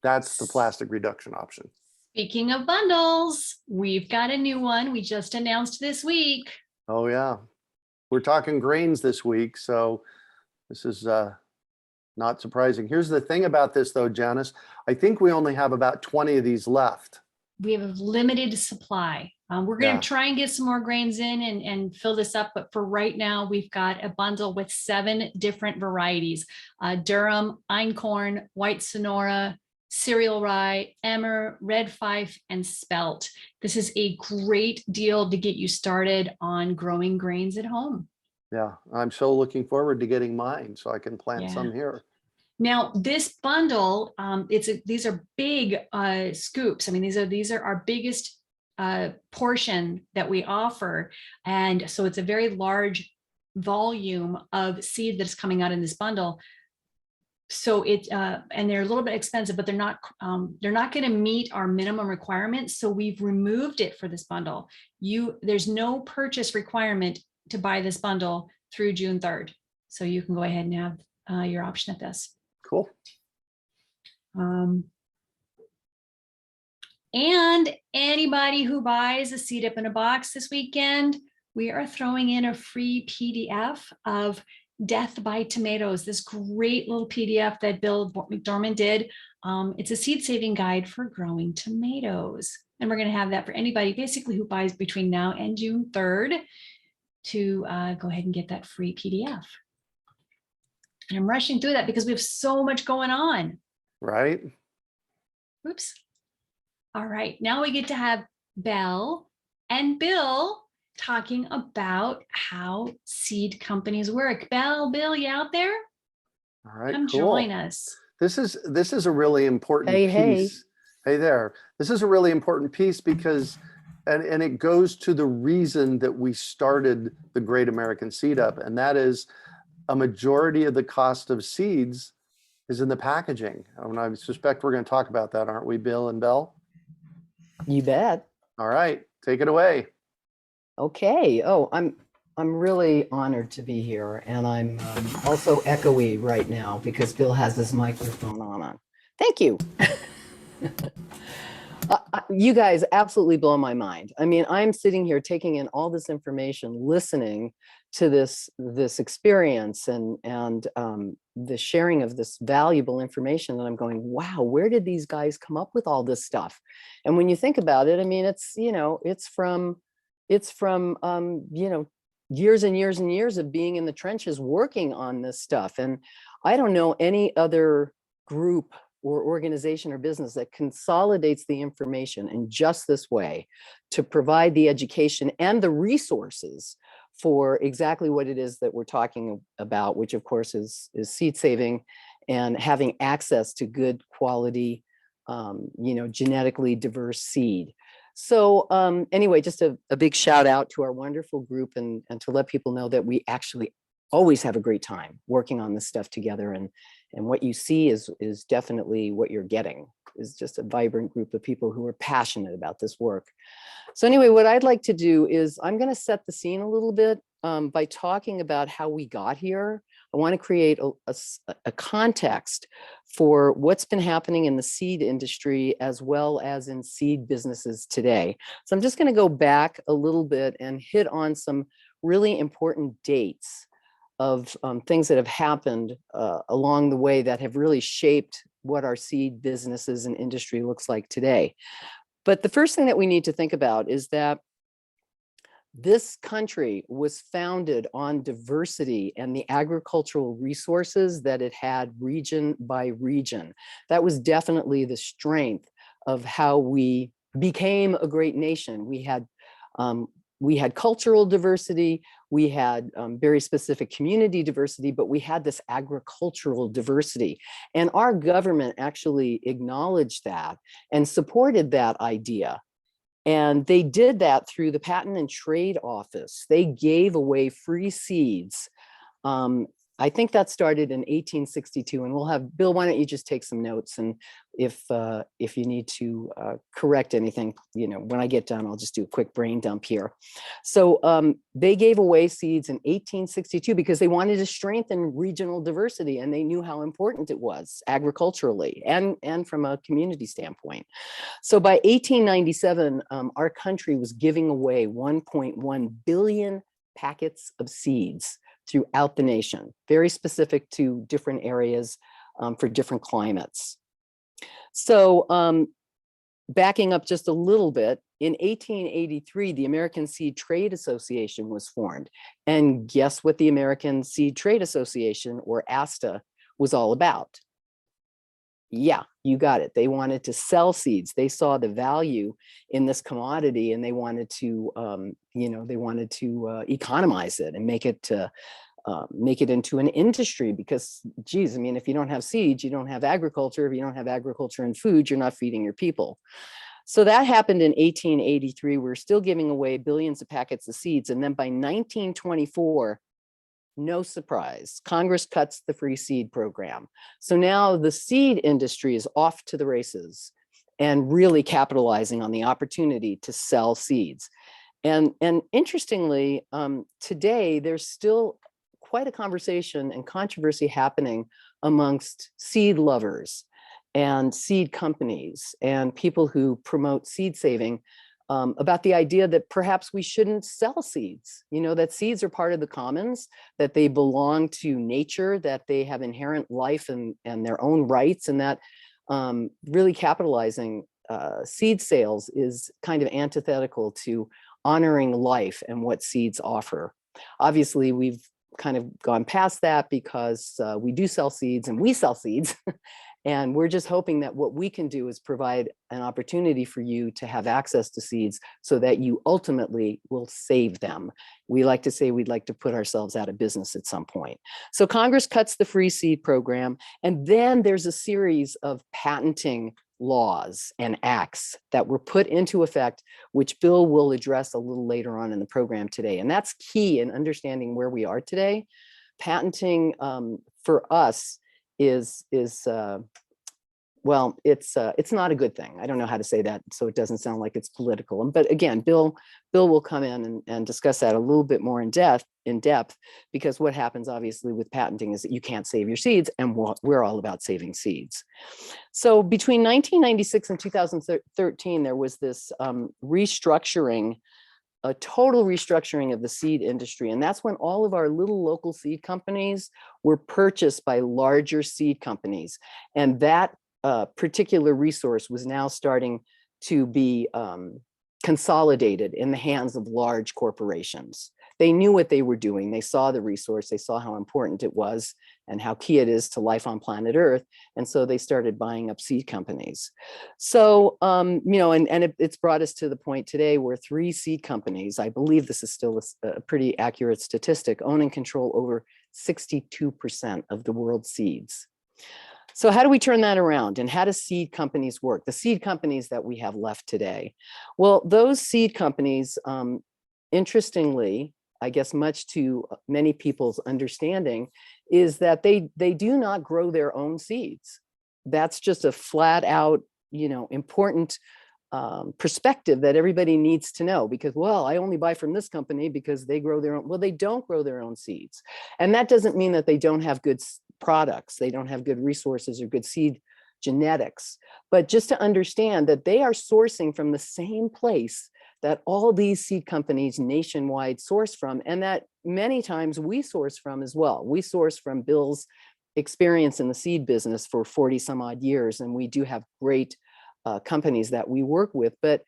that's the plastic reduction option. Speaking of bundles, we've got a new one we just announced this week. Oh yeah. We're talking grains this week, so this is not surprising. Here's the thing about this though, Janis. I think we only have about 20 of these left. We have a limited supply. We're going to try and get some more grains in and fill this up. But for right now, we've got a bundle with 7 different varieties: Durham, einkorn, white Sonora, cereal rye, emmer, red fife, and spelt. This is a great deal to get you started on growing grains at home. Yeah, I'm so looking forward to getting mine so I can plant some here. Now, this bundle, these are big scoops. I mean, these are our biggest portion that we offer. And so it's a very large volume of seed that's coming out in this bundle. So and they're a little bit expensive, but they're not going to meet our minimum requirements. So we've removed it for this bundle. There's no purchase requirement to buy this bundle through June 3rd. So you can go ahead and have your option at this. Cool. And anybody who buys a seed up in a box this weekend, we are throwing in a free PDF of Death by Tomatoes, this great little PDF that Bill McDormand did. It's a seed saving guide for growing tomatoes. And we're going to have that for anybody basically who buys between now and June 3rd to go ahead and get that free PDF. And I'm rushing through that because we have so much going on. Right. Oops. All right. Now we get to have Belle and Bill talking about how seed companies work. Bill, you out there? All right. Come cool. join us. This is a really important piece. Hey there. This is a really important piece because, and it goes to the reason that we started the Great American Seed Up, and that is a majority of the cost of seeds is in the packaging. And I suspect we're going to talk about that, aren't we, Bill and Belle? You bet. All right, take it away. Okay. Oh, I'm really honored to be here, and I'm also echoey right now because Bill has his microphone on. Thank you. You guys absolutely blow my mind. I mean, I'm sitting here taking in all this information, listening to this experience and the sharing of this valuable information, and I'm going, wow, where did these guys come up with all this stuff? And when you think about it, I mean, it's from years and years and years of being in the trenches working on this stuff. And I don't know any other group or organization or business that consolidates the information in just this way to provide the education and the resources for exactly what it is that we're talking about, which of course is seed saving and having access to good quality, genetically diverse seed. So anyway, just a big shout out to our wonderful group and to let people know that we actually always have a great time working on this stuff together. And what you see is definitely what you're getting, is just a vibrant group of people who are passionate about this work. So anyway, what I'd like to do is I'm going to set the scene a little bit by talking about how we got here. I want to create a context for what's been happening in the seed industry as well as in seed businesses today. So I'm just going to go back a little bit and hit on some really important dates of things that have happened along the way that have really shaped what our seed businesses and industry looks like today. But the first thing that we need to think about is that this country was founded on diversity and the agricultural resources that it had region by region. That was definitely the strength of how we became a great nation. We had cultural diversity, we had very specific community diversity, but we had this agricultural diversity. And our government actually acknowledged that and supported that idea. And they did that through the Patent and Trade Office. They gave away free seeds. I think that started in 1862, and we'll have, Bill, why don't you just take some notes, and if you need to correct anything, when I get done, I'll just do a quick brain dump here. So they gave away seeds in 1862 because they wanted to strengthen regional diversity, and they knew how important it was agriculturally and from a community standpoint. So by 1897, our country was giving away 1.1 billion packets of seeds throughout the nation, very specific to different areas for different climates. So backing up just a little bit, in 1883, the American Seed Trade Association was formed. And guess what the American Seed Trade Association, or ASTA, was all about? Yeah, you got it. They wanted to sell seeds. They saw the value in this commodity, and they wanted to, economize it and make it make it into an industry, because geez, I mean, if you don't have seeds, you don't have agriculture. If you don't have agriculture and food, you're not feeding your people. So that happened in 1883. We're still giving away billions of packets of seeds. And then by 1924, no surprise, Congress cuts the free seed program. So now the seed industry is off to the races and really capitalizing on the opportunity to sell seeds. And interestingly, today there's still quite a conversation and controversy happening amongst seed lovers and seed companies and people who promote seed saving, about the idea that perhaps we shouldn't sell seeds, you know, that seeds are part of the commons, that they belong to nature, that they have inherent life and their own rights, and that really capitalizing seed sales is kind of antithetical to honoring life and what seeds offer. Obviously, we've kind of gone past that because we do sell seeds and we sell seeds. And we're just hoping that what we can do is provide an opportunity for you to have access to seeds so that you ultimately will save them. We like to say we'd like to put ourselves out of business at some point. So Congress cuts the free seed program, and then there's a series of patenting laws and acts that were put into effect, which Bill will address a little later on in the program today. And that's key in understanding where we are today. Patenting for us is well, it's not a good thing. I don't know how to say that so it doesn't sound like it's political. But again, Bill will come in and discuss that a little bit more in depth, because what happens obviously with patenting is that you can't save your seeds, and we're all about saving seeds. So between 1996 and 2013, there was this restructuring, a total restructuring of the seed industry. And that's when all of our little local seed companies were purchased by larger seed companies. And that particular resource was now starting to be consolidated in the hands of large corporations. They knew what they were doing. They saw the resource. They saw how important it was and how key it is to life on planet Earth. And so they started buying up seed companies. So, you know, and it's brought us to the point today where 3 seed companies, I believe this is still a pretty accurate statistic, own and control over 62% of the world's seeds. So how do we turn that around, and how do seed companies work? The seed companies that we have left today. Well, those seed companies, interestingly, I guess much to many people's understanding, is that they do not grow their own seeds. That's just a flat out, you know, important perspective that everybody needs to know, because, well, I only buy from this company because they grow their own. Well, they don't grow their own seeds. And that doesn't mean that they don't have good products. They don't have good resources or good seed genetics, but just to understand that they are sourcing from the same place that all these seed companies nationwide source from, and that many times we source from as well. We source from Bill's experience in the seed business for 40 some odd years, and we do have great companies that we work with, but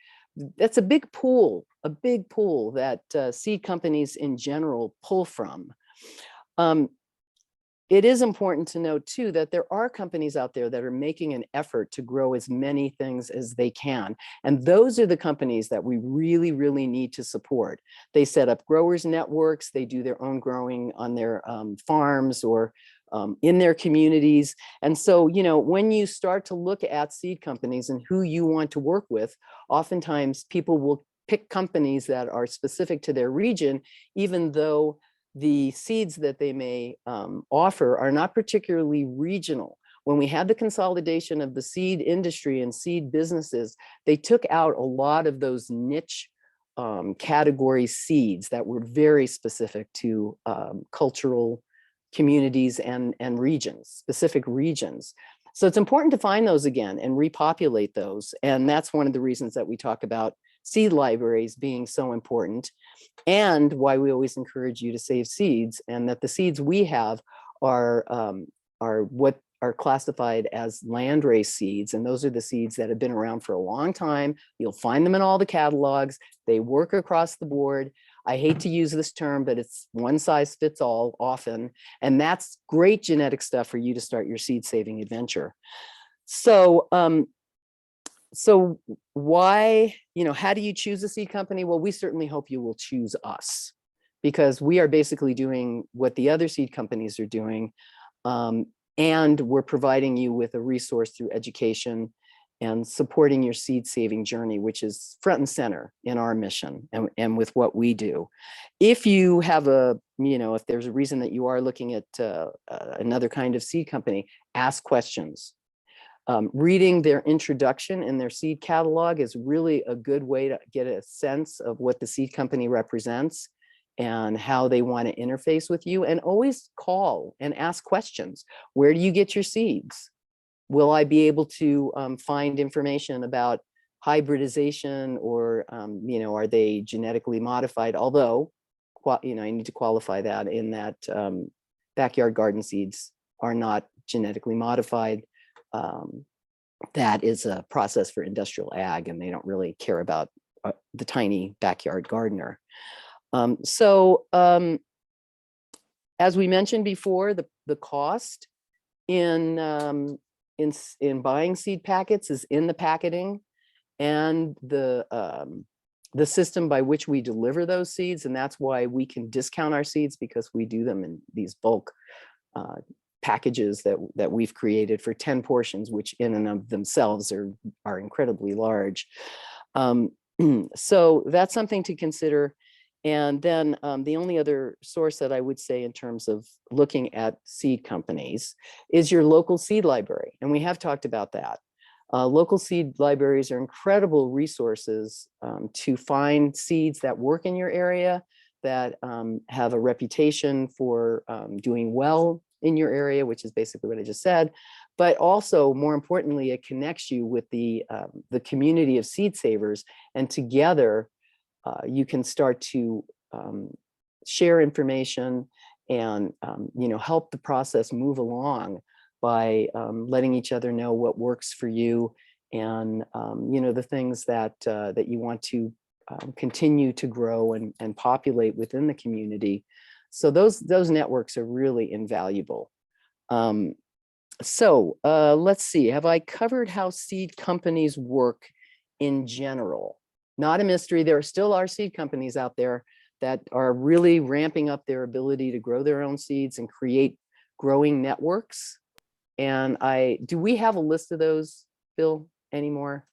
that's a big pool that seed companies in general pull from. It is important to note too that there are companies out there that are making an effort to grow as many things as they can. And those are the companies that we really, really need to support. They set up growers networks, they do their own growing on their farms or in their communities. And so, you know, when you start to look at seed companies and who you want to work with, oftentimes people will pick companies that are specific to their region, even though the seeds that they may offer are not particularly regional. When we had the consolidation of the seed industry and seed businesses, they took out a lot of those niche category seeds that were very specific to cultural communities and regions, specific regions. So it's important to find those again and repopulate those. And that's one of the reasons that we talk about seed libraries being so important, and why we always encourage you to save seeds, and that the seeds we have are what are classified as landrace seeds. And those are the seeds that have been around for a long time. You'll find them in all the catalogs. They work across the board. I hate to use this term, but it's one size fits all often. And that's great genetic stuff for you to start your seed saving adventure. So, so why, you know, how do you choose a seed company? Well, we certainly hope you will choose us, because we are basically doing what the other seed companies are doing. And we're providing you with a resource through education and supporting your seed saving journey, which is front and center in our mission and with what we do. If you have if there's a reason that you are looking at another kind of seed company, ask questions. Reading their introduction and their seed catalog is really a good way to get a sense of what the seed company represents and how they want to interface with you. And always call and ask questions. Where do you get your seeds? Will I be able to find information about hybridization, or are they genetically modified? Although, I need to qualify that in that backyard garden seeds are not genetically modified. That is a process for industrial ag, and they don't really care about the tiny backyard gardener. As we mentioned before, the cost in buying seed packets is in the packaging, and the system by which we deliver those seeds, and that's why we can discount our seeds, because we do them in these bulk packages that we've created for 10 portions, which in and of themselves are incredibly large. So that's something to consider. And then the only other source that I would say in terms of looking at seed companies is your local seed library. And we have talked about that. Local seed libraries are incredible resources to find seeds that work in your area, that have a reputation for doing well in your area, which is basically what I just said. But also, more importantly, it connects you with the community of seed savers, and together you can start to share information and help the process move along by letting each other know what works for you, and the things that you want to continue to grow and populate within the community. So those networks are really invaluable. Let's see, have I covered how seed companies work in general? Not a mystery. There still are seed companies out there that are really ramping up their ability to grow their own seeds and create growing networks. And do we have a list of those, Bill, anymore?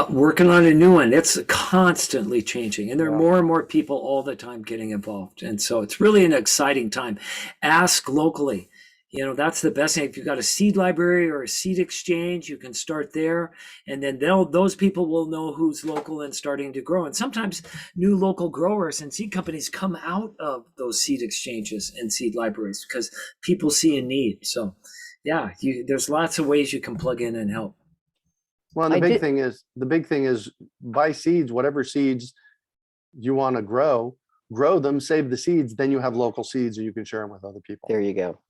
Working on a new one. It's constantly changing, and there are more and more people all the time getting involved. And so it's really an exciting time. Ask locally. That's the best thing. If you've got a seed library or a seed exchange, you can start there, and then those people will know who's local and starting to grow. And sometimes new local growers and seed companies come out of those seed exchanges and seed libraries because people see a need. So yeah, there's lots of ways you can plug in and help. Well, and the big thing is buy seeds, whatever seeds you want to grow them, save the seeds, then you have local seeds and you can share them with other people. There you go.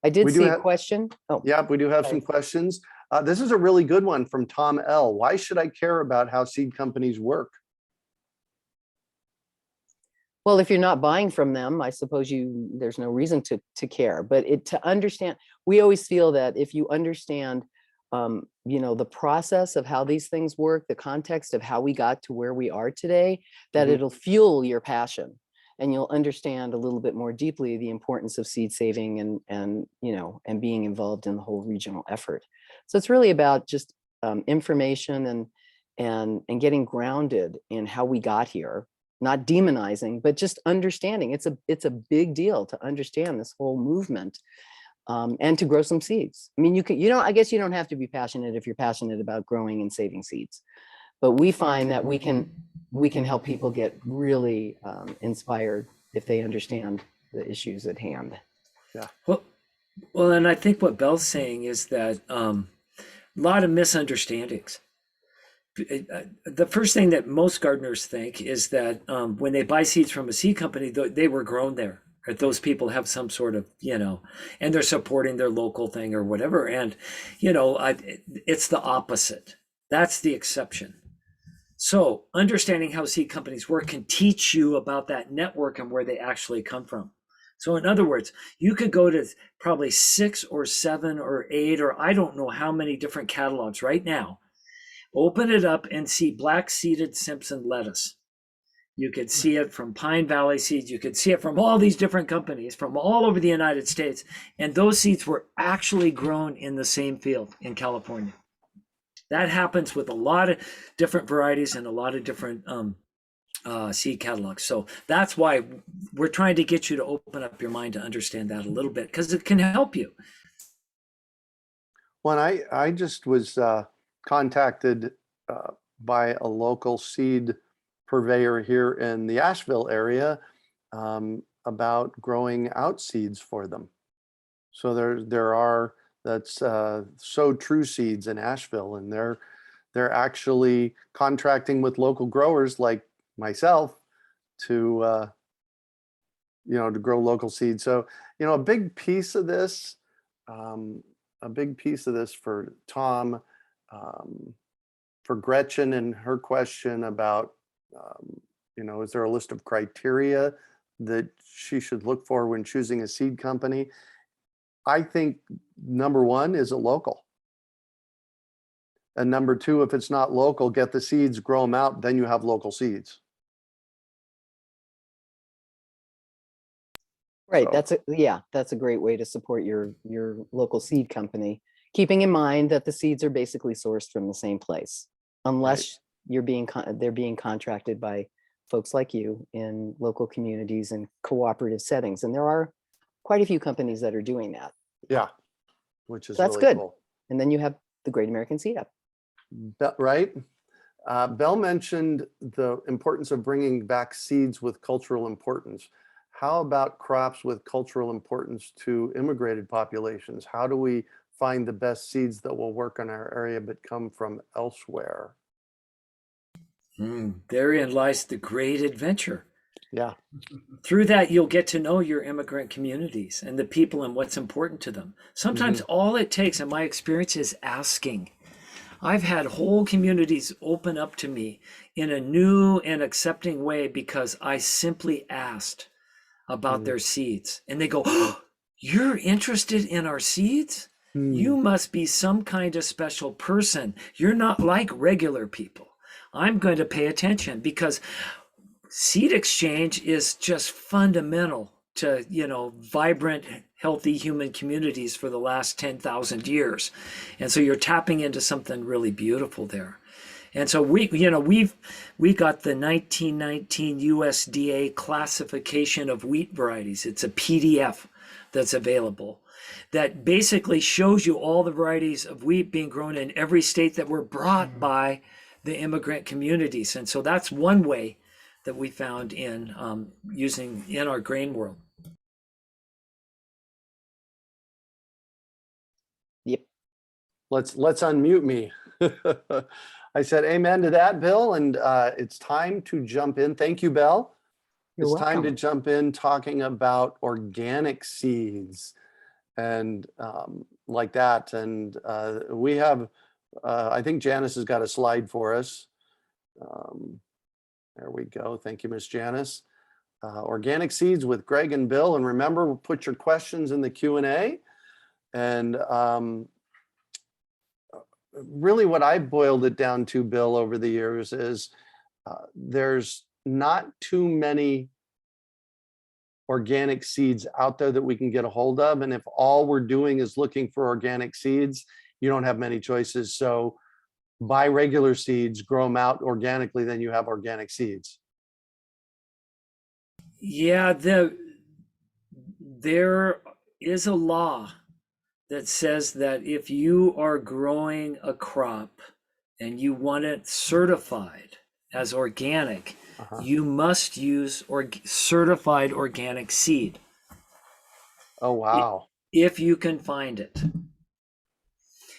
I did see a question. Oh, yeah, we do have some questions. This is a really good one from Tom L. Why should I care about how seed companies work? Well, if you're not buying from them, I suppose there's no reason to care. But to understand, we always feel that if you understand the process of how these things work, the context of how we got to where we are today, that it'll fuel your passion, and you'll understand a little bit more deeply the importance of seed saving and being involved in the whole regional effort. So it's really about just information and getting grounded in how we got here, not demonizing, but just understanding. It's a big deal to understand this whole movement. And to grow some seeds. I mean, I guess you don't have to be passionate if you're passionate about growing and saving seeds, but we find that we can help people get really inspired if they understand the issues at hand. Yeah. Well, and I think what Belle's saying is that a lot of misunderstandings. The first thing that most gardeners think is that when they buy seeds from a seed company, they were grown there. Or those people have some sort of, and they're supporting their local thing or whatever. And, it's the opposite. That's the exception. So understanding how seed companies work can teach you about that network and where they actually come from. So in other words, you could go to probably 6 or 7 or 8, or I don't know how many different catalogs right now, open it up and see black seeded Simpson lettuce. You could see it from Pine Valley Seeds. You could see it from all these different companies from all over the United States. And those seeds were actually grown in the same field in California. That happens with a lot of different varieties and a lot of different seed catalogs. So that's why we're trying to get you to open up your mind to understand that a little bit, because it can help you. When I just was contacted by a local seed purveyor here in the Asheville area about growing out seeds for them. So there are, that's So True Seeds in Asheville, and they're actually contracting with local growers like myself to to grow local seeds. So a big piece of this for Tom, for Gretchen and her question about is there a list of criteria that she should look for when choosing a seed company? I think number one is a local. And number two, if it's not local, get the seeds, grow them out, then you have local seeds. Right. So- That's a great way to support your local seed company, keeping in mind that the seeds are basically sourced from the same place, unless they're being contracted by folks like you in local communities and cooperative settings. And there are quite a few companies that are doing that. Yeah, which is So that's really good. cool. And then you have the Great American Seed Up. Right? Belle mentioned the importance of bringing back seeds with cultural importance. How about crops with cultural importance to immigrated populations? How do we find the best seeds that will work in our area but come from elsewhere? Therein lies the great adventure. Yeah. Through that, you'll get to know your immigrant communities and the people and what's important to them. Sometimes all it takes, in my experience, is asking. I've had whole communities open up to me in a new and accepting way because I simply asked about their seeds. And they go, "Oh, you're interested in our seeds? You must be some kind of special person. You're not like regular people. I'm going to pay attention," because seed exchange is just fundamental to, vibrant, healthy human communities for the last 10,000 years. And so you're tapping into something really beautiful there. And so we got the 1919 USDA classification of wheat varieties. It's a PDF that's available that basically shows you all the varieties of wheat being grown in every state that were brought by the immigrant communities. And so that's one way that we found in using in our grain world. Yep. Let's unmute me. I said amen to that, Bill, and it's time to jump in. Thank you, Belle. You're It's time to welcome. jump in talking about organic seeds and like that. And we have, I think Janis has got a slide for us. There we go. Thank you, Miss Janis. Organic seeds with Greg and Bill. And remember, put your questions in the Q&A. And really what I boiled it down to, Bill, over the years is there's not too many organic seeds out there that we can get a hold of. And if all we're doing is looking for organic seeds, you don't have many choices. So buy regular seeds, grow them out organically, then you have organic seeds. Yeah, there is a law that says that if you are growing a crop and you want it certified as organic, you must use certified organic seed. Oh, wow. If you can find it.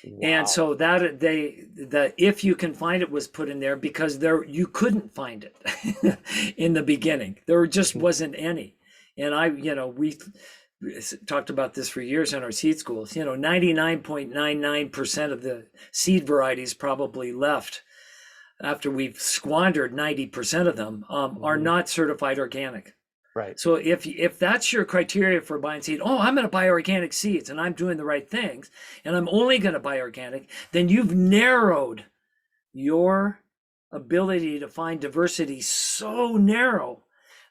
Wow. And so that the if you can find it was put in there because you couldn't find it in the beginning. There just wasn't any. And we talked about this for years in our seed schools. 99.99% of the seed varieties probably left after we've squandered 90% of them are not certified organic. Right. So if that's your criteria for buying seed, I'm going to buy organic seeds and I'm doing the right things and I'm only going to buy organic, then you've narrowed your ability to find diversity so narrow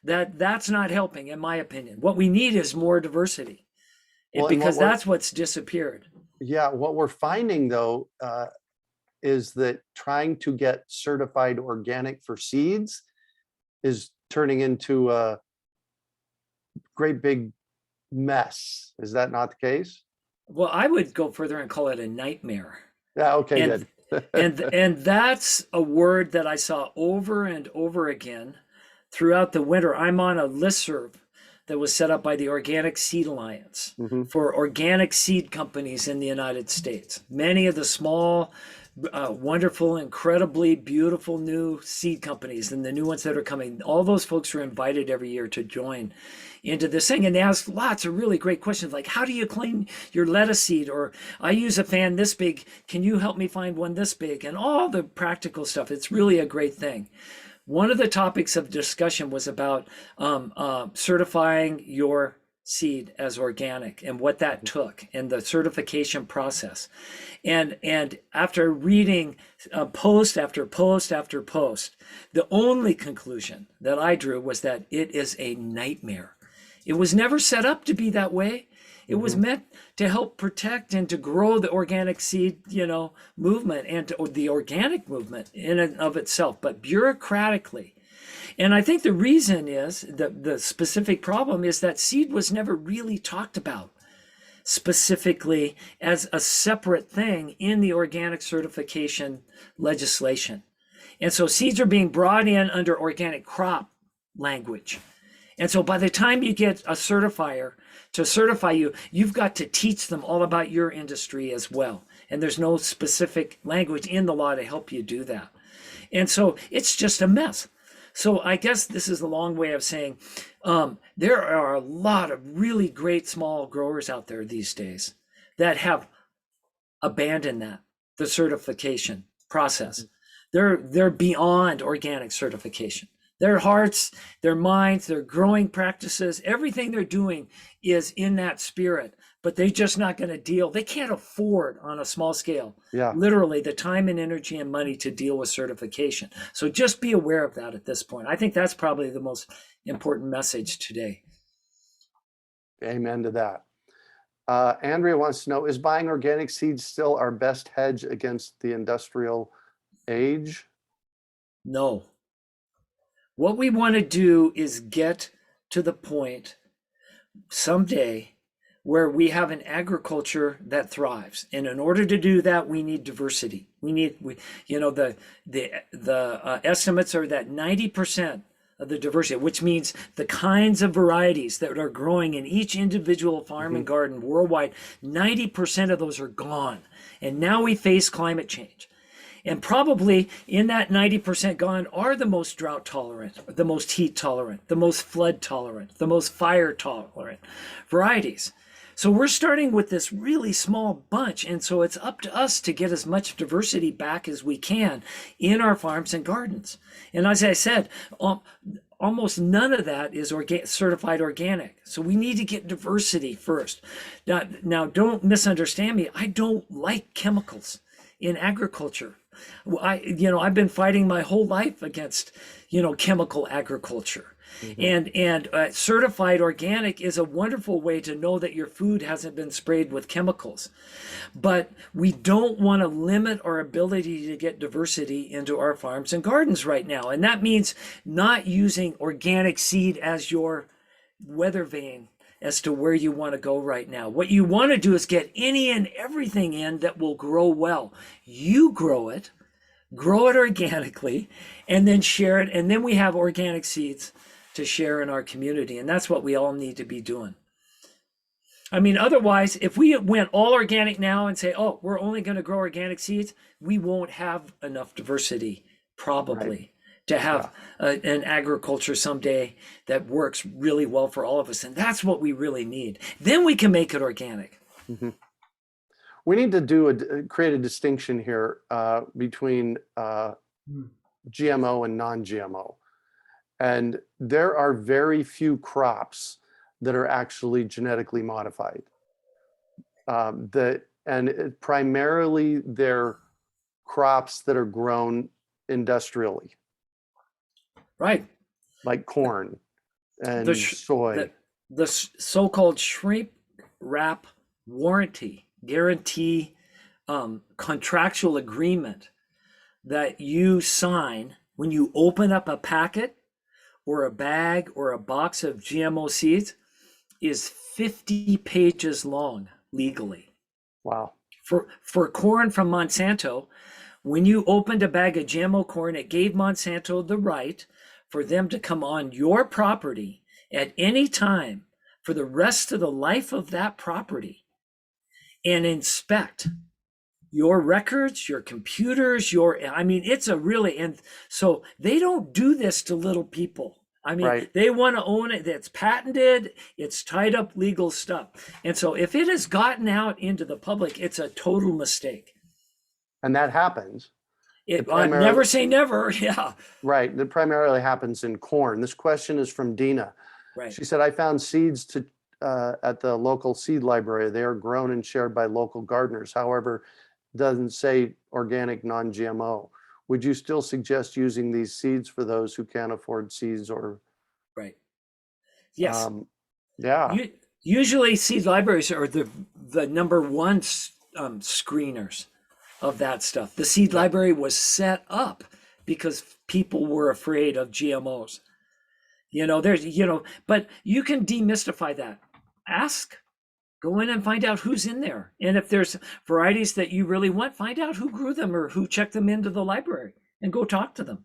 that that's not helping, in my opinion. What we need is more diversity, Well, and because that's what's disappeared. Yeah, what we're finding though is that trying to get certified organic for seeds is turning into a great big mess. Is that not the case? Well, I would go further and call it a nightmare. Yeah, okay, And good. and that's a word that I saw over and over again throughout the winter. I'm on a listserv that was set up by the Organic Seed Alliance Mhm. for organic seed companies in the United States. Many of the small, wonderful, incredibly beautiful new seed companies and the new ones that are coming, all those folks are invited every year to join into this thing, and they ask lots of really great questions like, how do you clean your lettuce seed? Or I use a fan this big, can you help me find one this big? And all the practical stuff. It's really a great thing. One of the topics of discussion was about certifying your seed as organic and what that took and the certification process. And after reading post after post after post, the only conclusion that I drew was that it is a nightmare. It was never set up to be that way. It was meant to help protect and to grow the organic seed, movement and the organic movement in and of itself, but bureaucratically. And I think the reason is the specific problem is that seed was never really talked about specifically as a separate thing in the organic certification legislation. And so seeds are being brought in under organic crop language. And so by the time you get a certifier to certify you, you've got to teach them all about your industry as well. And there's no specific language in the law to help you do that. And so it's just a mess. So I guess this is a long way of saying there are a lot of really great small growers out there these days that have abandoned the certification process. They're beyond organic certification. Their hearts, their minds, their growing practices, everything they're doing is in that spirit, but they're just not going to deal. They can't afford on a small scale, literally the time and energy and money to deal with certification. So just be aware of that at this point. I think that's probably the most important message today. Amen to that. Andrea wants to know, is buying organic seeds still our best hedge against the industrial age? No. What we want to do is get to the point someday where we have an agriculture that thrives. And in order to do that, we need diversity. The estimates are that 90% of the diversity, which means the kinds of varieties that are growing in each individual farm and garden worldwide, 90% of those are gone. And now we face climate change. And probably in that 90% gone are the most drought tolerant, the most heat tolerant, the most flood tolerant, the most fire tolerant varieties. So we're starting with this really small bunch. And so it's up to us to get as much diversity back as we can in our farms and gardens. And as I said, almost none of that is certified organic. So we need to get diversity first. Now, don't misunderstand me. I don't like chemicals in agriculture. I've been fighting my whole life against, chemical agriculture. And certified organic is a wonderful way to know that your food hasn't been sprayed with chemicals. But we don't want to limit our ability to get diversity into our farms and gardens right now. And that means not using organic seed as your weather vane as to where you want to go right now. What you want to do is get any and everything in that will grow well. You grow it organically, and then share it. And then we have organic seeds to share in our community. And that's what we all need to be doing. I mean, otherwise, if we went all organic now and say, oh, we're only going to grow organic seeds, we won't have enough diversity probably to have an agriculture someday that works really well for all of us. And that's what we really need. Then we can make it organic. We need to create a distinction here between GMO and non-GMO. And there are very few crops that are actually genetically modified. Primarily they're crops that are grown industrially, Right. like corn and The, sh- soy. the so-called shrink wrap warranty guarantee contractual agreement that you sign when you open up a packet or a bag or a box of GMO seeds is 50 pages long legally. Wow. For corn from Monsanto, when you opened a bag of GMO corn, it gave Monsanto the right for them to come on your property at any time for the rest of the life of that property and inspect your records, your computers, it's a really, and so they don't do this to little people. I mean, Right. they want to own it. It's patented. It's tied up legal stuff. And so if it has gotten out into the public, it's a total mistake. And that happens. Never say never. Yeah. Right. That primarily happens in corn. This question is from Dina. Right. She said, I found seeds at the local seed library. They are grown and shared by local gardeners. However, doesn't say organic, non-GMO. Would you still suggest using these seeds for those who can't afford seeds or? Right. Yes. Yeah. Usually seed libraries are the number one screeners of that stuff. The seed library was set up because people were afraid of GMOs. But you can demystify that. Ask, go in and find out who's in there. And if there's varieties that you really want, find out who grew them or who checked them into the library and go talk to them.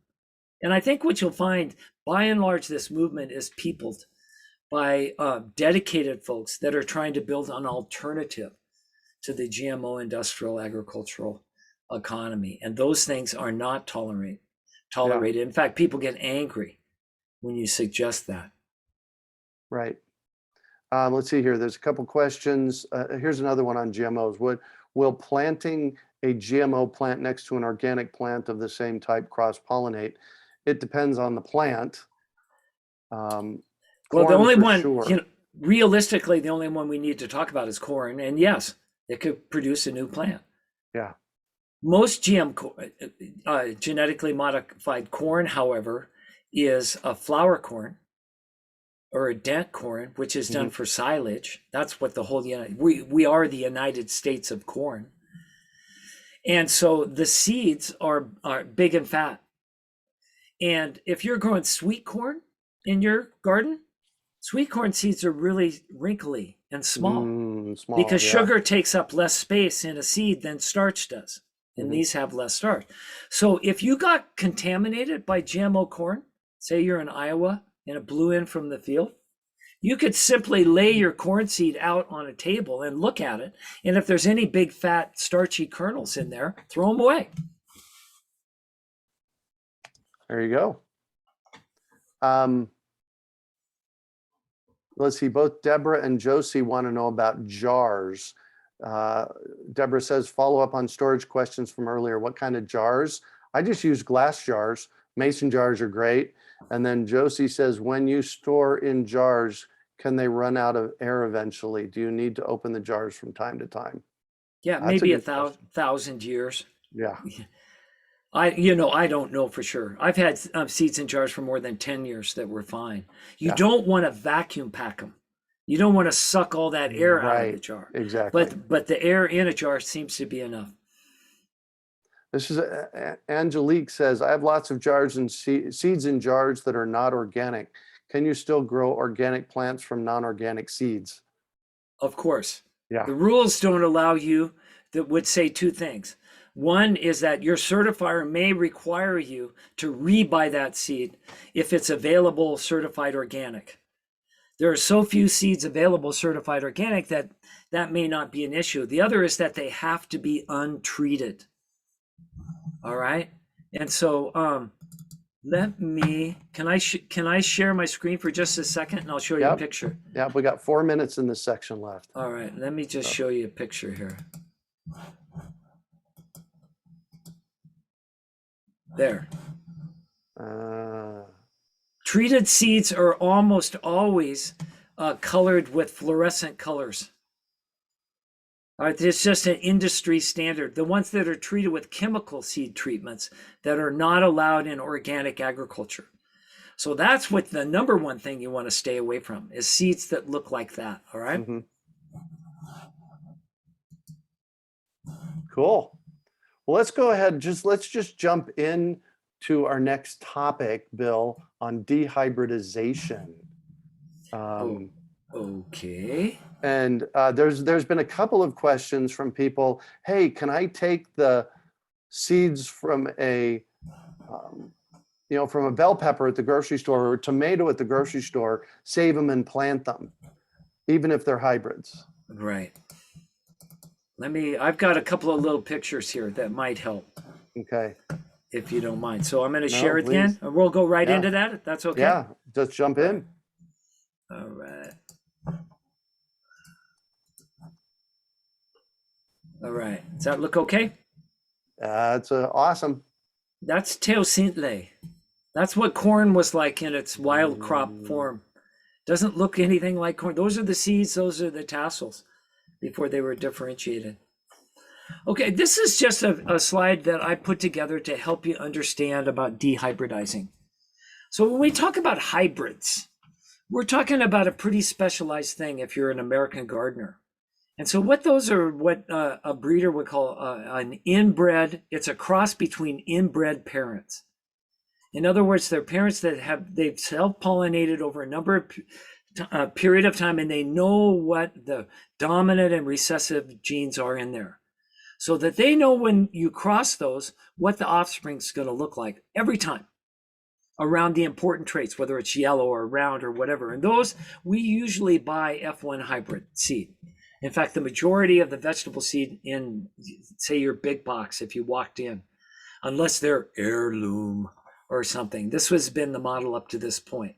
And I think what you'll find, by and large, this movement is peopled by dedicated folks that are trying to build an alternative to the GMO industrial agricultural economy. And those things are not tolerated. Yeah. In fact, people get angry when you suggest that. Right. Let's see here. There's a couple questions. Here's another one on GMOs. Will planting a GMO plant next to an organic plant of the same type cross-pollinate? It depends on the plant. Well, the only one, sure. Realistically, the only one we need to talk about is corn. And yes, it could produce a new plant. Yeah. Most genetically modified corn, however, is a flower corn or a dent corn, which is done for silage. That's what the whole, we are the United States of corn. And so the seeds are big and fat. And if you're growing sweet corn in your garden, sweet corn seeds are really wrinkly and small because sugar takes up less space in a seed than starch does. And these have less starch. So if you got contaminated by GMO corn, say you're in Iowa and it blew in from the field, you could simply lay your corn seed out on a table and look at it. And if there's any big fat starchy kernels in there, throw them away. There you go. Let's see, both Deborah and Josie want to know about jars. Deborah says, follow up on storage questions from earlier. What kind of jars? I just use glass jars. Mason jars are great. And then Josie says, when you store in jars, can they run out of air eventually? Do you need to open the jars from time to time? Yeah, maybe 1,000 years. Yeah. I don't know for sure. I've had seeds in jars for more than 10 years that were fine. You don't want to vacuum pack them. You don't want to suck all that air out of the jar. Exactly. But the air in a jar seems to be enough. This is Angelique says, I have lots of jars and seeds in jars that are not organic. Can you still grow organic plants from non-organic seeds? Of course. Yeah. The rules don't allow you, that would say two things. One is that your certifier may require you to rebuy that seed if it's available certified organic. There are so few seeds available certified organic that may not be an issue. The other is that they have to be untreated. All right. And so can I share my screen for just a second and I'll show you a picture. Yeah, we got 4 minutes in this section left. All right, let me just show you a picture here. There. Treated seeds are almost always colored with fluorescent colors. It's just an industry standard. The ones that are treated with chemical seed treatments that are not allowed in organic agriculture. So that's what the number one thing you want to stay away from is seeds that look like that. All right. Mhm. Cool. Well, let's go ahead. Let's just jump in to our next topic, Bill, on dehybridization. Okay. And there's been a couple of questions from people. Hey, can I take the seeds from a from a bell pepper at the grocery store or a tomato at the grocery store, save them and plant them, even if they're hybrids? Right. I've got a couple of little pictures here that might help. Okay. If you don't mind. So I'm going to No, share it again, and we'll go right Yeah. into that. If that's okay. Yeah, just jump in. All right. All right. Does that look okay? That's awesome. That's teosinte. That's what corn was like in its wild crop form. Doesn't look anything like corn. Those are the seeds. Those are the tassels before they were differentiated. Okay, this is just a slide that I put together to help you understand about dehybridizing. So when we talk about hybrids, we're talking about a pretty specialized thing if you're an American gardener. And so what those are, what a breeder would call an inbred, it's a cross between inbred parents. In other words, they're parents that they've self-pollinated over a number of period of time, and they know what the dominant and recessive genes are in there. So that they know when you cross those, what the offspring's going to look like every time around the important traits, whether it's yellow or round or whatever. And those, we usually buy F1 hybrid seed. In fact, the majority of the vegetable seed in, say, your big box, if you walked in, unless they're heirloom or something, this has been the model up to this point.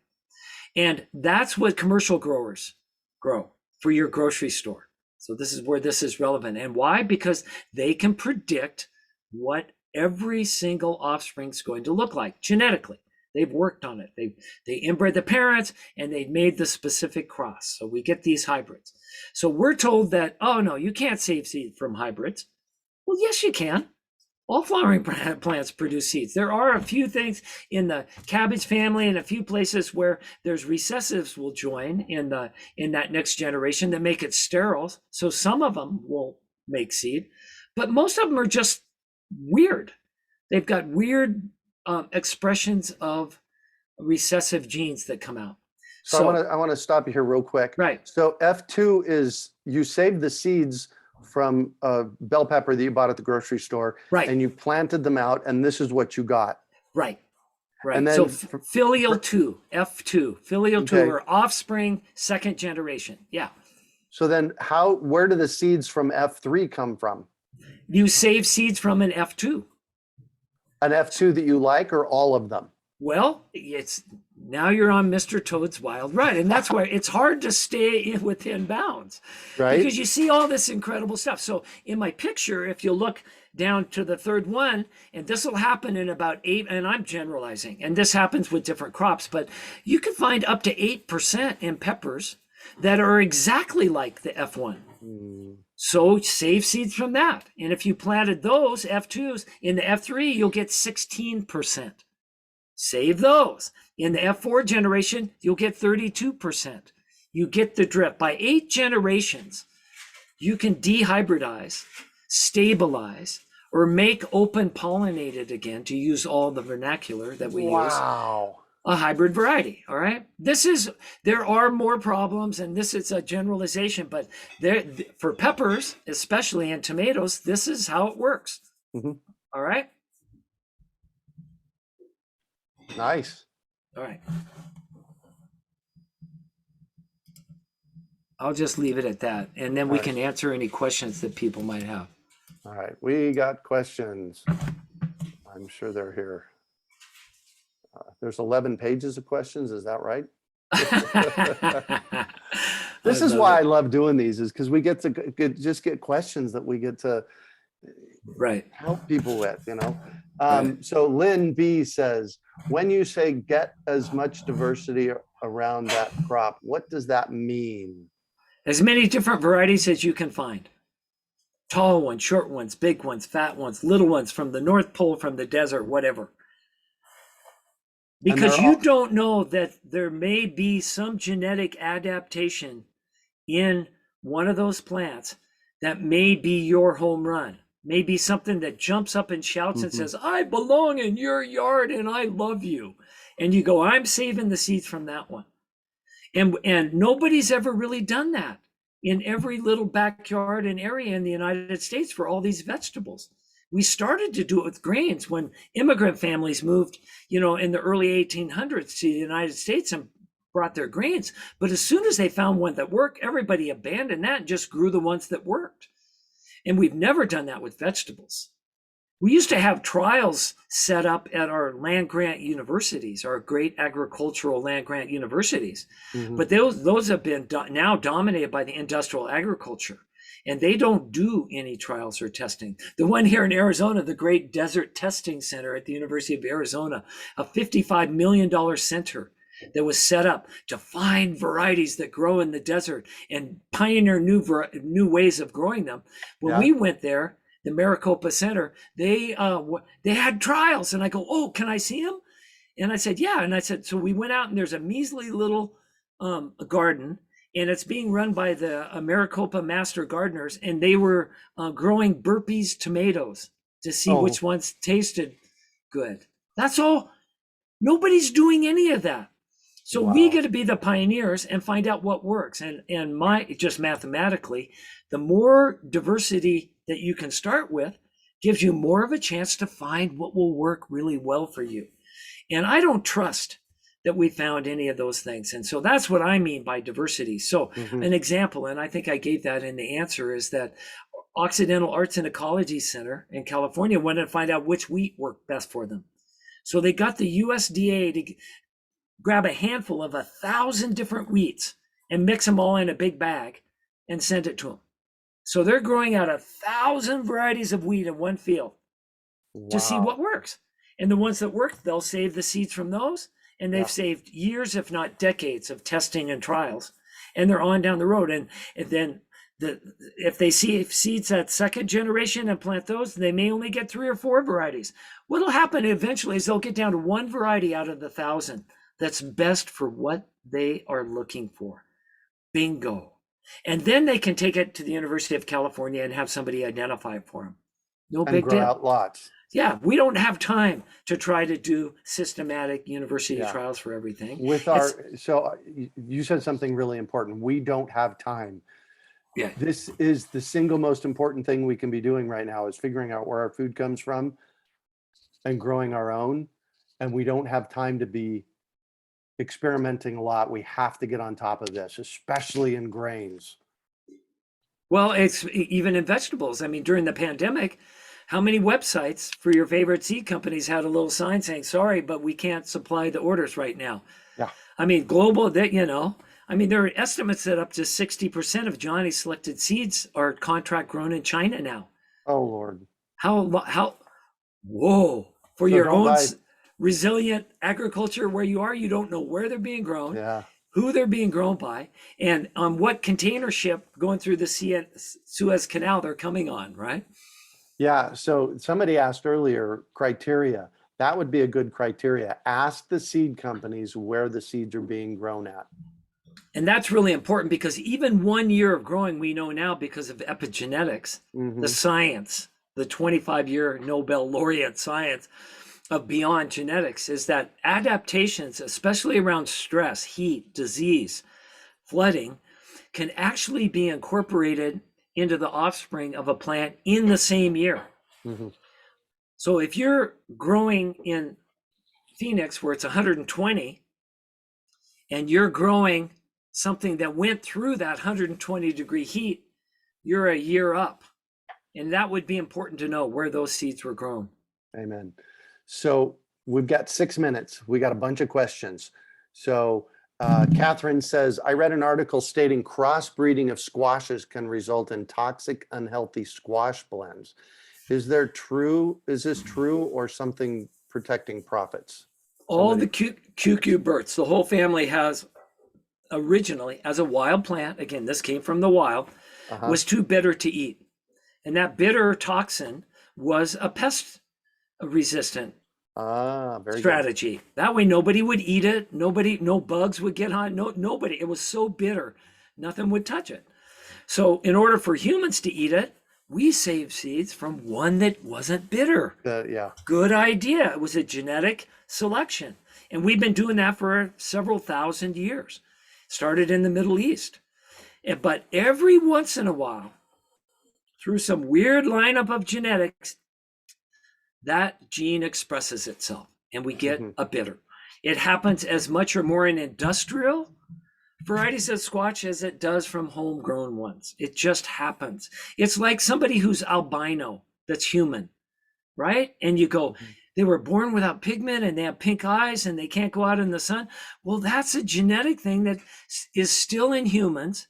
And that's what commercial growers grow for your grocery store. So this is where this is relevant. And why? Because they can predict what every single offspring is going to look like genetically. They've worked on it. They inbred the parents and they've made the specific cross. So we get these hybrids. So we're told that, oh no, you can't save seed from hybrids. Well, yes, you can. All flowering plants produce seeds. There are a few things in the cabbage family and a few places where there's recessives will join in that next generation that make it sterile. So some of them will make seed, but most of them are just weird. They've got weird expressions of recessive genes that come out. So I want to stop you here real quick. Right. So F2 is you save the seeds from a bell pepper that you bought at the grocery store, right, and you planted them out, and this is what you got. Right. Right. And then so filial 2, F2, filial 2 Okay. are offspring, second generation. Yeah. So then where do the seeds from F3 come from? You save seeds from an F2. An F2 that you like, or all of them? Well, now you're on Mr. Toad's Wild Ride, and that's why it's hard to stay within bounds, Right. because you see all this incredible stuff. So in my picture, if you look down to the third one, and this will happen in about 8, and I'm generalizing, and this happens with different crops, but you can find up to 8% in peppers that are exactly like the F1. So save seeds from that. And if you planted those F2s in the F3, you'll get 16%. Save those. In the F4 generation, you'll get 32%. You get the drift. By 8 generations, you can dehybridize, stabilize, or make open pollinated again, to use all the vernacular that we use, Wow. a hybrid variety. All right. There are more problems, and this is a generalization, but for peppers, especially, and tomatoes, this is how it works. Mm-hmm. All right. Nice. All right. I'll just leave it at that, and then we can answer any questions that people might have. All right. We got questions. I'm sure they're here. There's 11 pages of questions. Is that right? This is why I love doing these, is because we get to get questions that we get to help people with, So Lynn B says, when you say get as much diversity around that crop, what does that mean? As many different varieties as you can find. Tall ones, short ones, big ones, fat ones, little ones, from the North Pole, from the desert, whatever. And Because they're you all, don't know that there may be some genetic adaptation in one of those plants that may be your home run. Maybe something that jumps up and shouts and Mhm. says, I belong in your yard and I love you. And you go, I'm saving the seeds from that one. And nobody's ever really done that in every little backyard and area in the United States for all these vegetables. We started to do it with grains when immigrant families moved, in the early 1800s to the United States and brought their grains. But as soon as they found one that worked, everybody abandoned that and just grew the ones that worked. And we've never done that with vegetables. We used to have trials set up at our land grant universities, our great agricultural land grant universities. Mhm. But those have been now dominated by the industrial agriculture, and they don't do any trials or testing. The one here in Arizona, the Great Desert Testing Center at the University of Arizona, a $55 million center that was set up to find varieties that grow in the desert and pioneer new ways of growing them. When Yeah. we went there, the Maricopa Center, they had trials, and I go, oh, can I see them? And I said, yeah. And I said, so we went out, and there's a measly little garden, and it's being run by the Maricopa Master Gardeners, and they were growing burpees tomatoes to see Oh. which ones tasted good. That's all. Nobody's doing any of that. So we Wow. get to be the pioneers and find out what works. And just mathematically, the more diversity that you can start with gives you more of a chance to find what will work really well for you. And I don't trust that we found any of those things. And so that's what I mean by diversity. So Mhm. an example, and I think I gave that in the answer, is that Occidental Arts and Ecology Center in California wanted to find out which wheat worked best for them. So they got the USDA to grab a handful of 1,000 different wheats and mix them all in a big bag and send it to them. So they're growing out 1,000 varieties of wheat in one field to see Wow. what works. And the ones that work, they'll save the seeds from those. And they've Yeah. saved years, if not decades, of testing and trials. And they're on down the road. And then if they see seeds at second generation and plant those, they may only get 3 or 4 varieties. What'll happen eventually is they'll get down to one variety out of the 1,000 that's best for what they are looking for. Bingo. And then they can take it to the University of California and have somebody identify it for them. No And big grow deal. out lots. Yeah, we don't have time to try to do systematic university Yeah. trials for everything. With our, so you said something really important. We don't have time. Yeah. This is the single most important thing we can be doing right now, is figuring out where our food comes from and growing our own. And we don't have time to be experimenting a lot. We have to get on top of this, especially in grains. Well, it's even in vegetables. I mean, during the pandemic, how many websites for your favorite seed companies had a little sign saying, sorry, but we can't supply the orders right now? Yeah. I mean, global, that, I mean, there are estimates that up to 60% of Johnny's selected seeds are contract grown in China now. Oh, Lord. Whoa, for So your don't own buy- resilient agriculture where you are, you don't know where they're being grown, Yeah. who they're being grown by, and on what container ship going through the Suez Canal they're coming on, right? Yeah. So somebody asked earlier, criteria. That would be a good criteria. Ask the seed companies where the seeds are being grown at. And that's really important because even 1 year of growing, we know now because of epigenetics, Mhm. the science, the 25-year Nobel laureate science of beyond genetics, is that adaptations, especially around stress, heat, disease, flooding, can actually be incorporated into the offspring of a plant in the same year. Mhm. So if you're growing in Phoenix where it's 120 and you're growing something that went through that 120-degree heat, you're a year up. And that would be important to know where those seeds were grown. Amen. So we've got 6 minutes. We got a bunch of questions. So Catherine says, I read an article stating crossbreeding of squashes can result in toxic, unhealthy squash blends. Is this true or something protecting profits? All the cucurbits, the whole family has originally as a wild plant, again, this came from the wild, Uh-huh. was too bitter to eat. And that bitter toxin was a pest resistant Ah, very good. strategy. That way nobody would eat it. No bugs would get on. Nobody. It was so bitter, nothing would touch it. So in order for humans to eat it, we saved seeds from one that wasn't bitter. Yeah. Good idea. It was a genetic selection. And we've been doing that for several thousand years. Started in the Middle East. But every once in a while, through some weird lineup of genetics, that gene expresses itself and we get a bitter. It happens as much or more in industrial varieties of squash as it does from homegrown ones. It just happens. It's like somebody who's albino that's human, right? And you go, they were born without pigment and they have pink eyes and they can't go out in the sun. Well, that's a genetic thing that is still in humans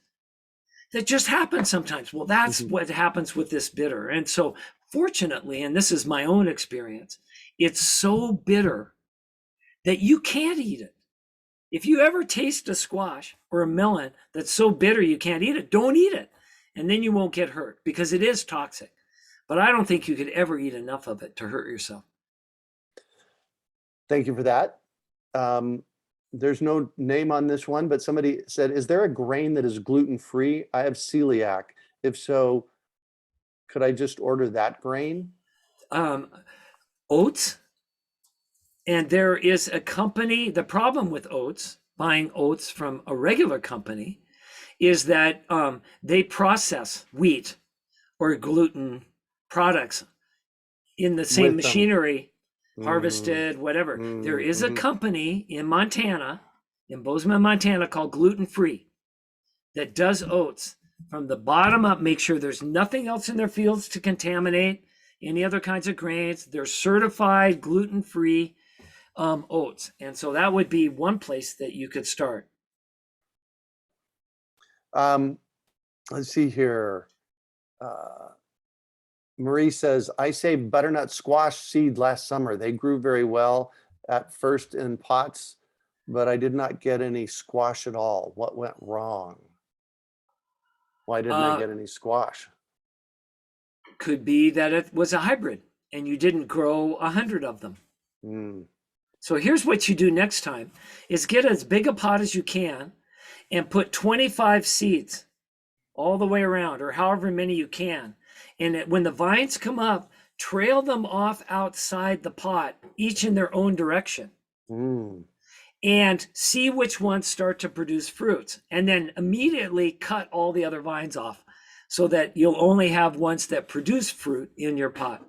that just happens sometimes. Well, that's what happens with this bitter. And so fortunately, and this is my own experience, it's so bitter that you can't eat it. If you ever taste a squash or a melon that's so bitter you can't eat it, don't eat it. And then you won't get hurt because it is toxic. But I don't think you could ever eat enough of it to hurt yourself. Thank you for that. There's no name on this one, but somebody said, is there a grain that is gluten-free? I have celiac. If so, could I just order that grain? Oats. And there is a company, the problem with oats, buying oats from a regular company, is that they process wheat or gluten products in the same With them. machinery, harvested, whatever. There is a company in Montana, in Bozeman, Montana, called Gluten Free that does oats from the bottom up, make sure there's nothing else in their fields to contaminate any other kinds of grains. They're certified gluten-free oats. And so that would be one place that you could start. Let's see here. Marie says, I saved butternut squash seed last summer. They grew very well at first in pots, but I did not get any squash at all. What went wrong? Why didn't I get any squash? Could be that it was a hybrid and you didn't grow 100 of them. So here's what you do next time is get as big a pot as you can and put 25 seeds all the way around, or however many you can. And when the vines come up, trail them off outside the pot, each in their own direction. And see which ones start to produce fruits. And then immediately cut all the other vines off so that you'll only have ones that produce fruit in your pot.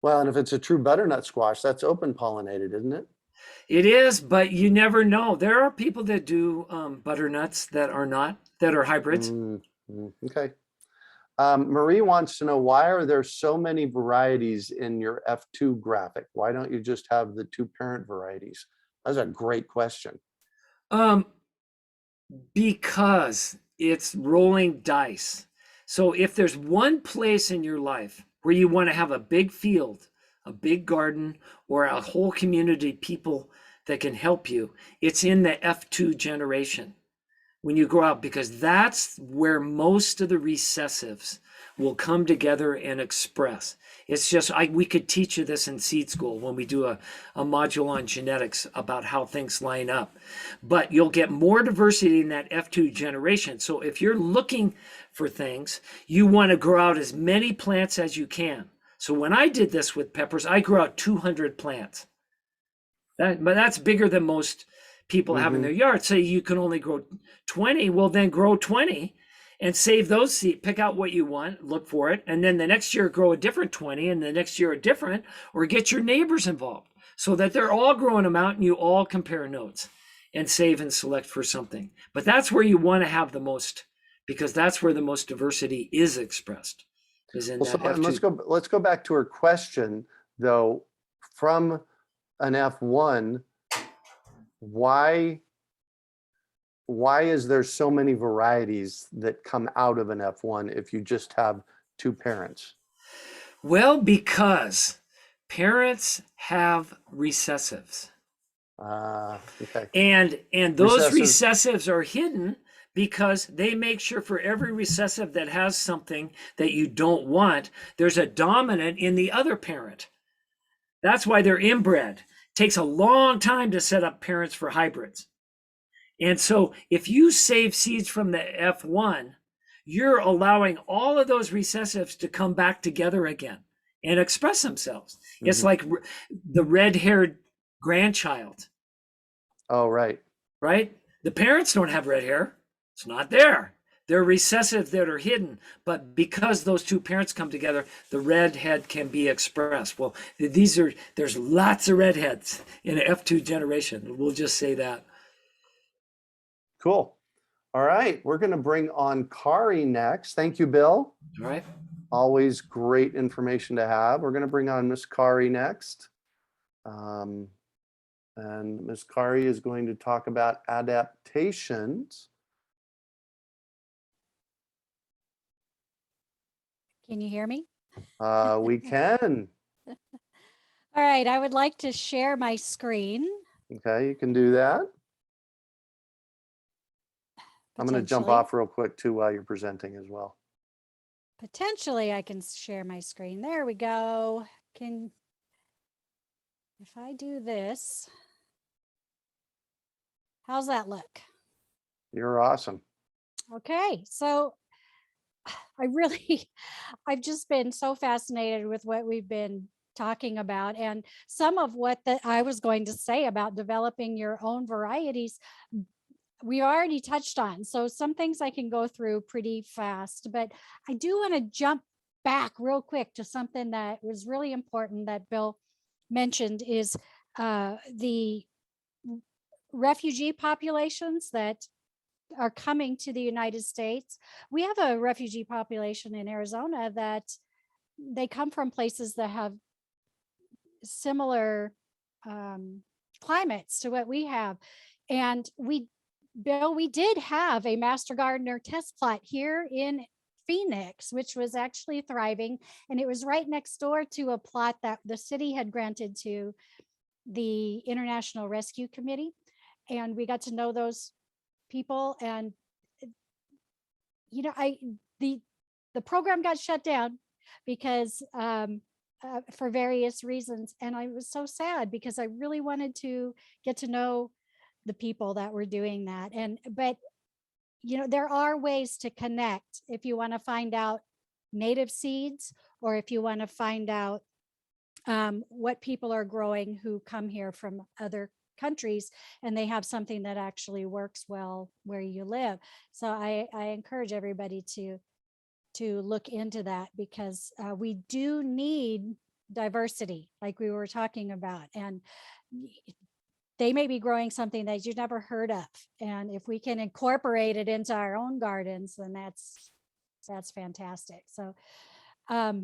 Well, and if it's a true butternut squash, that's open pollinated, isn't it? It is, but you never know. There are people that do butternuts that are not, that are hybrids. Okay. Marie wants to know, why are there so many varieties in your F2 graphic? Why don't you just have the 2 parent varieties? That's a great question. Because it's rolling dice. So if there's one place in your life where you want to have a big field, a big garden, or a whole community of people that can help you, it's in the F2 generation when you grow out, because that's where most of the recessives will come together and express. It's just, we could teach you this in seed school when we do a module on genetics about how things line up. But you'll get more diversity in that F2 generation. So if you're looking for things, you want to grow out as many plants as you can. So when I did this with peppers, I grew out 200 plants. But that's bigger than most people have in their yard. Say you can only grow 20, well then grow 20 and save those seeds, pick out what you want, look for it, and then the next year grow a different 20, and the next year a different, or get your neighbors involved so that they're all growing them out and you all compare notes and save and select for something. But that's where you want to have the most, because that's where the most diversity is expressed. Is in that F2. Let's go back to her question though. From an F1, why is there so many varieties that come out of an F1 if you just have 2 parents? Well, because parents have recessives. Okay. And those recessives are hidden because they make sure for every recessive that has something that you don't want, there's a dominant in the other parent. That's why they're inbred. It takes a long time to set up parents for hybrids. And so if you save seeds from the F1, you're allowing all of those recessives to come back together again and express themselves. It's like the red-haired grandchild. Oh, right. Right? The parents don't have red hair. It's not there. They're recessive that are hidden. But because those two parents come together, the redhead can be expressed. Well, there's lots of redheads in an F2 generation. We'll just say that. Cool. All right. We're going to bring on Kari next. Thank you, Bill. All right. Always great information to have. We're going to bring on Miss Kari next. And Miss Kari is going to talk about adaptations. Can you hear me? We can. All right, I would like to share my screen. Okay, you can do that. I'm going to jump Potentially. off real quick too while you're presenting as well. Potentially I can share my screen. There we go. If I do this, how's that look? You're awesome. Okay, so I've just been so fascinated with what we've been talking about, and some of what that I was going to say about developing your own varieties, we already touched on. So some things I can go through pretty fast, but I do want to jump back real quick to something that was really important that Bill mentioned is the refugee populations that are coming to the United States. We have a refugee population in Arizona that they come from places that have similar climates to what we have. And Bill, we did have a Master Gardener test plot here in Phoenix, which was actually thriving. And it was right next door to a plot that the city had granted to the International Rescue Committee. And we got to know those people. And, you know, the program got shut down because for various reasons. And I was so sad because I really wanted to get to know the people that were doing that. But you know, there are ways to connect if you want to find out native seeds, or if you want to find out what people are growing who come here from other countries and they have something that actually works well where you live. So I encourage everybody to look into that, because we do need diversity, like we were talking about. And they may be growing something that you've never heard of. And if we can incorporate it into our own gardens, then that's fantastic. So, all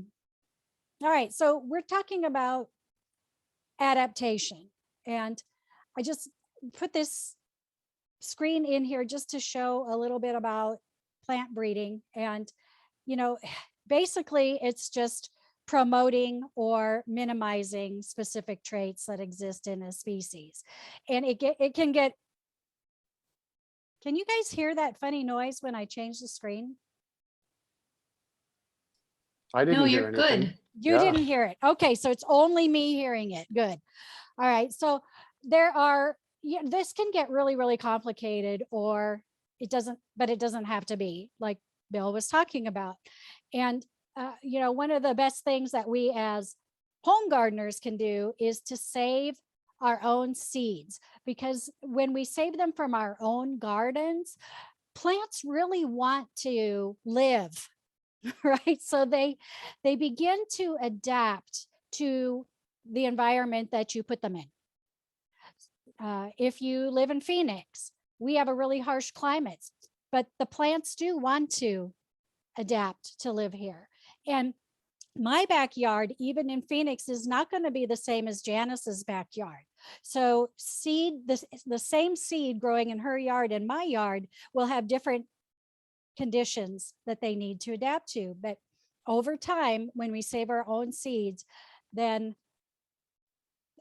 right. So we're talking about adaptation. And I just put this screen in here just to show a little bit about plant breeding. And, you know, basically it's just promoting or minimizing specific traits that exist in a species. And it can get, can you guys hear that funny noise when I change the screen? I didn't No, hear you're anything. good. You Yeah. didn't hear it. Okay, so it's only me hearing it. Good. All right. So there are, yeah, this can get really, really complicated, or it doesn't, but it doesn't have to be, like Bill was talking about. And you know, one of the best things that we as home gardeners can do is to save our own seeds, because when we save them from our own gardens, plants really want to live, right? So they begin to adapt to the environment that you put them in. If you live in Phoenix, we have a really harsh climate, but the plants do want to adapt to live here. And my backyard, even in Phoenix, is not going to be the same as Janis's backyard. So the same seed growing in her yard and my yard will have different conditions that they need to adapt to. But over time, when we save our own seeds, then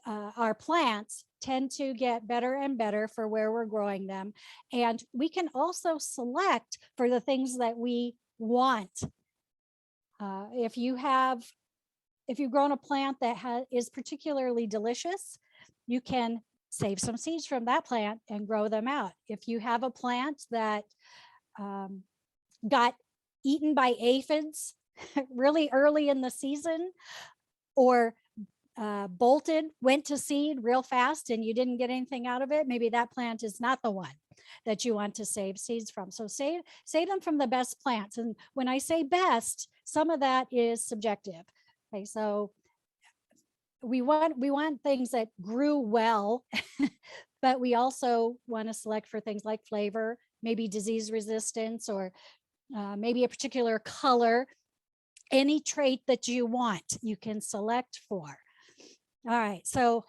our plants tend to get better and better for where we're growing them. And we can also select for the things that we want. If you've grown a plant that is particularly delicious, you can save some seeds from that plant and grow them out. If you have a plant that got eaten by aphids really early in the season, or bolted, went to seed real fast and you didn't get anything out of it, maybe that plant is not the one that you want to save seeds from. So save them from the best plants. And when I say best, some of that is subjective. Okay, so we want things that grew well, but we also want to select for things like flavor, maybe disease resistance, or maybe a particular color. Any trait that you want, you can select for. All right, so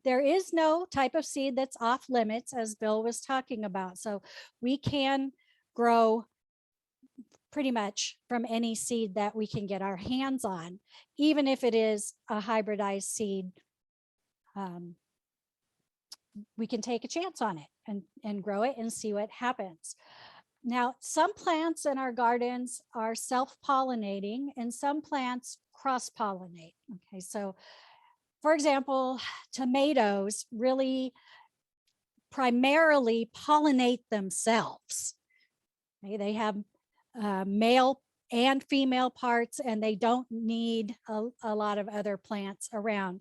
there is no type of seed that's off limits, as Bill was talking about. So we can grow pretty much from any seed that we can get our hands on, even if it is a hybridized seed. We can take a chance on it and grow it and see what happens. Now, some plants in our gardens are self-pollinating and some plants cross-pollinate. Okay, so for example, tomatoes really primarily pollinate themselves. Okay, they have male and female parts, and they don't need a lot of other plants around.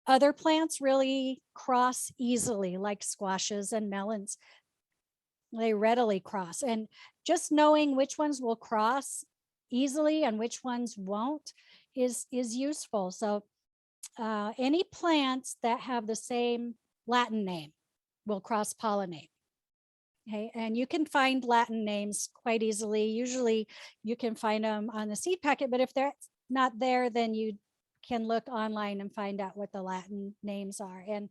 Other plants really cross easily, like squashes and melons. They readily cross, and just knowing which ones will cross easily and which ones won't is useful. So any plants that have the same Latin name will cross-pollinate. Okay, and you can find Latin names quite easily. Usually you can find them on the seed packet, but if they're not there, then you can look online and find out what the Latin names are. And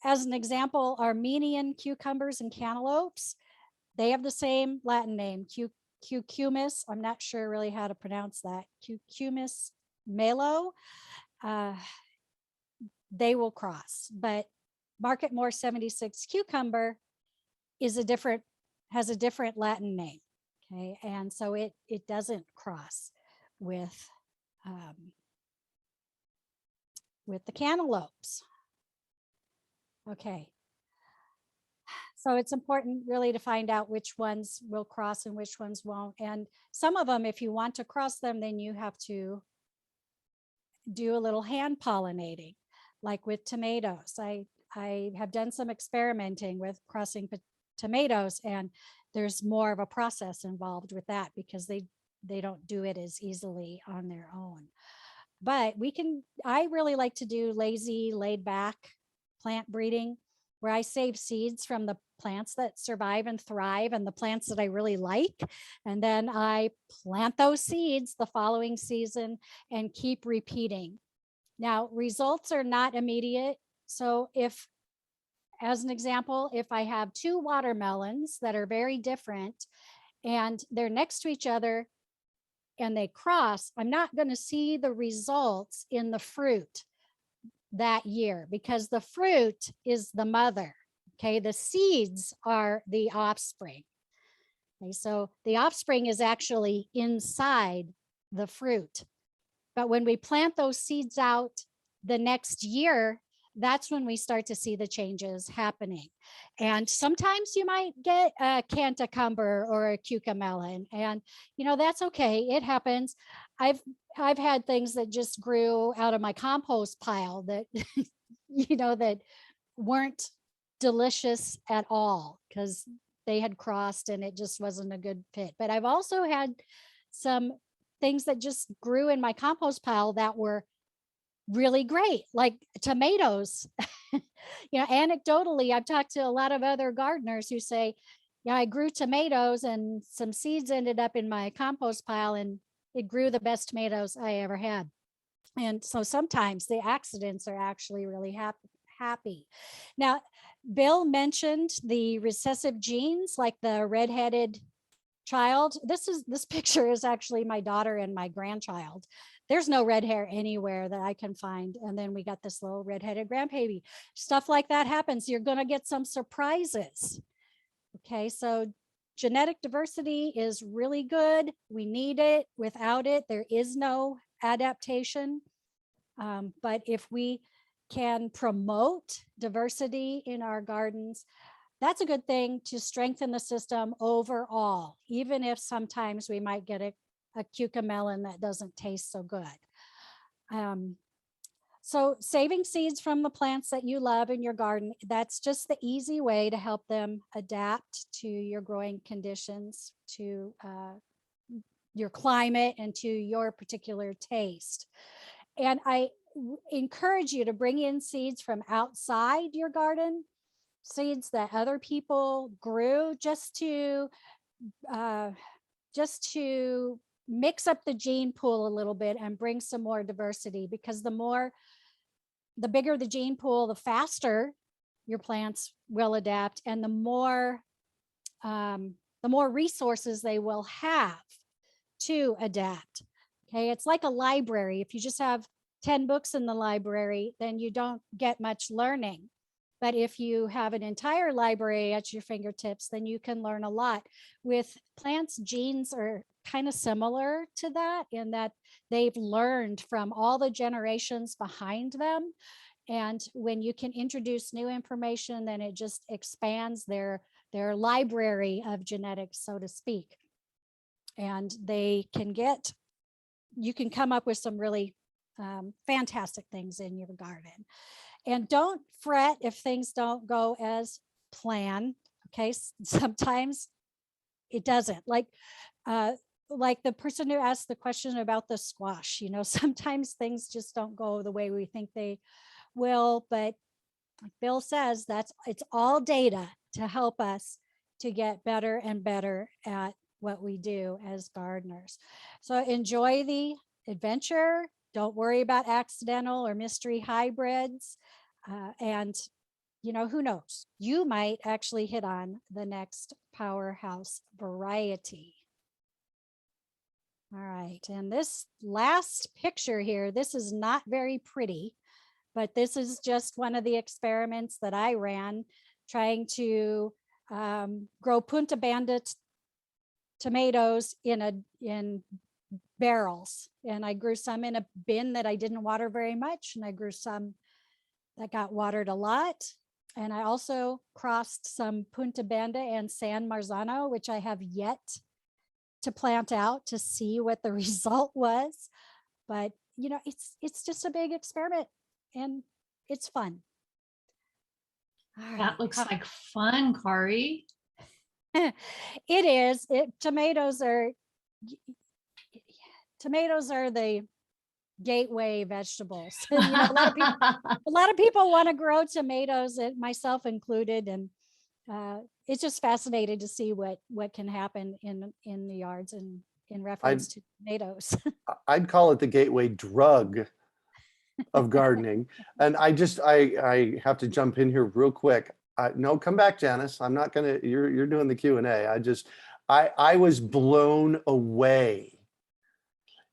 as an example, Armenian cucumbers and cantaloupes, they have the same Latin name, cucumis. I'm not sure really how to pronounce that. Cucumis malo. They will cross, but Market More 76 cucumber has a different Latin name. Okay, and so it doesn't cross with the cantaloupes. Okay, so it's important really to find out which ones will cross and which ones won't. And some of them, if you want to cross them, then you have to do a little hand pollinating, like with tomatoes. I have done some experimenting with crossing tomatoes, and there's more of a process involved with that because they don't do it as easily on their own. But I really like to do lazy, laid back plant breeding, where I save seeds from the plants that survive and thrive and the plants that I really like. And then I plant those seeds the following season and keep repeating. Now, results are not immediate. So as an example, if I have 2 watermelons that are very different and they're next to each other and they cross, I'm not going to see the results in the fruit that year because the fruit is the mother. Okay, the seeds are the offspring. Okay, so the offspring is actually inside the fruit. But when we plant those seeds out the next year, that's when we start to see the changes happening. And sometimes you might get a cantacumbur or a cucamelon, and that's okay. It happens. I've had things that just grew out of my compost pile that that weren't delicious at all because they had crossed and it just wasn't a good fit. But I've also had some things that just grew in my compost pile that were really great, like tomatoes. Anecdotally, I've talked to a lot of other gardeners who say, yeah, I grew tomatoes and some seeds ended up in my compost pile and it grew the best tomatoes I ever had. And so sometimes the accidents are actually really happy. Now, Bill mentioned the recessive genes, like the redheaded child. This picture is actually my daughter and my grandchild. there's no red hair anywhere that I can find. And then we got this little redheaded grandbaby. Stuff like that happens. You're going to get some surprises. Okay, so genetic diversity is really good. We need it. Without it, there is no adaptation. But if we can promote diversity in our gardens, that's a good thing to strengthen the system overall, even if sometimes we might get a cucamelon that doesn't taste so good. So saving seeds from the plants that you love in your garden, that's just the easy way to help them adapt to your growing conditions, to your climate, and to your particular taste. And I encourage you to bring in seeds from outside your garden, seeds that other people grew, just to mix up the gene pool a little bit and bring some more diversity, because the bigger the gene pool, the faster your plants will adapt, and the more resources they will have to adapt. Okay, it's like a library. If you just have 10 books in the library, then you don't get much learning. But if you have an entire library at your fingertips, then you can learn a lot. With plants, genes are kind of similar to that, in that they've learned from all the generations behind them. And when you can introduce new information, then it just expands their library of genetics, so to speak. And you can come up with some really fantastic things in your garden. And don't fret if things don't go as planned. Okay, sometimes it doesn't. Like the person who asked the question about the squash, sometimes things just don't go the way we think they will. But like Bill says, it's all data to help us to get better and better at what we do as gardeners. So enjoy the adventure. Don't worry about accidental or mystery hybrids. And who knows? You might actually hit on the next powerhouse variety. All right, and this last picture here, this is not very pretty, but this is just one of the experiments that I ran, trying to grow Punta Bandit tomatoes in barrels. And I grew some in a bin that I didn't water very much, and I grew some that got watered a lot. And I also crossed some Punta Banda and San Marzano, which I have yet to plant out to see what the result was. But it's just a big experiment, and it's fun. All That right. looks like fun, Kari. It is. Tomatoes are the gateway vegetables. A lot of people want to grow tomatoes, myself included, and it's just fascinating to see what can happen in the yards and in reference to tomatoes. I'd call it the gateway drug of gardening. And I have to jump in here real quick. No, come back, Janis. I'm not gonna. You're doing the Q&A. I was blown away.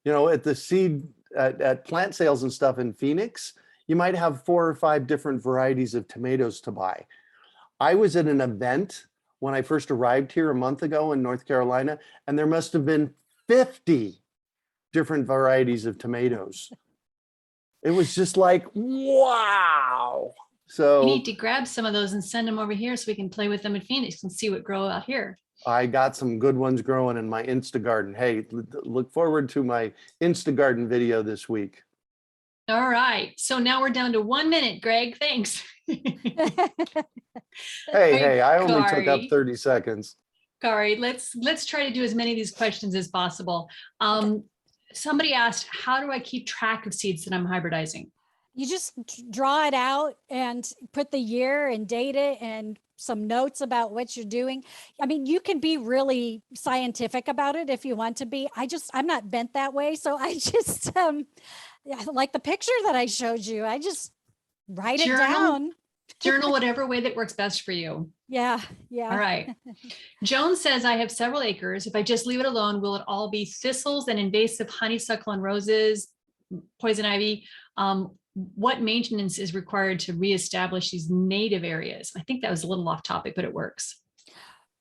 At the seed at plant sales and stuff in Phoenix, you might have 4 or 5 different varieties of tomatoes to buy. I was at an event when I first arrived here a month ago in North Carolina, and there must have been 50 different varieties of tomatoes. It was just like, wow. So You need to grab some of those and send them over here so we can play with them in Phoenix and see what grow out here. I got some good ones growing in my Insta garden. Hey, look forward to my Insta garden video this week. All right. So now we're down to 1 minute, Greg. Thanks. Hey, I only took up Kari. 30 seconds. Kari, let's try to do as many of these questions as possible. Somebody asked, how do I keep track of seeds that I'm hybridizing? You just draw it out and put the year and date it and some notes about what you're doing. I mean, you can be really scientific about it if you want to be. I'm not bent that way. So I just, like the picture that I showed you, I just write it down. Journal whatever way that works best for you. Yeah. All right. Joan says, I have several acres. If I just leave it alone, will it all be thistles and invasive honeysuckle and roses? poison ivy. What maintenance is required to reestablish these native areas? I think that was a little off topic, but it works.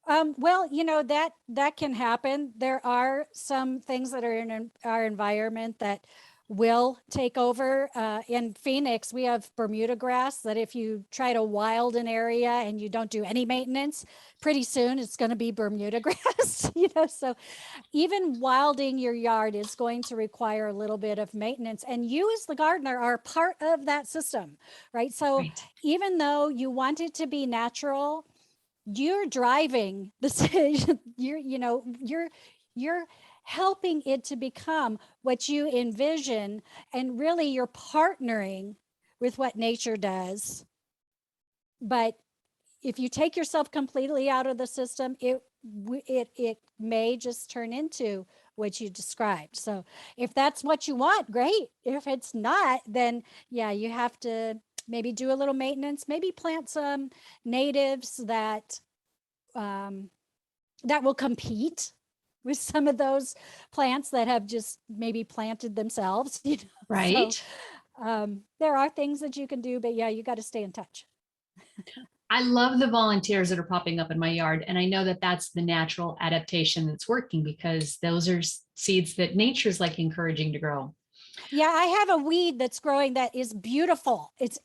Well, that can happen. There are some things that are in our environment that will take over. In Phoenix, we have Bermuda grass that if you try to wild an area and you don't do any maintenance, pretty soon it's going to be Bermuda grass, so even wilding your yard is going to require a little bit of maintenance. And you as the gardener are part of that system, right? So Right. even though you want it to be natural, you're driving the decision. You're helping it to become what you envision, and really you're partnering with what nature does. But if you take yourself completely out of the system, it may just turn into what you described. So if that's what you want, great. If it's not, then yeah, you have to maybe do a little maintenance, maybe plant some natives that will compete with some of those plants that have just maybe planted themselves. Right. So there are things that you can do, but yeah, you got to stay in touch. I love the volunteers that are popping up in my yard. And I know that that's the natural adaptation that's working, because those are seeds that nature's like encouraging to grow. Yeah, I have a weed that's growing that is beautiful. It's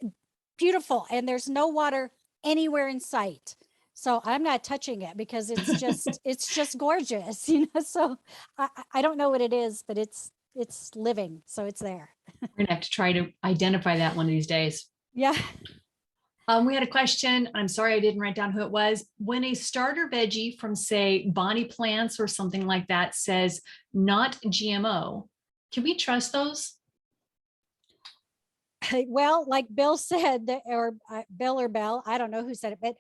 beautiful. And there's no water anywhere in sight. So I'm not touching it because it's just gorgeous, so I don't know what it is, but it's living. So it's there. We're gonna have to try to identify that one of these days. Yeah. We had a question. I'm sorry, I didn't write down who it was. When a starter veggie from, say, Bonnie Plants or something like that says not GMO, can we trust those? Well, like Bill said, or Bill or Belle, I don't know who said it, but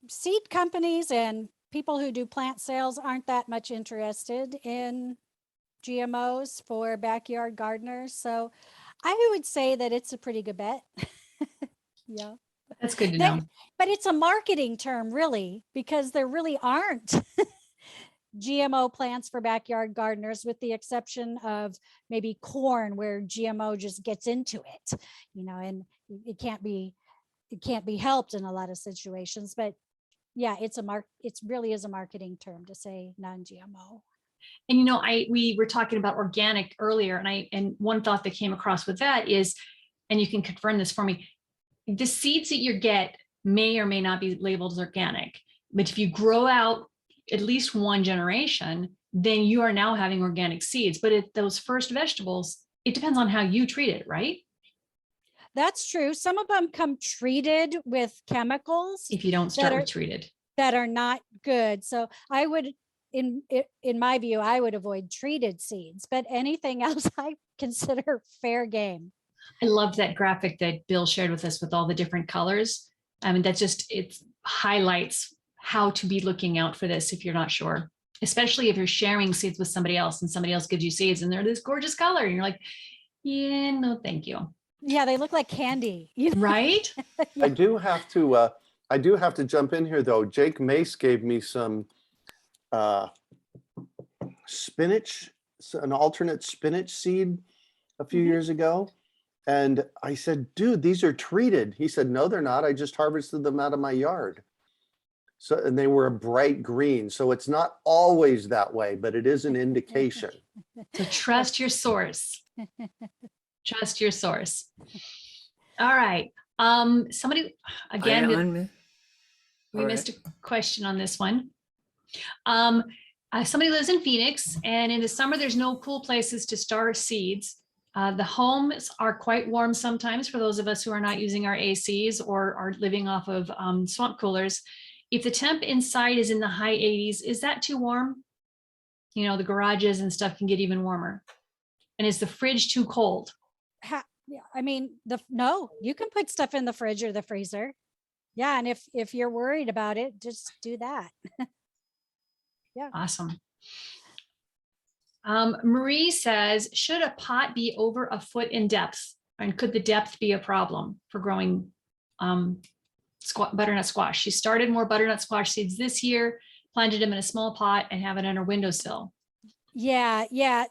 seed companies and people who do plant sales aren't that much interested in GMOs for backyard gardeners. So I would say that it's a pretty good bet. Yeah. That's good to know. But it's a marketing term, really, because there really aren't GMO plants for backyard gardeners, with the exception of maybe corn, where GMO just gets into it, and it can't be helped in a lot of situations. But yeah, it really is a marketing term to say non-GMO. And we were talking about organic earlier, and one thought that came across with that is, and you can confirm this for me, the seeds that you get may or may not be labeled as organic, but if you grow out at least one generation, then you are now having organic seeds. But those first vegetables, it depends on how you treat it, right? That's true. Some of them come treated with chemicals. If you don't start with treated, that are not good. So I would, in my view, I would avoid treated seeds, but anything else I consider fair game. I love that graphic that Bill shared with us with all the different colors. I mean, it highlights how to be looking out for this if you're not sure, especially if you're sharing seeds with somebody else and somebody else gives you seeds and they're this gorgeous color and you're like, yeah, no, thank you. Yeah, they look like candy. Right? Yeah. I do have to jump in here though. Jake Mace gave me some spinach, an alternate spinach seed a few years ago. And I said, dude, these are treated. He said, no, they're not. I just harvested them out of my yard. So, and they were a bright green. So it's not always that way, but it is an indication. So trust your source. Trust your source. All right. Somebody, again, we missed a question on this one. Somebody lives in Phoenix, and in the summer, there's no cool places to store seeds. The homes are quite warm sometimes for those of us who are not using our ACs or are living off of swamp coolers. If the temp inside is in the high 80s, is that too warm? The garages and stuff can get even warmer. And is the fridge too cold? Yeah, I mean, no, you can put stuff in the fridge or the freezer. Yeah, and if you're worried about it, just do that. Yeah. Awesome. Marie says, should a pot be over a foot in depth? And could the depth be a problem for growing butternut squash? She started more butternut squash seeds this year, planted them in a small pot and have it on her windowsill. Yeah, yeah.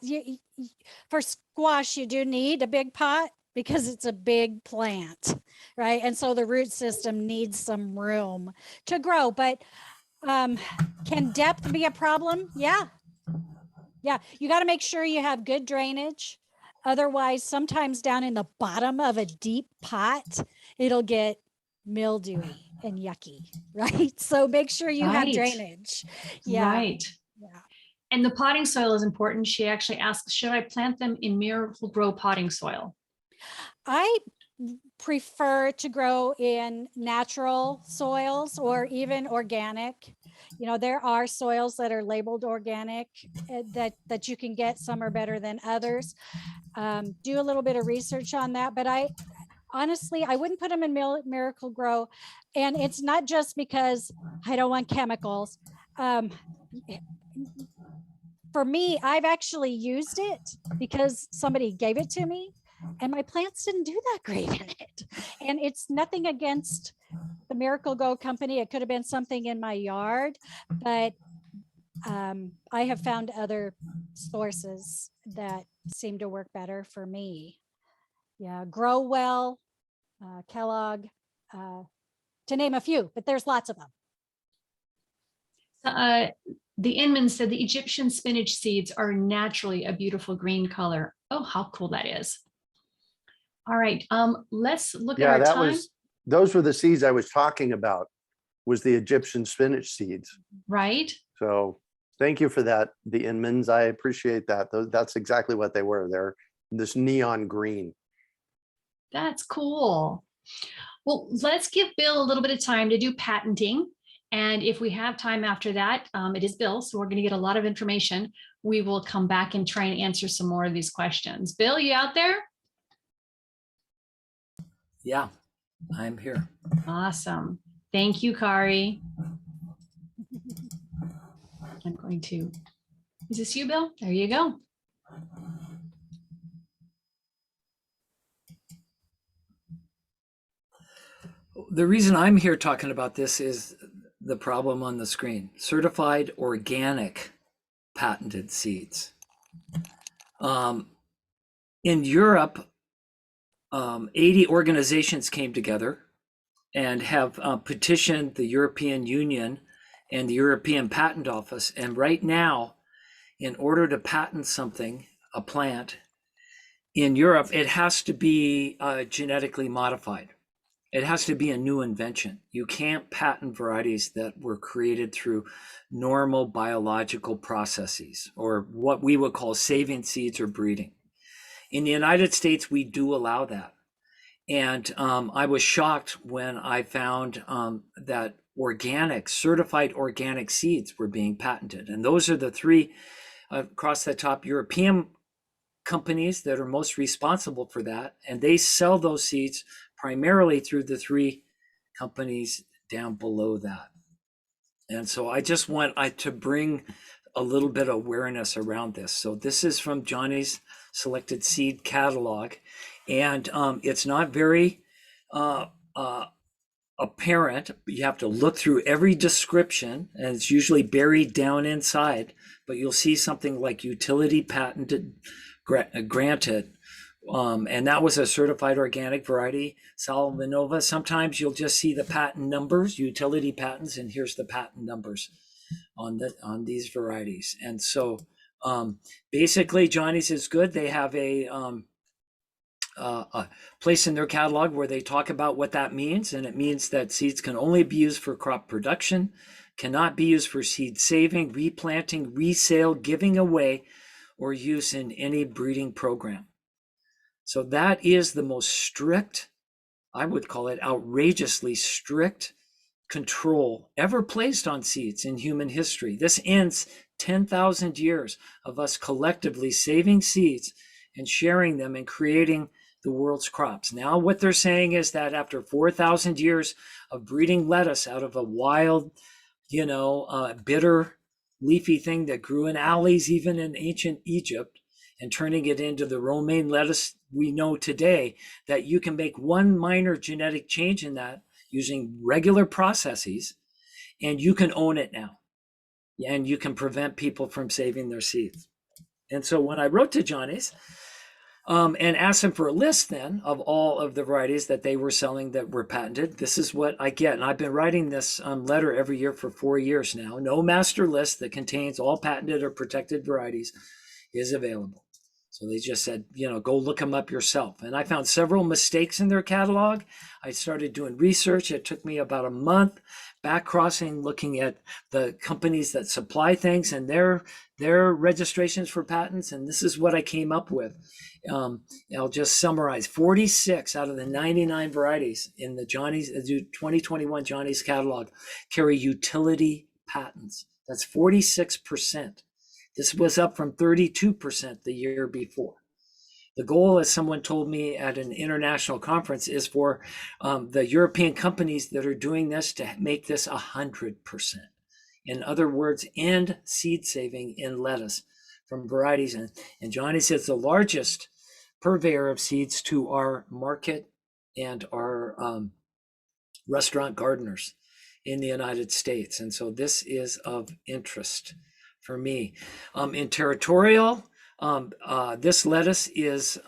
For squash, you do need a big pot because it's a big plant, right? And so the root system needs some room to grow. But can depth be a problem? Yeah. Yeah. You got to make sure you have good drainage. Otherwise, sometimes down in the bottom of a deep pot, it'll get mildewy and yucky, right? So make sure you have Right. drainage. Yeah. Right. Yeah. And the potting soil is important. She actually asks, should I plant them in Miracle Grow potting soil? I prefer to grow in natural soils or even organic. You know, there are soils that are labeled organic that you can get. Some are better than others. Do a little bit of research on that, but I honestly, I wouldn't put them in Miracle Grow. And it's not just because I don't want chemicals. For me, I've actually used it because somebody gave it to me and my plants didn't do that great in it. And it's nothing against the Miracle Grow company. It could have been something in my yard, but I have found other sources that seem to work better for me. Yeah, Grow Well, Kellogg, to name a few, but there's lots of them. The Inman said the Egyptian spinach seeds are naturally a beautiful green color. Oh, how cool that is. All right, let's look at Yeah, our that time. those were the seeds I was talking about, was the Egyptian spinach seeds. Right? So thank you for that, the Inmans. I appreciate that. That's exactly what they were. They're this neon green. That's cool. Well, let's give Bill a little bit of time to do patenting. And if we have time after that, it is Bill, so we're going to get a lot of information. We will come back and try and answer some more of these questions. Bill, you out there? Yeah, I'm here. Awesome. Thank you, Kari. I'm going to, is this you, Bill? There you go. The reason I'm here talking about this is the problem on the screen. Certified organic patented seeds. In Europe, 80 organizations came together and have petitioned the European Union and the European Patent Office. And right now, in order to patent something, a plant, in Europe, it has to be genetically modified. It has to be a new invention. You can't patent varieties that were created through normal biological processes, or what we would call saving seeds or breeding. In the United States, we do allow that. And I was shocked when I found that certified organic seeds were being patented. And those are the three across the top European companies that are most responsible for that. And they sell those seeds primarily through the three companies down below that. And so I just want to bring a little bit of awareness around this. So this is from Johnny's Selected Seed Catalog. And it's not very apparent. You have to look through every description, and it's usually buried down inside, but you'll see something like utility patented granted. And that was a certified organic variety, Salomonova. Sometimes you'll just see the patent numbers, utility patents, and here's the patent numbers on these varieties. And so basically, Johnny's is good. They have a place in their catalog where they talk about what that means. And it means that seeds can only be used for crop production, cannot be used for seed saving, replanting, resale, giving away, or use in any breeding program. So that is the most strict, I would call it outrageously strict control ever placed on seeds in human history. This ends 10,000 years of us collectively saving seeds and sharing them and creating the world's crops. Now what they're saying is that after 4,000 years of breeding lettuce out of a wild, bitter leafy thing that grew in alleys even in ancient Egypt, and turning it into the romaine lettuce we know today, that you can make one minor genetic change in that using regular processes, and you can own it now. And you can prevent people from saving their seeds. And so when I wrote to Janis and asked him for a list then of all of the varieties that they were selling that were patented, this is what I get. And I've been writing this letter every year for 4 years now. No master list that contains all patented or protected varieties is available. So they just said, go look them up yourself. And I found several mistakes in their catalog. I started doing research. It took me about a month back crossing, looking at the companies that supply things and their registrations for patents. And this is what I came up with. I'll just summarize. 46 out of the 99 varieties in the 2021 Janis catalog carry utility patents. That's 46%. This was up from 32% the year before. The goal, as someone told me at an international conference, is for the European companies that are doing this to make this 100%. In other words, end seed saving in lettuce from varieties. And Janis is the largest purveyor of seeds to our market and our restaurant gardeners in the United States. And so this is of interest for me. In territorial, this lettuce is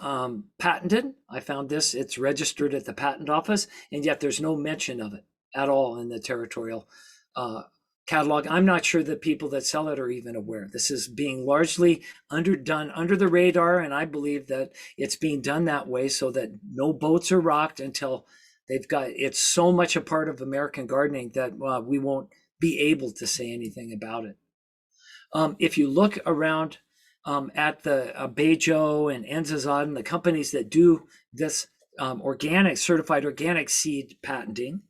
patented. I found this, it's registered at the patent office, and yet there's no mention of it at all in the territorial catalog. I'm not sure that people that sell it are even aware. This is being largely done under the radar, and I believe that it's being done that way so that no boats are rocked until it's so much a part of American gardening that we won't be able to say anything about it. If you look around at the Bejo and Enzazaden, the companies that do this certified organic seed patenting,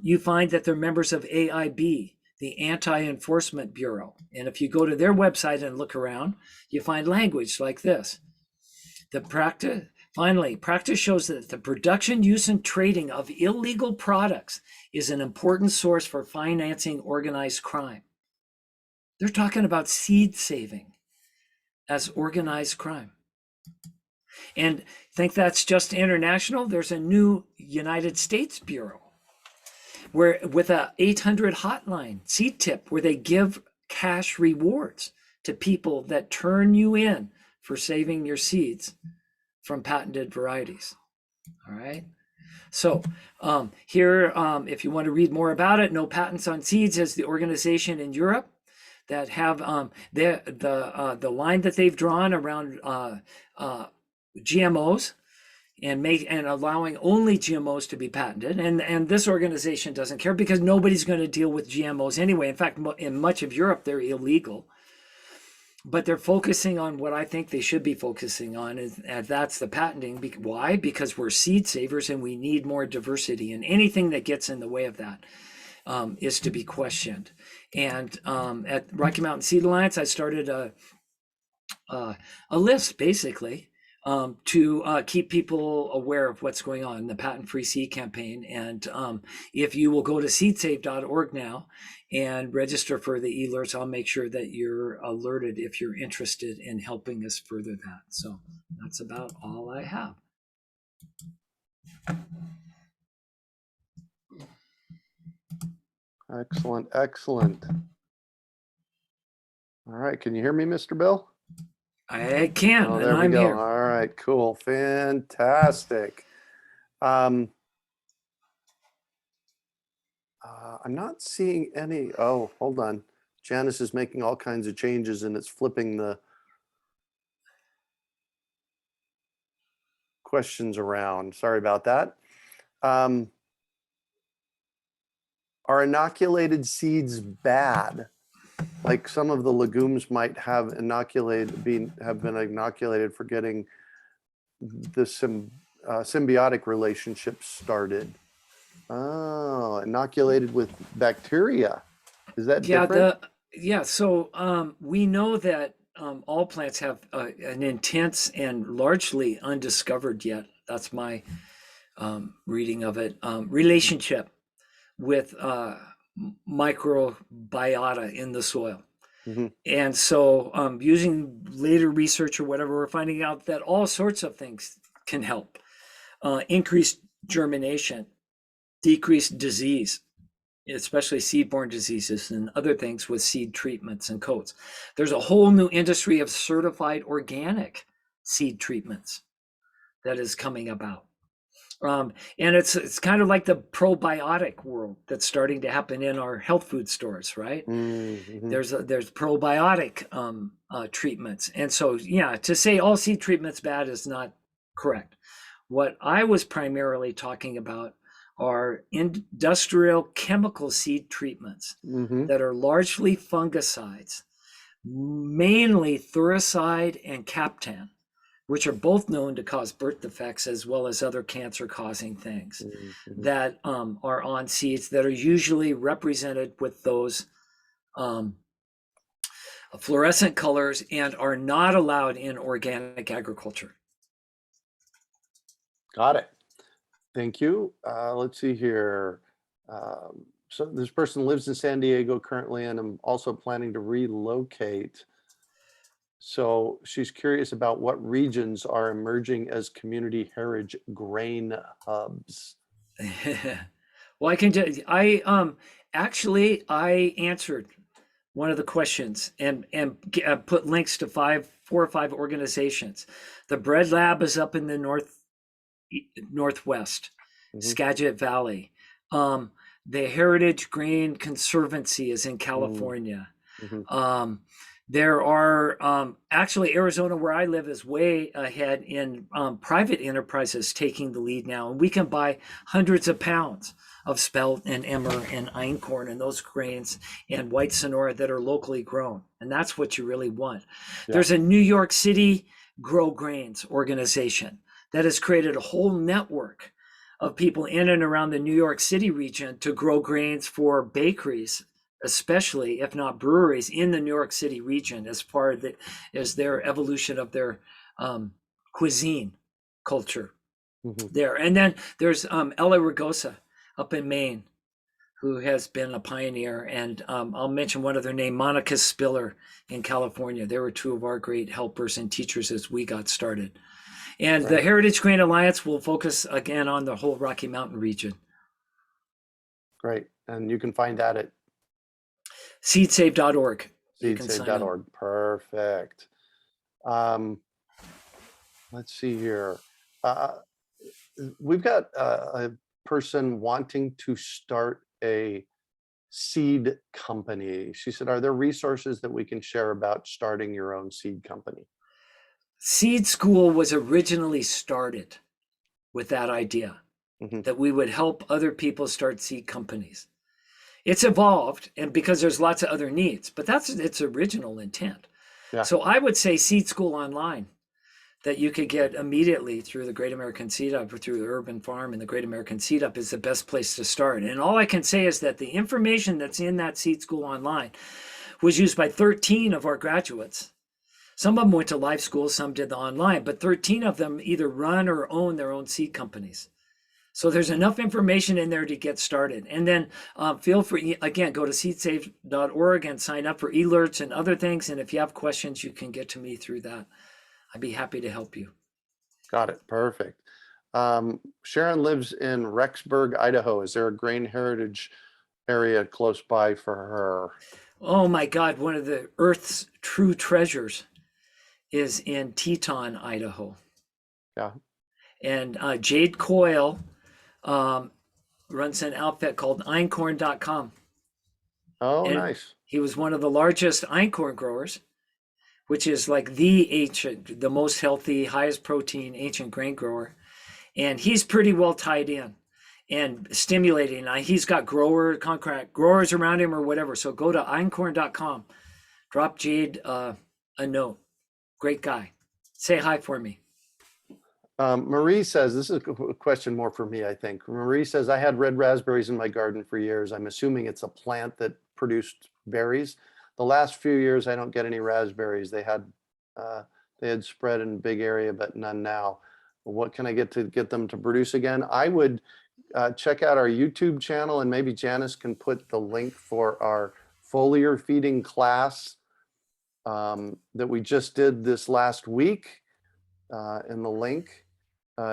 you find that they're members of AIB, the Anti-Enforcement Bureau. And if you go to their website and look around, you find language like this. Practice shows that the production, use, and trading of illegal products is an important source for financing organized crime. They're talking about seed saving as organized crime. And think that's just international? There's a new United States Bureau with a 800 hotline, seed tip, where they give cash rewards to people that turn you in for saving your seeds from patented varieties. All right. So here, if you want to read more about it, No Patents on Seeds is the organization in Europe that have the line that they've drawn around GMOs and allowing only GMOs to be patented. And this organization doesn't care because nobody's going to deal with GMOs anyway. In fact, in much of Europe, they're illegal. But they're focusing on what I think they should be focusing on, and that's the patenting. Why? Because we're seed savers and we need more diversity, and anything that gets in the way of that is to be questioned. And at Rocky Mountain Seed Alliance, I started a list basically to keep people aware of what's going on in the patent-free seed campaign. And if you will go to seedsave.org now and register for the e-alerts, I'll make sure that you're alerted if you're interested in helping us further that. So that's about all I have. Excellent, excellent. All right, can you hear me, Mr. Bill? I can, Oh, and there we I'm go. here. All right, cool, fantastic. I'm not seeing any. Oh, hold on. Janis is making all kinds of changes and it's flipping the questions around. Sorry about that. Are inoculated seeds bad? Like some of the legumes might have been inoculated for getting the symbiotic relationships started. Oh, inoculated with bacteria. Is that different? So we know that all plants have an intense and largely undiscovered yet, that's my reading of it, relationship with microbiota in the soil. Mm-hmm. And so using later research or whatever, we're finding out that all sorts of things can help. Increase germination, decrease disease, especially seed-borne diseases and other things with seed treatments and coats. There's a whole new industry of certified organic seed treatments that is coming about. And it's kind of like the probiotic world that's starting to happen in our health food stores, right? Mm-hmm. There's probiotic treatments, and so yeah, to say all seed treatments bad is not correct. What I was primarily talking about are industrial chemical seed treatments Mm-hmm. that are largely fungicides, mainly thuricide and captan, which are both known to cause birth defects as well as other cancer-causing things Mm-hmm. that are on seeds that are usually represented with those fluorescent colors and are not allowed in organic agriculture. Got it. Thank you. Let's see here. So this person lives in San Diego currently, and I'm also planning to relocate. So she's curious about what regions are emerging as community heritage grain hubs. Well, I answered one of the questions and put links to 4 or 5 organizations. The Bread Lab is up in the northwest, Skagit Valley. The Heritage Grain Conservancy is in California. There are actually Arizona, where I live, is way ahead in private enterprises taking the lead now, and we can buy hundreds of pounds of spelt and emmer and einkorn and those grains and white sonora that are locally grown, and that's what you really want. Yeah. There's a New York City Grow Grains organization that has created a whole network of people in and around the New York City region to grow grains for bakeries, especially if not breweries in the New York City region, as part of as their evolution of their cuisine culture there. And then there's Ella Ragosa up in Maine, who has been a pioneer. And I'll mention one other name, Monica Spiller in California. They were 2 of our great helpers and teachers as we got started. And the Heritage Grain Alliance will focus again on the whole Rocky Mountain region. Great. And you can find that at seedsave.org. seedsave.org. Perfect. Let's see here. We've got a person wanting to start a seed company. She said, are there resources that we can share about starting your own seed company? Seed School was originally started with that idea that we would help other people start seed companies. It's evolved, and because there's lots of other needs, but that's its original intent. Yeah. So I would say Seed School Online, that you could get immediately through the Great American Seed Up or through the Urban Farm and the Great American Seed Up, is the best place to start. And all I can say is that the information that's in that Seed School Online was used by 13 of our graduates. Some of them went to live school, some did the online, but 13 of them either run or own their own seed companies. So there's enough information in there to get started. And then feel free, again, go to seedsave.org and sign up for alerts and other things. And if you have questions, you can get to me through that. I'd be happy to help you. Got it. Perfect. Sharon lives in Rexburg, Idaho. Is there a grain heritage area close by for her? Oh my God, one of the Earth's true treasures is in Teton, Idaho. Yeah. And Jade Coyle runs an outfit called einkorn.com. Oh, and nice. He was one of the largest einkorn growers, which is like the most healthy, highest protein ancient grain grower. And he's pretty well tied in and stimulating. He's got contract growers around him or whatever. So go to einkorn.com, drop Jade a note. Great guy. Say hi for me. Marie says, this is a question more for me, I think. Marie says, I had red raspberries in my garden for years. I'm assuming it's a plant that produced berries. The last few years, I don't get any raspberries. They had spread in a big area, but none now. What can I get to get them to produce again? I would check out our YouTube channel, and maybe Janis can put the link for our foliar feeding class that we just did this last week in the link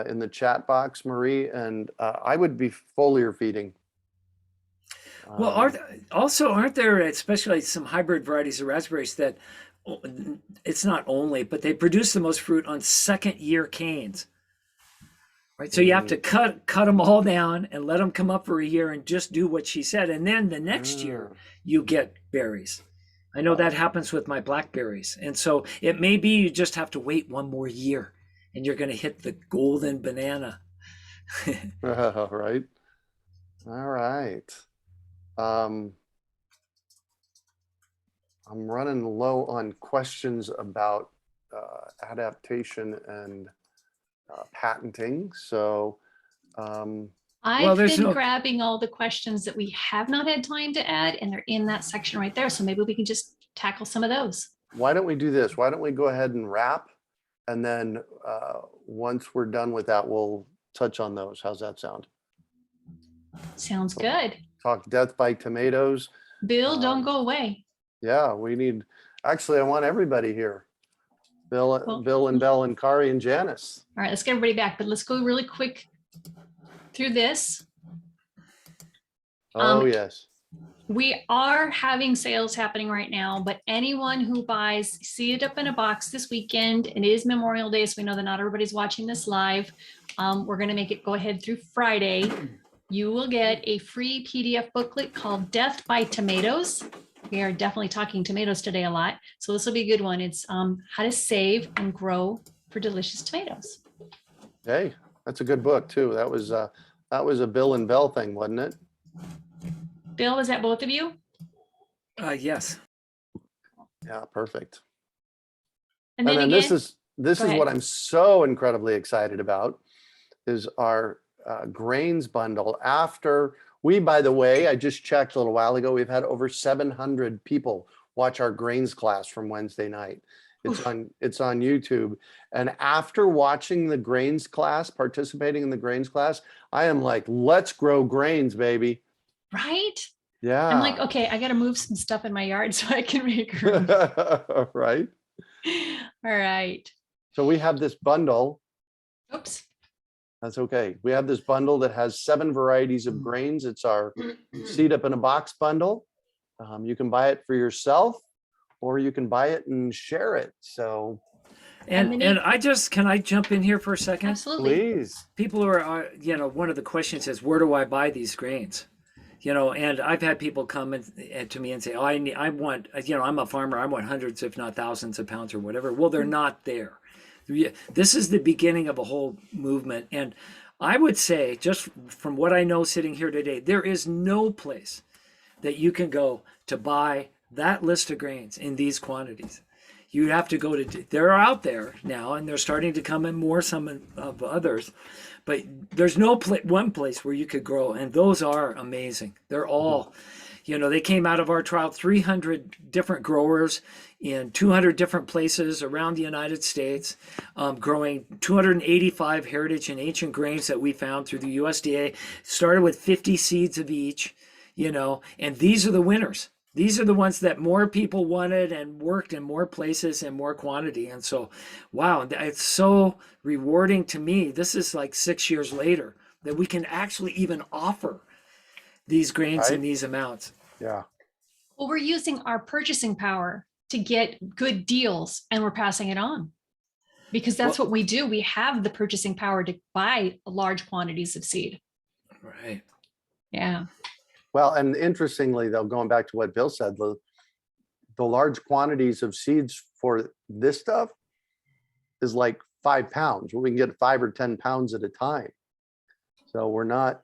in the chat box, Marie. And I would be foliar feeding. Well, aren't there, especially some hybrid varieties of raspberries that it's not only, but they produce the most fruit on second year canes, right? So you have to cut them all down and let them come up for a year and just do what she said. And then the next year you get berries. I know that happens with my blackberries. And so it may be you just have to wait one more year and you're going to hit the golden banana. Right. All right. I'm running low on questions about adaptation and patenting. So, I've there's been no- grabbing all the questions that we have not had time to add, and they're in that section right there. So maybe we can just tackle some of those. why don't we do this? Why don't we go ahead and wrap? And then once we're done with that, we'll touch on those. How's that sound? Sounds good. Talk death by tomatoes. Bill, don't go away. Yeah, we need, actually, I want everybody here. Bill and Belle and Kari and Janis. All right, let's get everybody back, but let's go really quick through this. Oh, yes. We are having sales happening right now, but anyone who buys Seed Up in a Box this weekend, and it is Memorial Day, so we know that not everybody's watching this live. We're going to make it go ahead through Friday. You will get a free PDF booklet called Death by Tomatoes. We are definitely talking tomatoes today a lot, so this will be a good one. It's how to save and grow for delicious tomatoes. Hey, that's a good book too. That was a Bill and Belle thing, wasn't it? Bill, is that both of you? Yes. Yeah, perfect. And then then again, this go is ahead. what I'm so incredibly excited about is our grains bundle. After we, by the way, I just checked a little while ago, we've had over 700 people watch our grains class from Wednesday night. It's on YouTube. And after watching the grains class, participating in the grains class, I am like, let's grow grains, baby. right? Yeah. I'm like, okay, I got to move some stuff in my yard so I can make room. Right. All right. So we have this bundle. Oops. That's okay. We have this bundle that has 7 varieties of grains. It's our Seed Up in a Box bundle. You can buy it for yourself, or you can buy it and share it. So, And can I jump in here for a second? Absolutely. please. People are, one of the questions is, where do I buy these grains? And I've had people come to me and say, oh, I want, I'm a farmer. I want hundreds, if not thousands of pounds or whatever. Well, they're not there. This is the beginning of a whole movement. And I would say, just from what I know sitting here today, there is no place that you can go to buy that list of grains in these quantities. You have to go to, they're out there now, and they're starting to come in more, some of others, but there's no one place where you could grow, and those are amazing. They're all, they came out of our trial, 300 different growers in 200 different places around the United States, growing 285 heritage and ancient grains that we found through the USDA. Started with 50 seeds of each, and these are the winners. These are the ones that more people wanted and worked in more places and more quantity. And so, wow, it's so rewarding to me. This is like 6 years later that we can actually even offer these grains in these amounts. Yeah. Well, we're using our purchasing power to get good deals, and we're passing it on because that's what we do. We have the purchasing power to buy large quantities of seed. Right. Yeah. Well, and interestingly, though, going back to what Bill said, the large quantities of seeds for this stuff is like 5 pounds. We can get 5 or 10 pounds at a time. So we're not,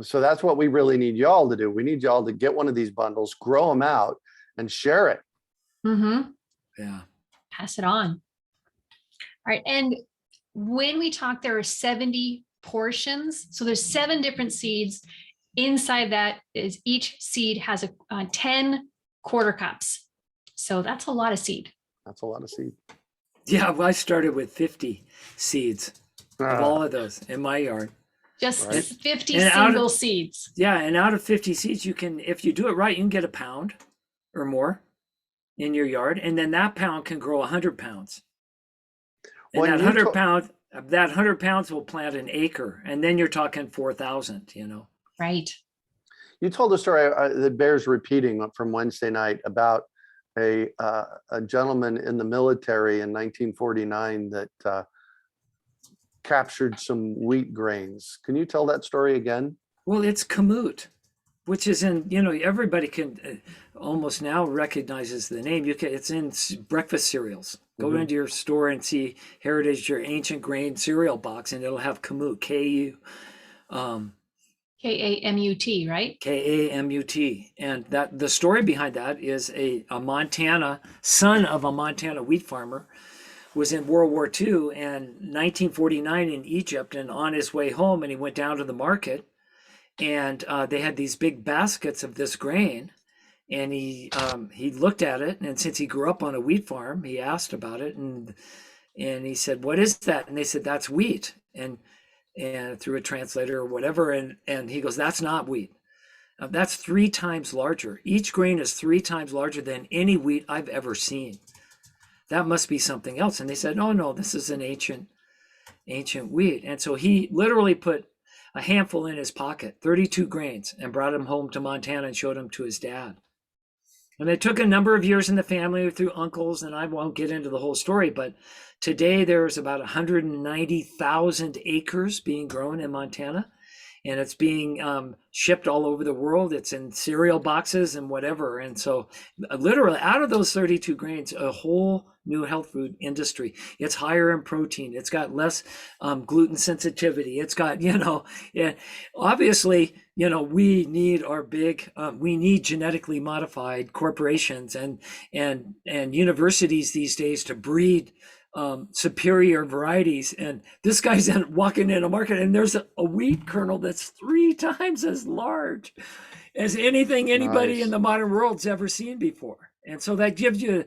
so that's what we really need y'all to do. We need y'all to get one of these bundles, grow them out, and share it. Mm-hmm. Yeah. Pass it on. All right. And when we talk, there are 70 portions. So there's 7 different seeds. Inside that is each seed has 10 quarter cups. So that's a lot of seed. That's a lot of seed. Yeah, well, I started with 50 seeds of all of those in my yard. Just Right. 50 And single seeds. Yeah, and out of 50 seeds, you can, if you do it right, you can get a pound or more in your yard, and then that pound can grow 100 pounds. And When that you 100 pounds will plant an acre, and then you're talking 4,000. Right. You told a story that bears repeating from Wednesday night about a gentleman in the military in 1949 that captured some wheat grains. Can you tell that story again? Well, it's kamut, which is in, everybody can almost now recognizes the name. It's in breakfast cereals. Go into your store and see Heritage, your ancient grain cereal box, and it'll have kamut, Kamut, right? Kamut. And that the story behind that is a son of a Montana wheat farmer was in World War II and 1949 in Egypt, and on his way home, and he went down to the market, and they had these big baskets of this grain, and he looked at it, and since he grew up on a wheat farm, he asked about it, and he said, "What is that?" And they said, "That's wheat," and through a translator or whatever, and he goes, "That's not wheat. That's 3 times larger. Each grain is 3 times larger than any wheat I've ever seen. That must be something else." And they said, no, this is an ancient wheat. And so he literally put a handful in his pocket, 32 grains, and brought them home to Montana and showed them to his dad. And it took a number of years in the family through uncles, and I won't get into the whole story, but today there's about 190,000 acres being grown in Montana, and it's being shipped all over the world. It's in cereal boxes and whatever. And so literally out of those 32 grains, a whole new health food industry. It's higher in protein. It's got less gluten sensitivity. It's got, obviously, we need our we need genetically modified corporations and universities these days to breed superior varieties. And this guy's walking in a market, and there's a wheat kernel that's 3 times as large as anything anybody Nice. in the modern world's ever seen before. And so that gives you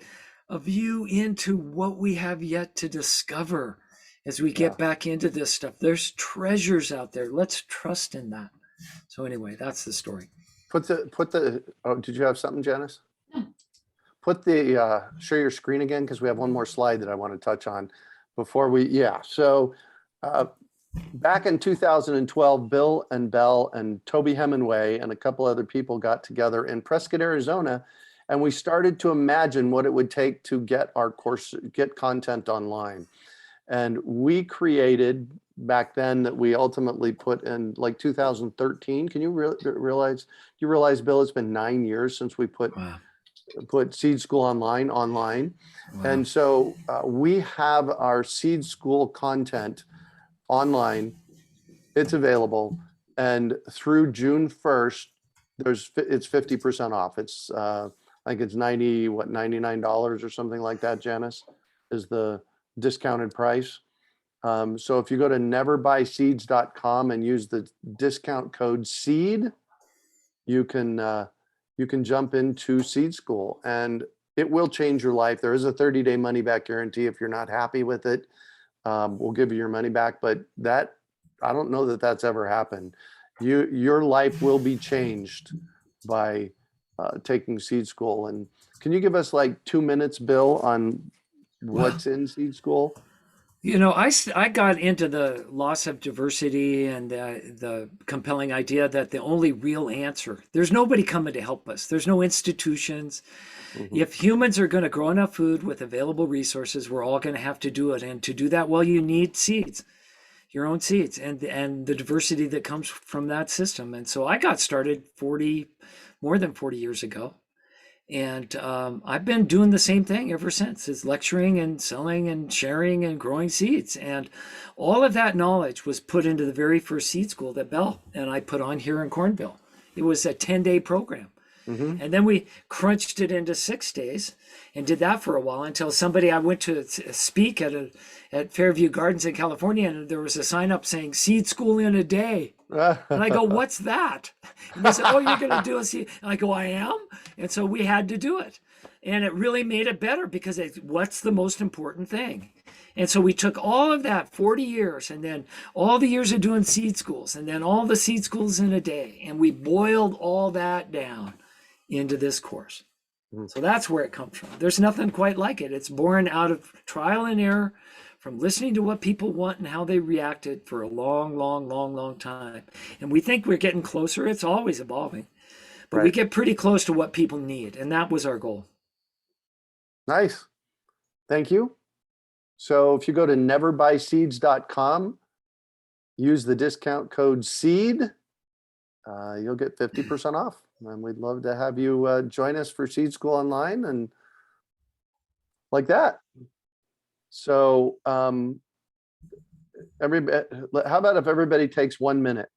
a view into what we have yet to discover as we get back into this stuff. There's treasures out there. Let's trust in that. So anyway, that's the story. Did you have something, Janis? No. Share your screen again, because we have one more slide that I want to touch on before so back in 2012, Bill and Belle and Toby Hemingway and a couple other people got together in Prescott, Arizona, and we started to imagine what it would take to get content online. And we created back then that we ultimately put in like 2013. Can you realize, Bill, it's been 9 years since we put Seed School online. Wow. And so we have our Seed School content online. It's available. And through June 1st, it's 50% off. It's I think it's $99 or something like that, Janis, is the discounted price. So if you go to neverbuyseeds.com and use the discount code SEED, you can jump into Seed School, and it will change your life. There is a 30-day money back guarantee. If you're not happy with it, we'll give you your money back. But I don't know that that's ever happened. Your life will be changed by taking Seed School. And can you give us like 2 minutes, Bill, on what's in Seed School? I got into the loss of diversity and the compelling idea that the only real answer, there's nobody coming to help us. There's no institutions. Mm-hmm. If humans are going to grow enough food with available resources, we're all going to have to do it. And to do that, well, you need seeds, your own seeds, and the diversity that comes from that system. And so I got started more than 40 years ago. And I've been doing the same thing ever since. It's lecturing and selling and sharing and growing seeds. And all of that knowledge was put into the very first Seed School that Belle and I put on here in Cornville. It was a 10-day program. Mm-hmm. And then we crunched it into 6 days and did that for a while until I went to speak at Fairview Gardens in California, and there was a sign up saying Seed School in a day. And I go, what's that? And they said, oh, you're going to do a seed. And I go, I am. And so we had to do it. And it really made it better because what's the most important thing? And so we took all of that 40 years and then all the years of doing seed schools and then all the seed schools in a day. And we boiled all that down into this course. So that's where it comes from. There's nothing quite like it. It's born out of trial and error from listening to what people want and how they reacted for a long, long, long, long time. And we think we're getting closer. It's always evolving, but we Right. get pretty close to what people need. And that was our goal. Nice. Thank you. So if you go to neverbuyseeds.com, use the discount code SEED, you'll get 50% off. And we'd love to have you join us for Seed School Online and like that. So how about if everybody takes 1 minute?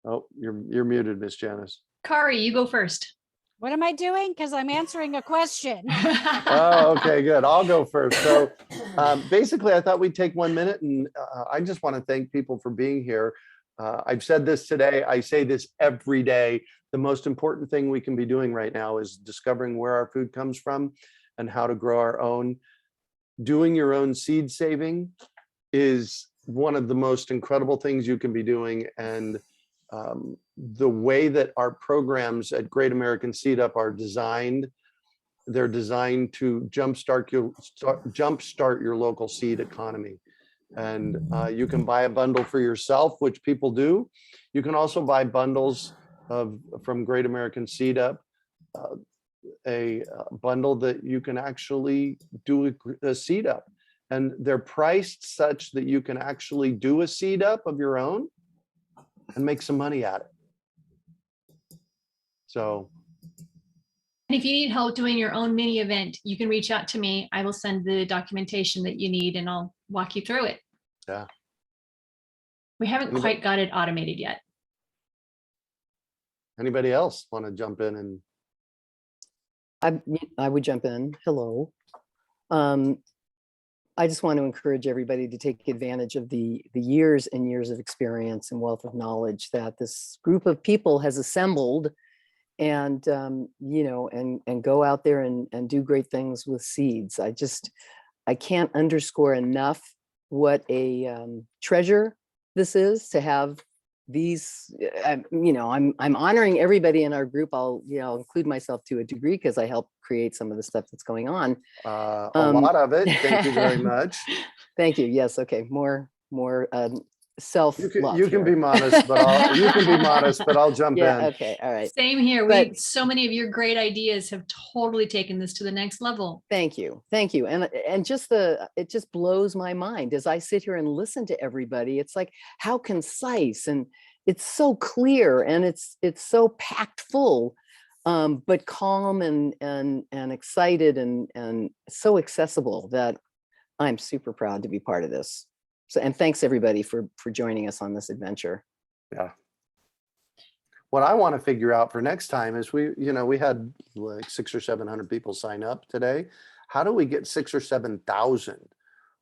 Oh, you're muted, Miss Janis. Kari, you go first. What am I doing? Because I'm answering a question. Oh, okay, good. I'll go first. So basically, I thought we'd take 1 minute, and I just want to thank people for being here. I've said this today. I say this every day. The most important thing we can be doing right now is discovering where our food comes from and how to grow our own. Doing your own seed saving is one of the most incredible things you can be doing. And the way that our programs at Great American Seed Up are designed, they're designed to jumpstart your local seed economy. And you can buy a bundle for yourself, which people do. You can also buy bundles from Great American Seed Up, a bundle that you can actually do a seed up. And they're priced such that you can actually do a seed up of your own and make some money at it. So. And if you need help doing your own mini event, you can reach out to me. I will send the documentation that you need and I'll walk you through it. Yeah. We haven't quite got it automated yet. Anybody else want to jump in? And I would jump in. Hello. I just want to encourage everybody to take advantage of the years and years of experience and wealth of knowledge that this group of people has assembled, and you know, and go out there and do great things with seeds. I can't underscore enough what a treasure this is to have these. You know, I'm honoring everybody in our group. I'll include myself to a degree because I help create some of the stuff that's going on. a lot of it. Thank you very much. Thank you. Yes. Okay. More self-love. You can be modest, but I'll jump in. Okay. All right. Same here. So many of your great ideas have totally taken this to the next level. Thank you. Thank you. And it just blows my mind as I sit here and listen to everybody. It's like how concise, and it's so clear, and it's so packed full, but calm and excited and so accessible that I'm super proud to be part of this. So, and thanks everybody for joining us on this adventure. Yeah. What I want to figure out for next time is we had like 600 or 700 people sign up today. How do we get 6,000 or 7,000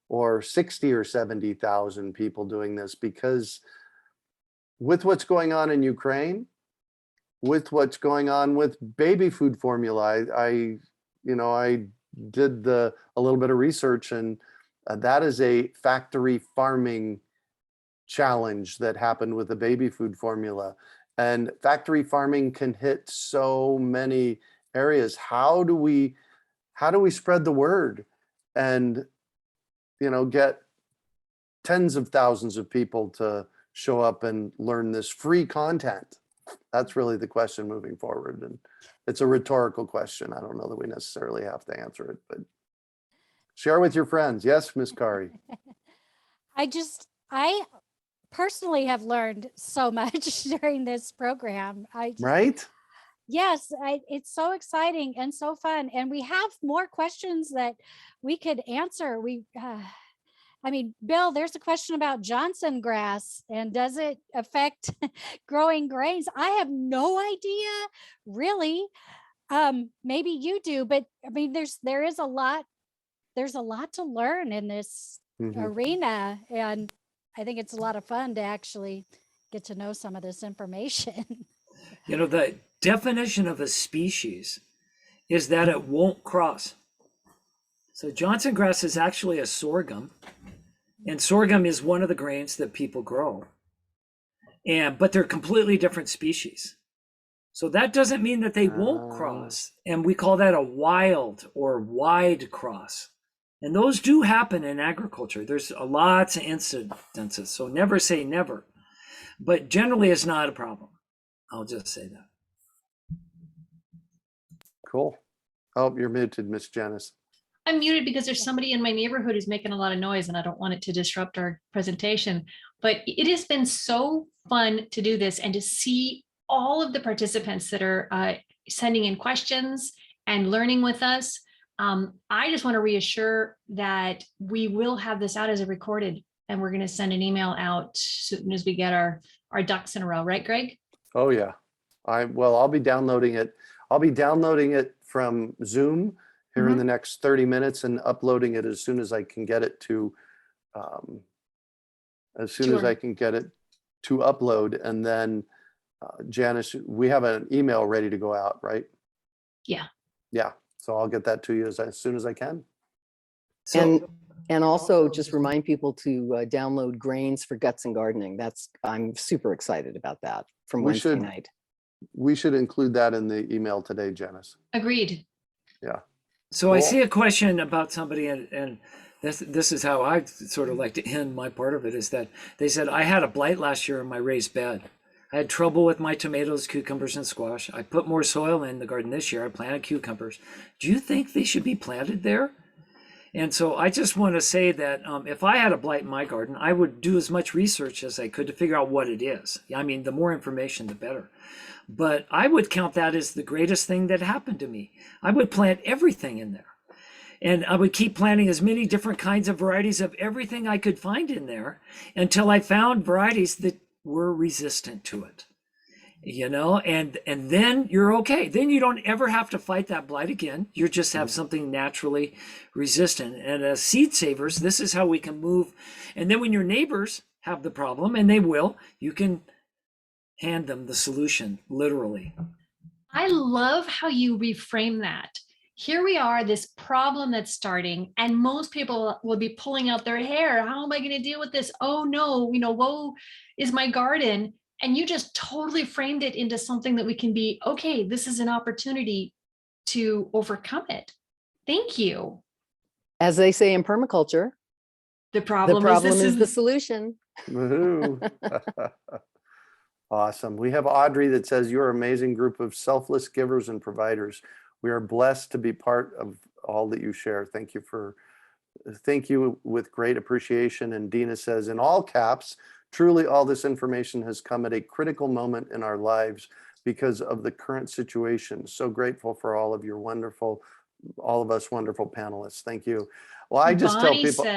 or 60 or 70,000 people doing this? Because with what's going on in Ukraine, with what's going on with baby food formula, I did a little bit of research, and that is a factory farming challenge that happened with the baby food formula. And factory farming can hit so many areas. How do we spread the word and get tens of thousands of people to show up and learn this free content? That's really the question moving forward. And it's a rhetorical question. I don't know that we necessarily have to answer it, but share with your friends. Yes, Miss Kari. I personally have learned so much during this program. Right? Yes, it's so exciting and so fun. And we have more questions that we could answer. Bill, there's a question about Johnson grass, and does it affect growing grains? I have no idea, really. Maybe you do, but there's a lot to learn in this arena, and I think it's a lot of fun to actually get to know some of this information. The definition of a species is that it won't cross. So Johnson grass is actually a sorghum, and sorghum is one of the grains that people grow. But they're completely different species. So that doesn't mean that they won't cross. And we call that a wild or wide cross. And those do happen in agriculture. There's lots of incidences. So never say never. But generally, it's not a problem. I'll just say that. Cool. Oh, you're muted, Miss Janis. I'm muted because there's somebody in my neighborhood who's making a lot of noise and I don't want it to disrupt our presentation. But it has been so fun to do this and to see all of the participants that are sending in questions and learning with us. I just want to reassure that we will have this out as a recorded, and we're going to send an email out as soon as we get our ducks in a row, right, Greg? Oh yeah. I'll be downloading it. I'll be downloading it from Zoom here in the next 30 minutes and uploading it as soon as I can get it to upload. And then Janis, we have an email ready to go out, right? Yeah. Yeah. So I'll get that to you as soon as I can. So, And also just remind people to download Grains for Guts and Gardening. I'm super excited about that from Wednesday night. We should include that in the email today, Janis. Agreed. Yeah. So Cool. I see a question about somebody, and this is how I sort of like to end my part of it, is that they said, I had a blight last year in my raised bed. I had trouble with my tomatoes, cucumbers, and squash. I put more soil in the garden this year. I planted cucumbers. Do you think they should be planted there? And so I just want to say that if I had a blight in my garden, I would do as much research as I could to figure out what it is. I mean, the more information, the better. But I would count that as the greatest thing that happened to me. I would plant everything in there. And I would keep planting as many different kinds of varieties of everything I could find in there until I found varieties that were resistant to it. And then you're okay. Then you don't ever have to fight that blight again. You just have something naturally resistant. And as seed savers, this is how we can move. And then when your neighbors have the problem, and they will, you can hand them the solution, literally. I love how you reframe that. Here we are, this problem that's starting, and most people will be pulling out their hair. How am I going to deal with this? Oh no, woe is my garden. And you just totally framed it into something that we can be, okay, this is an opportunity to overcome it. Thank you. As they say in permaculture, The problem is the solution. Woohoo. Awesome. We have Audrey that says, you're an amazing group of selfless givers and providers. We are blessed to be part of all that you share. Thank you with great appreciation. And Dina says, in all caps, truly all this information has come at a critical moment in our lives because of the current situation. So grateful for all of us wonderful panelists. Thank you. Well, I just tell people,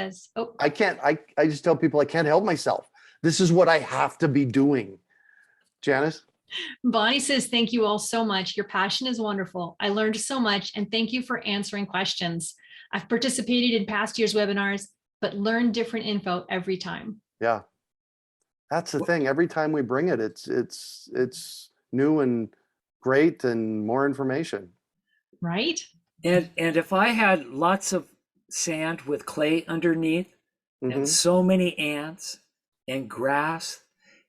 I just tell people I can't help myself. This is what I have to be doing. Janis? Bonnie says, thank you all so much. Your passion is wonderful. I learned so much, and thank you for answering questions. I've participated in past year's webinars, but learned different info every time. Yeah, that's the thing. Every time we bring it, it's new and great and more information. Right? And if I had lots of sand with clay underneath and so many ants and grass,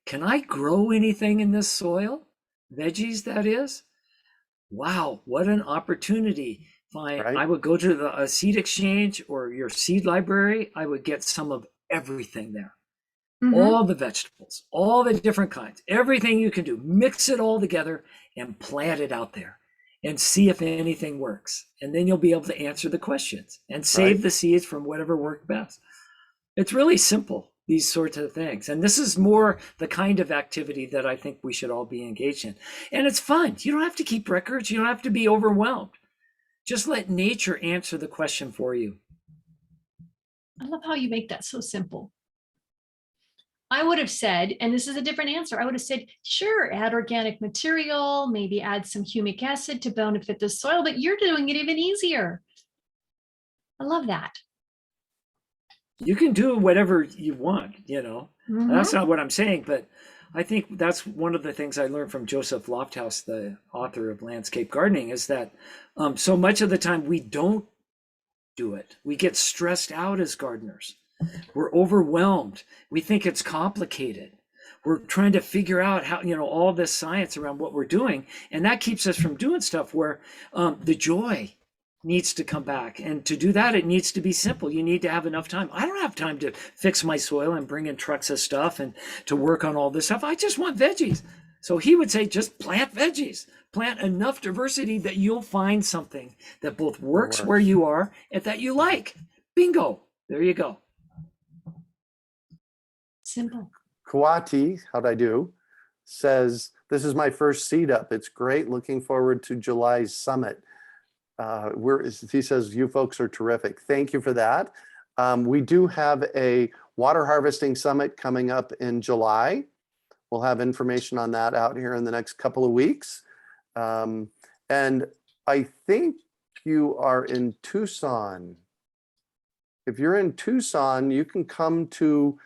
can I grow anything in this soil? Veggies, that is? Wow, what an opportunity. Right. I would go to the seed exchange or your seed library. I would get some of everything there. All the vegetables, all the different kinds, everything you can do. Mix it all together and plant it out there and see if anything works. And then you'll be able to answer the questions and save the seeds from whatever worked best. It's really simple, these sorts of things. And this is more the kind of activity that I think we should all be engaged in. And it's fun. You don't have to keep records. You don't have to be overwhelmed. Just let nature answer the question for you. I love how you make that so simple. I would have said, and this is a different answer, I would have said, sure, add organic material, maybe add some humic acid to benefit the soil, but you're doing it even easier. I love that. You can do whatever you want, That's not what I'm saying, but I think that's one of the things I learned from Joseph Lofthouse, the author of Landscape Gardening, is that so much of the time we don't do it. We get stressed out as gardeners. We're overwhelmed. We think it's complicated. we're trying to figure out how, all this science around what we're doing. And that keeps us from doing stuff where the joy needs to come back. And to do that, it needs to be simple. You need to have enough time. I don't have time to fix my soil and bring in trucks of stuff and to work on all this stuff. I just want veggies. So he would say, just plant veggies, plant enough diversity that you'll find something that both works where you are and that you like. Bingo. There you go. Simple. Kuati, how'd I do? Says, this is my first seed up. It's great. Looking forward to July's summit. He says, you folks are terrific. Thank you for that. We do have a water harvesting summit coming up in July. We'll have information on that out here in the next couple of weeks. And I think you are in Tucson. If you're in Tucson, you can come to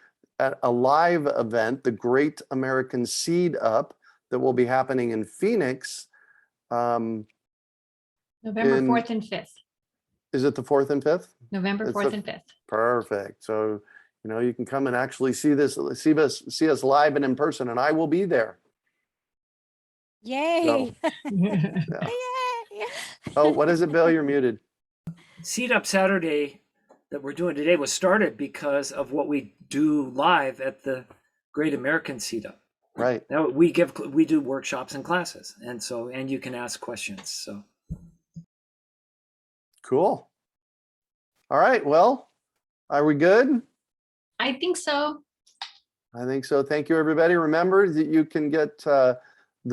a live event, the Great American Seed Up, that will be happening in Phoenix. November In- 4th and 5th. Is it the 4th and 5th? November It's 4th the- and 5th. Perfect. So, you can come and actually see us live and in person, and I will be there. Yay. Yeah. Yay. Oh, what is it, Bill? You're muted. Seed Up Saturday that we're doing today was started because of what we do live at the Great American Seed Up. Right. Now we do workshops and classes, and you can ask questions. So Cool. All right. Well, are we good? I think so. I think so. Thank you, everybody. Remember that you can get the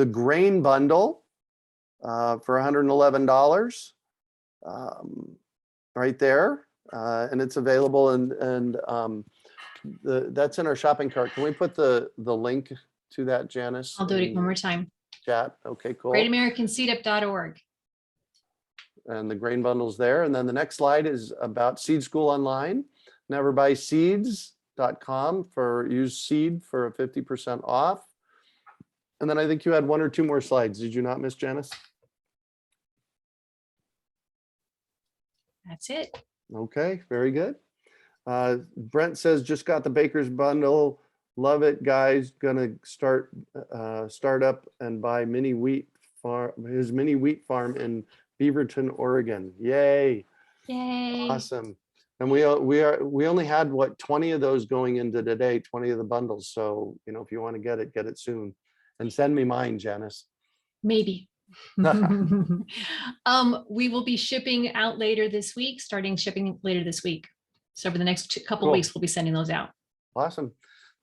grain bundle for $111 right there. And it's available, and that's in our shopping cart. Can we put the link to that, Janis? I'll do it in one more time. Chat. Okay, cool. GreatAmericanSeedUp.org. And the grain bundle's there. And then the next slide is about Seed School Online. Neverbuyseeds.com use seed for a 50% off. And then I think you had one or two more slides. Did you not, Miss Janis? That's it. Okay, very good. Brent says, just got the baker's bundle. Love it, guys. Gonna start up and buy his mini wheat farm in Beaverton, Oregon. Yay. Yay. Awesome. And we only had 20 of those going into today, 20 of the bundles. So, if you want to get it soon. And send me mine, Janis. Maybe. We will be shipping out later this week, starting shipping later this week. So for the next couple Cool. weeks, we'll be sending those out. Awesome.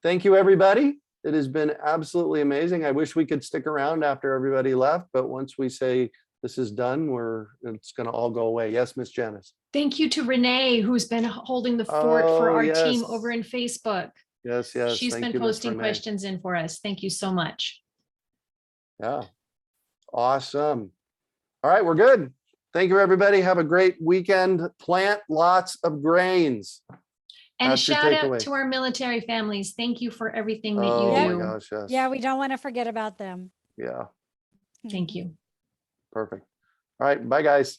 Thank you, everybody. It has been absolutely amazing. I wish we could stick around after everybody left, but once we say this is done, it's going to all go away. Yes, Miss Janis. Thank you to Renee, who's been holding the fort for Oh, our yes. team over in Facebook. Yes. She's Thank been you, Miss posting Renee. questions in for us. Thank you so much. Yeah. Awesome. All right, we're good. Thank you, everybody. Have a great weekend. Plant lots of grains. And That's your shout out takeaway. to our military families. Thank you for everything that Oh you my do. gosh, yes. Yeah, we don't want to forget about them. Yeah, Thank you. perfect. All right, bye, guys.